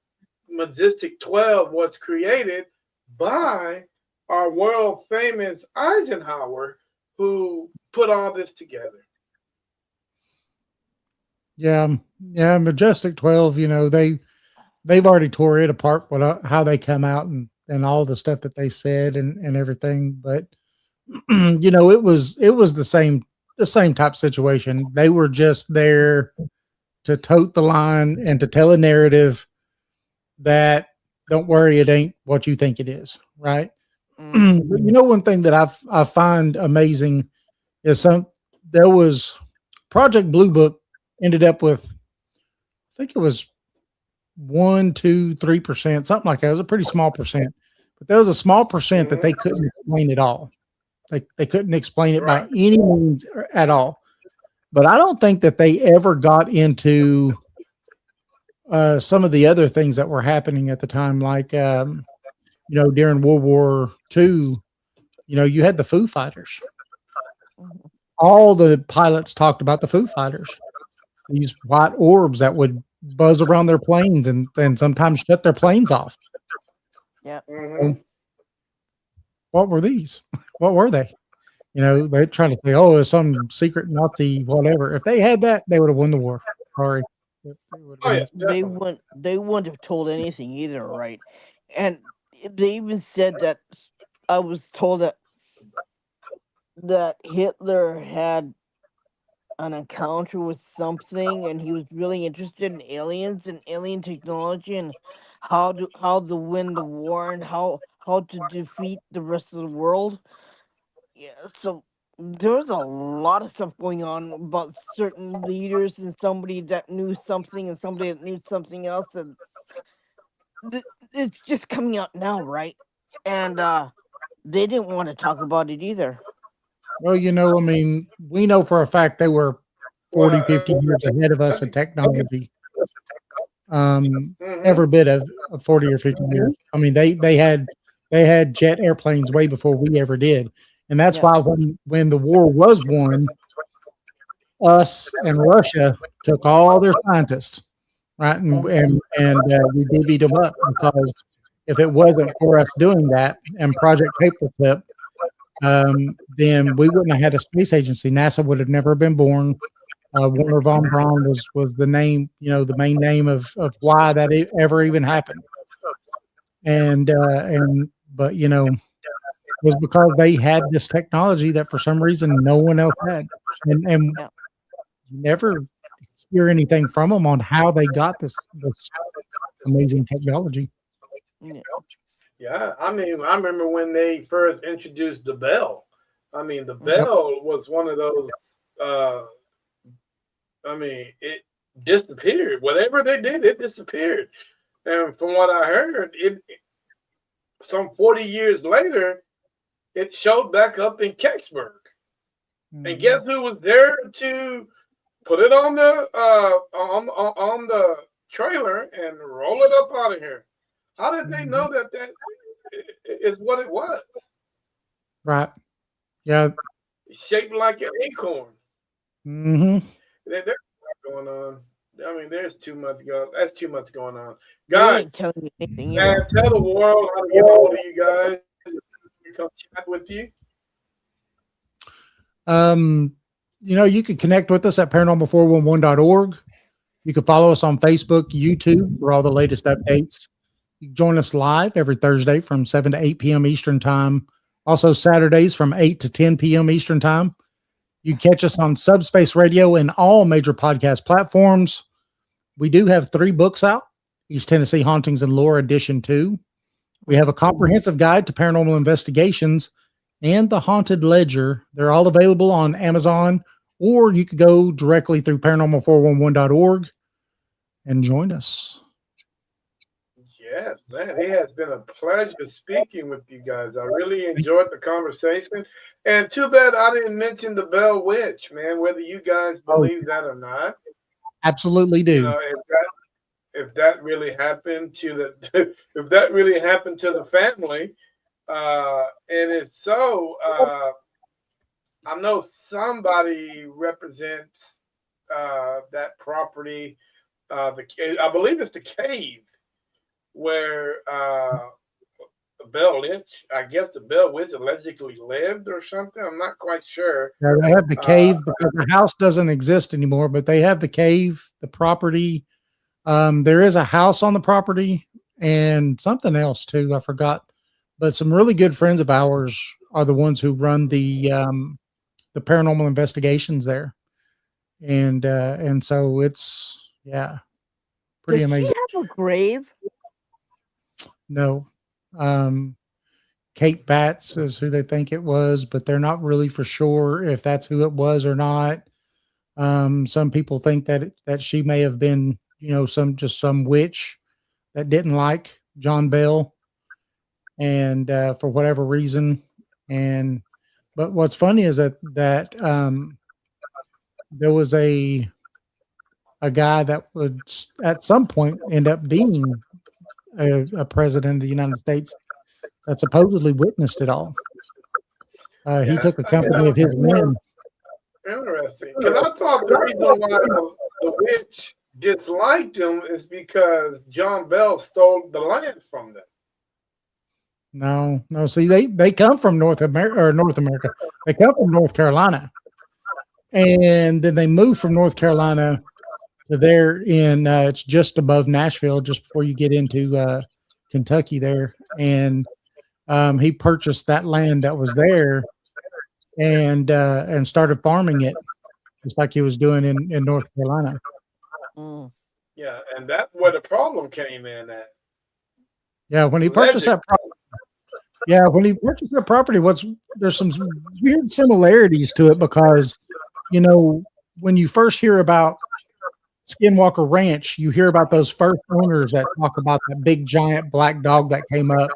Majestic 12 was created by our world famous Eisenhower, who put all this together. Yeah, yeah, Majestic 12, they've already tore it apart, how they come out and all the stuff that they said and everything. But it was the same type situation. They were just there to tote the line and to tell a narrative that, don't worry, it ain't what you think it is, right? But one thing that I find amazing is there was Project Blue Book ended up with, I think it was 1, 2, 3%, something like that. It was a pretty small percent, but there was a small percent that Mhm. they couldn't explain at all. They couldn't explain it by Right. any means at all. But I don't think that they ever got into some of the other things that were happening at the time, like during World War II. You had the Foo Fighters. All the pilots talked about the Foo Fighters, these white orbs that would buzz around their planes and sometimes shut their planes off. Yeah. Mm-hmm. What were these? What were they? They're trying to say, oh, it's some secret Nazi, whatever. If they had that, they would have won the war. Sorry. Oh yeah, They definitely. wouldn't. They wouldn't have told anything either, right? And they even said that I was told that Hitler had an encounter with something, and he was really interested in aliens and alien technology and how to win the war and how to defeat the rest of the world. Yeah, so there's a lot of stuff going on about certain leaders and somebody that knew something and somebody that knew something else, and it's just coming out now, right? And they didn't want to talk about it either. Well, I mean, we know for a fact they were Well, 40, 50 years ahead of us in technology. mhm. Every bit of 40 or 50 years. I mean, they had jet airplanes way before we ever did. And that's Yeah. why when the war was won, us and Russia took all their scientists, right, and we divvied them up, because if it wasn't for us doing that and Project Paperclip, then we wouldn't have had a space agency. NASA would have never been born. Werner von Braun was the name, the main name of why that ever even happened. But it was because they had this technology that for some reason no one else had, and Yeah. never hear anything from them on how they got this amazing technology. Yeah. Yeah, I mean, I remember when they first introduced the bell. I mean, the bell was one of those. I mean, it disappeared. Whatever they did, it disappeared. And from what I heard, some 40 years later, it showed back up in Kecksburg. And guess who was there to put it on the trailer and roll it up out of here? How did they know that is what it was? Right. Yeah. Shaped like an acorn. Mm-hmm. There's a lot going on. I mean, there's too much going. That's too much going on, They guys. ain't telling me anything Man, either. tell the world how to get hold of you guys. We come chat with you. You can connect with us at paranormal411.org. You can follow us on Facebook, YouTube for all the latest updates. You can join us live every Thursday from 7 to 8 p.m. Eastern Time. Also Saturdays from 8 to 10 p.m. Eastern Time. You catch us on Subspace Radio and all major podcast platforms. We do have 3 books out: East Tennessee Hauntings and Lore Edition 2. We have a comprehensive guide to paranormal investigations and the Haunted Ledger. They're all available on Amazon, or you could go directly through paranormal411.org and join us. Yes, man, it has been a pleasure speaking with you guys. I really enjoyed the conversation. And too bad I didn't mention the Bell Witch, man, whether you guys believe that or not. Absolutely do. You know, if that really happened to the if that really happened to the family, and if so, I know somebody represents that property. I believe it's the cave where the Bell Witch, I guess the Bell Witch allegedly lived or something. I'm not quite sure. Now, they have the cave because the house doesn't exist anymore, but they have the cave, the property. There is a house on the property and something else too. I forgot, but some really good friends of ours are the ones who run the paranormal investigations there. And so it's, pretty Does amazing. she have a grave? No. Kate Batts is who they think it was, but they're not really for sure if that's who it was or not. Some people think that she may have been, some witch that didn't like John Bell, and for whatever reason. But what's funny is that there was a guy that would at some point end up being a president of the United States that supposedly witnessed it all. He took a company of his men. Interesting. Because I thought the reason why the witch disliked him is because John Bell stole the land from them. No. See, they come from North America. They come from North Carolina, and then they moved from North Carolina to there in it's just above Nashville, just before you get into Kentucky there, and he purchased that land that was there and started farming it, just like he was doing in North Carolina. Yeah, and that's where the problem came in at. Yeah, when he purchased that property. Yeah, when he purchased that property, there's some weird similarities to it because, when you first hear about Skinwalker Ranch, you hear about those first owners that talk about that big giant black dog that came up,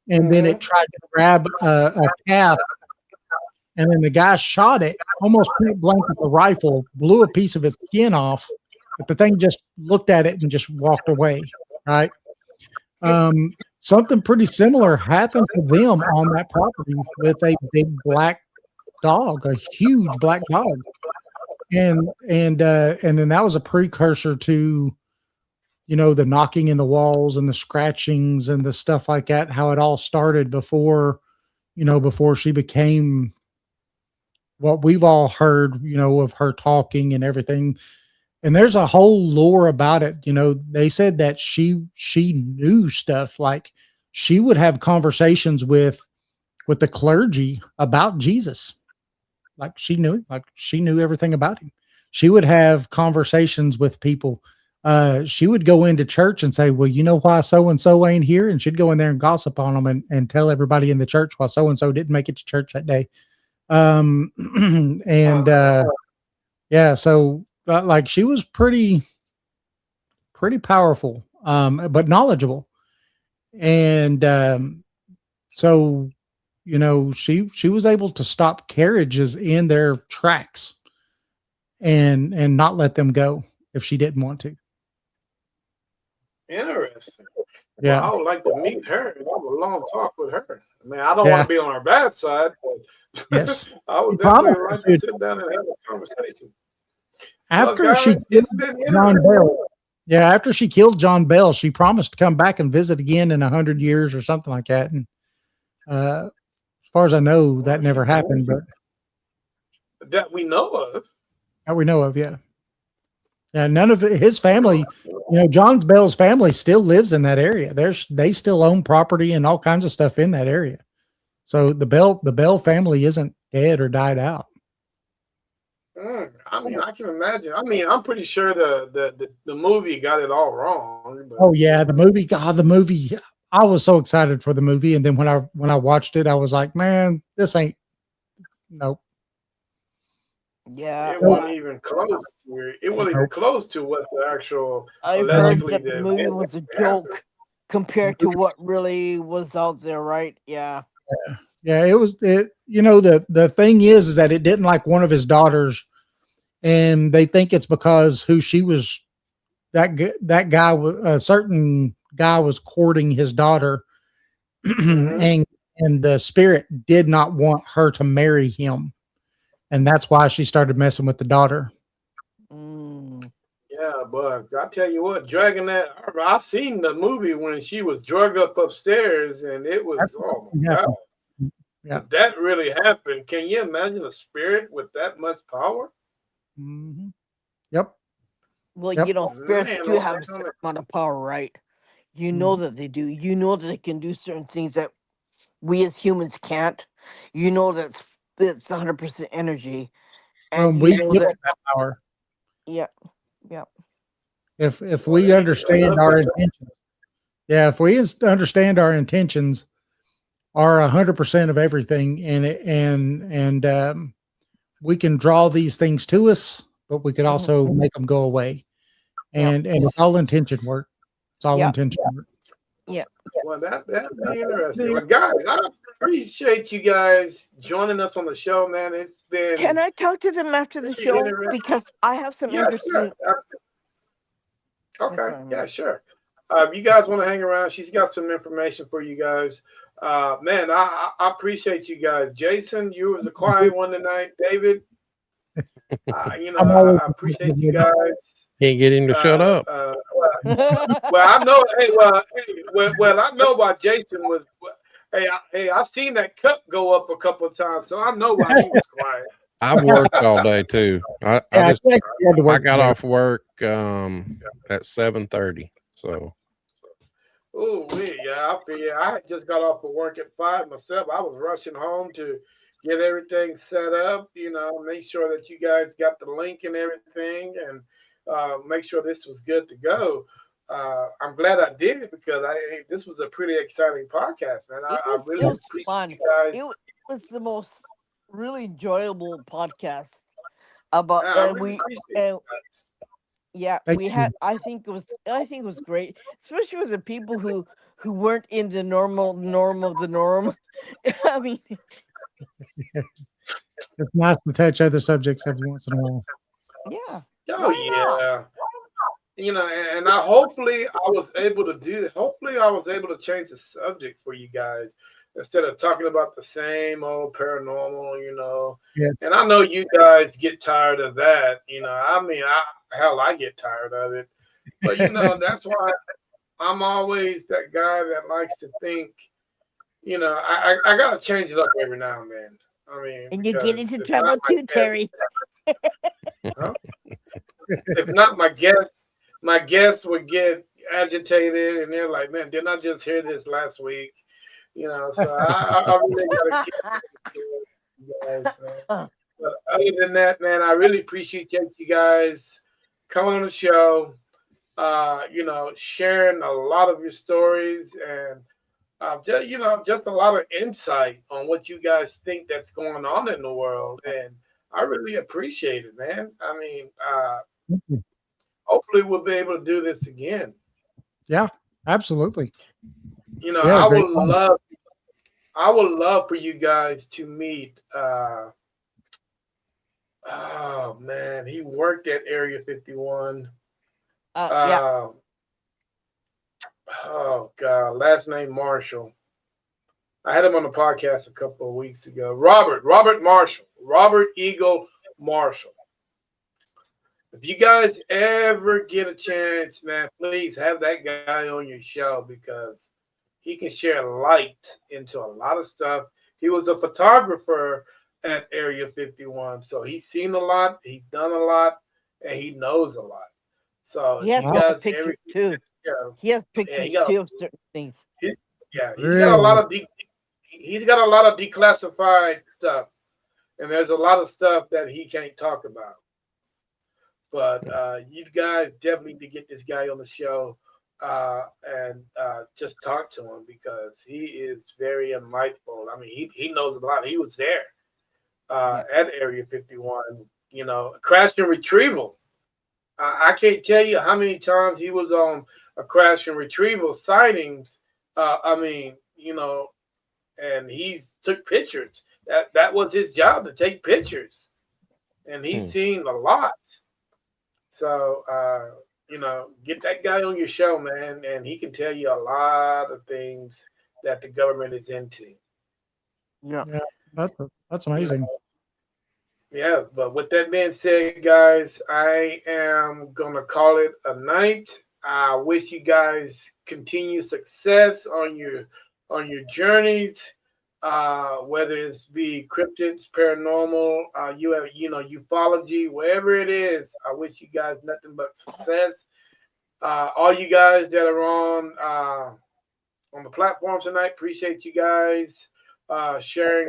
and then it tried to grab a calf, and then the guy shot it almost point blank with a rifle, blew a piece of its skin off, but the thing just looked at it and just walked away. Right. Something pretty similar happened to them on that property with a big black dog, a huge black dog. and then that was a precursor to, you know, the knocking in the walls and the scratchings and the stuff like that, how it all started before, you know, before she became what we've all heard, you know, of her talking and everything. And there's a whole lore about it. You know, they said that she knew stuff, like she would have conversations with the clergy about Jesus. Like she knew everything about him. She would have conversations with people. She would go into church and say, well, you know why so and so ain't here? And she'd go in there and gossip on them and tell everybody in the church why so and so didn't make it to church that day. And yeah, so like she was pretty powerful, but knowledgeable. And so, you know, she was able to stop carriages in their tracks and not let them go if she didn't want to. Interesting. Yeah. Well, I would like to meet her and have a long talk with her. I mean, I don't Yeah. want to be on her bad side, but Yes. I would She definitely promised like she to sit down and have a conversation. after Well, she guys, killed it's been John interesting. Bell. Yeah, after she killed John Bell, she promised to come back and visit again in 100 years or something like that. And as far as I know, that never happened, but That we know of. that we know of, yeah. Yeah, none of his family, you know, John Bell's family still lives in that area. They still own property and all kinds of stuff in that area. So the Bell family isn't dead or died out. I mean, I can imagine. I mean, I'm pretty sure the movie got it all wrong. But Oh yeah, the movie. God, the movie. I was so excited for the movie, and then when I watched it, I was like, man, this ain't. Nope. Yeah, it wasn't even close to it. Wasn't even Nope. close to what the actual I've heard allegedly that the movie was a joke compared to what really was out there, right? Yeah. Yeah, it was. It. You know, the thing is that it didn't like one of his daughters, and they think it's because who she was. That guy was a certain guy was courting his daughter, and the spirit did not want her to marry him. And that's why she started messing with the daughter. Mm. Yeah, but I tell you what, dragging that. I've seen the movie when she was drugged up upstairs, and it was oh my god. Yeah. If that really happened, can you imagine a spirit with that much power? Mm-hmm. Yep. Well, Yep. you know, spirits Man, do oh, have a certain amount of power, right? You know that they do. You know that they can do certain things that we as humans can't. You know that's 100% energy, Well, and you we know give that. them that power. Yeah, yeah. If well, we there you go. understand our intentions. Yeah, if we understand our intentions are 100% of everything, and we can draw these things to us, but we could also make them go away. And it's all intention work. It's all intention work. Yeah. Well, that'd be interesting. Well, guys, I appreciate you guys joining us on the show, man. It's been Can I talk to them after the really show interesting. because I have some Yeah, interesting. sure. Okay, Yes, yeah, sure. You guys want to hang around? She's got some information for you guys. Man, I appreciate you guys. Jason, you was a quiet one tonight. David, you know, I'm always I appreciate you guys. Can't get him to shut up. Well, I know. Well, I know why Jason was. Hey, I've seen that cup go up a couple of times, so I know why he was quiet. I've worked all day too. I got off work at 7:30. So Oh, yeah, I feel I just got off of work at 5 myself. I was rushing home to get everything set up, you know, make sure that you guys got the link and everything, and make sure this was good to go. I'm glad I did it because this was a pretty exciting podcast, man. I really it was appreciate fun. you guys. It was the most really enjoyable podcast about I really appreciate you guys. yeah, Thank we you. had. I think it was great, especially with the people who weren't in the norm of the norm. I mean, It's nice to touch other subjects every once in a while. yeah. Oh Why not? yeah. You know, and I hopefully I was able to change the subject for you guys. instead of talking about the same old paranormal, you know. Yes. And I know you guys get tired of that, you know. I mean, I get tired of it, but you know that's why I'm always that guy that likes to think. You know, I gotta change it up every now and then. I mean, And you get because into if trouble not my too, guest, Terry. huh? If not my guests would get agitated, and they're like, "Man, didn't I just hear this last week?" You know, so I really gotta keep it to you guys. But other than that, man, I really appreciate you guys coming on the show. You know, sharing a lot of your stories and just you know, just a lot of insight on what you guys think that's going on in the world, and I really appreciate it, man. I mean, hopefully we'll be able to do this again. Yeah, absolutely. You know, We had a great time. I would love for you guys to meet. Oh man, he worked at Area 51. Yeah. Uh, oh God, last name Marshall. I had him on the podcast a couple of weeks ago. Robert Marshall, Robert Eagle Marshall. If you guys ever get a chance, man, please have that guy on your show because he can share light into a lot of stuff. He was a photographer at Area 51, so he's seen a lot, he's done a lot, and he knows a lot. So He if has you a lot of guys ever, pictures too. yeah, He has yeah, pictures too of certain things. he's got a lot Really? of he's got a lot of declassified stuff, and there's a lot of stuff that he can't talk about. But you guys definitely need to get this guy on the show and just talk to him because he is very enlightful. I mean, he knows a lot. He was there at Area 51, you know, crash and retrieval. I can't tell you how many times he was on a crash and retrieval sightings. I mean, you know, and he's took pictures. That was his job to take pictures, and he's seen a lot. So, you know, get that guy on your show, man, and he can tell you a lot of things that the government is into. Yeah. Yeah, that's You amazing. know, yeah. But with that being said, guys, I am gonna call it a night. I wish you guys continued success on your journeys. Whether it's be cryptids, paranormal, you have, you know, ufology, wherever it is, I wish you guys nothing but success. All you guys that are on the platform tonight, appreciate you guys sharing,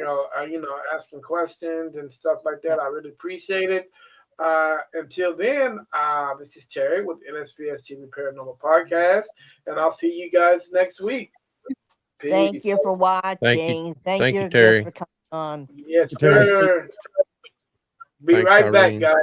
you know, asking questions and stuff like that. I really appreciate it. Until then, this is Terry with NSPS TV Paranormal Podcast, and I'll see you guys next week. Peace. Thank you for Thank you. watching. Thank you Thank you, again Terry. for coming on. Yes, Terry. sir. Be Thanks, right back, Irene. guys.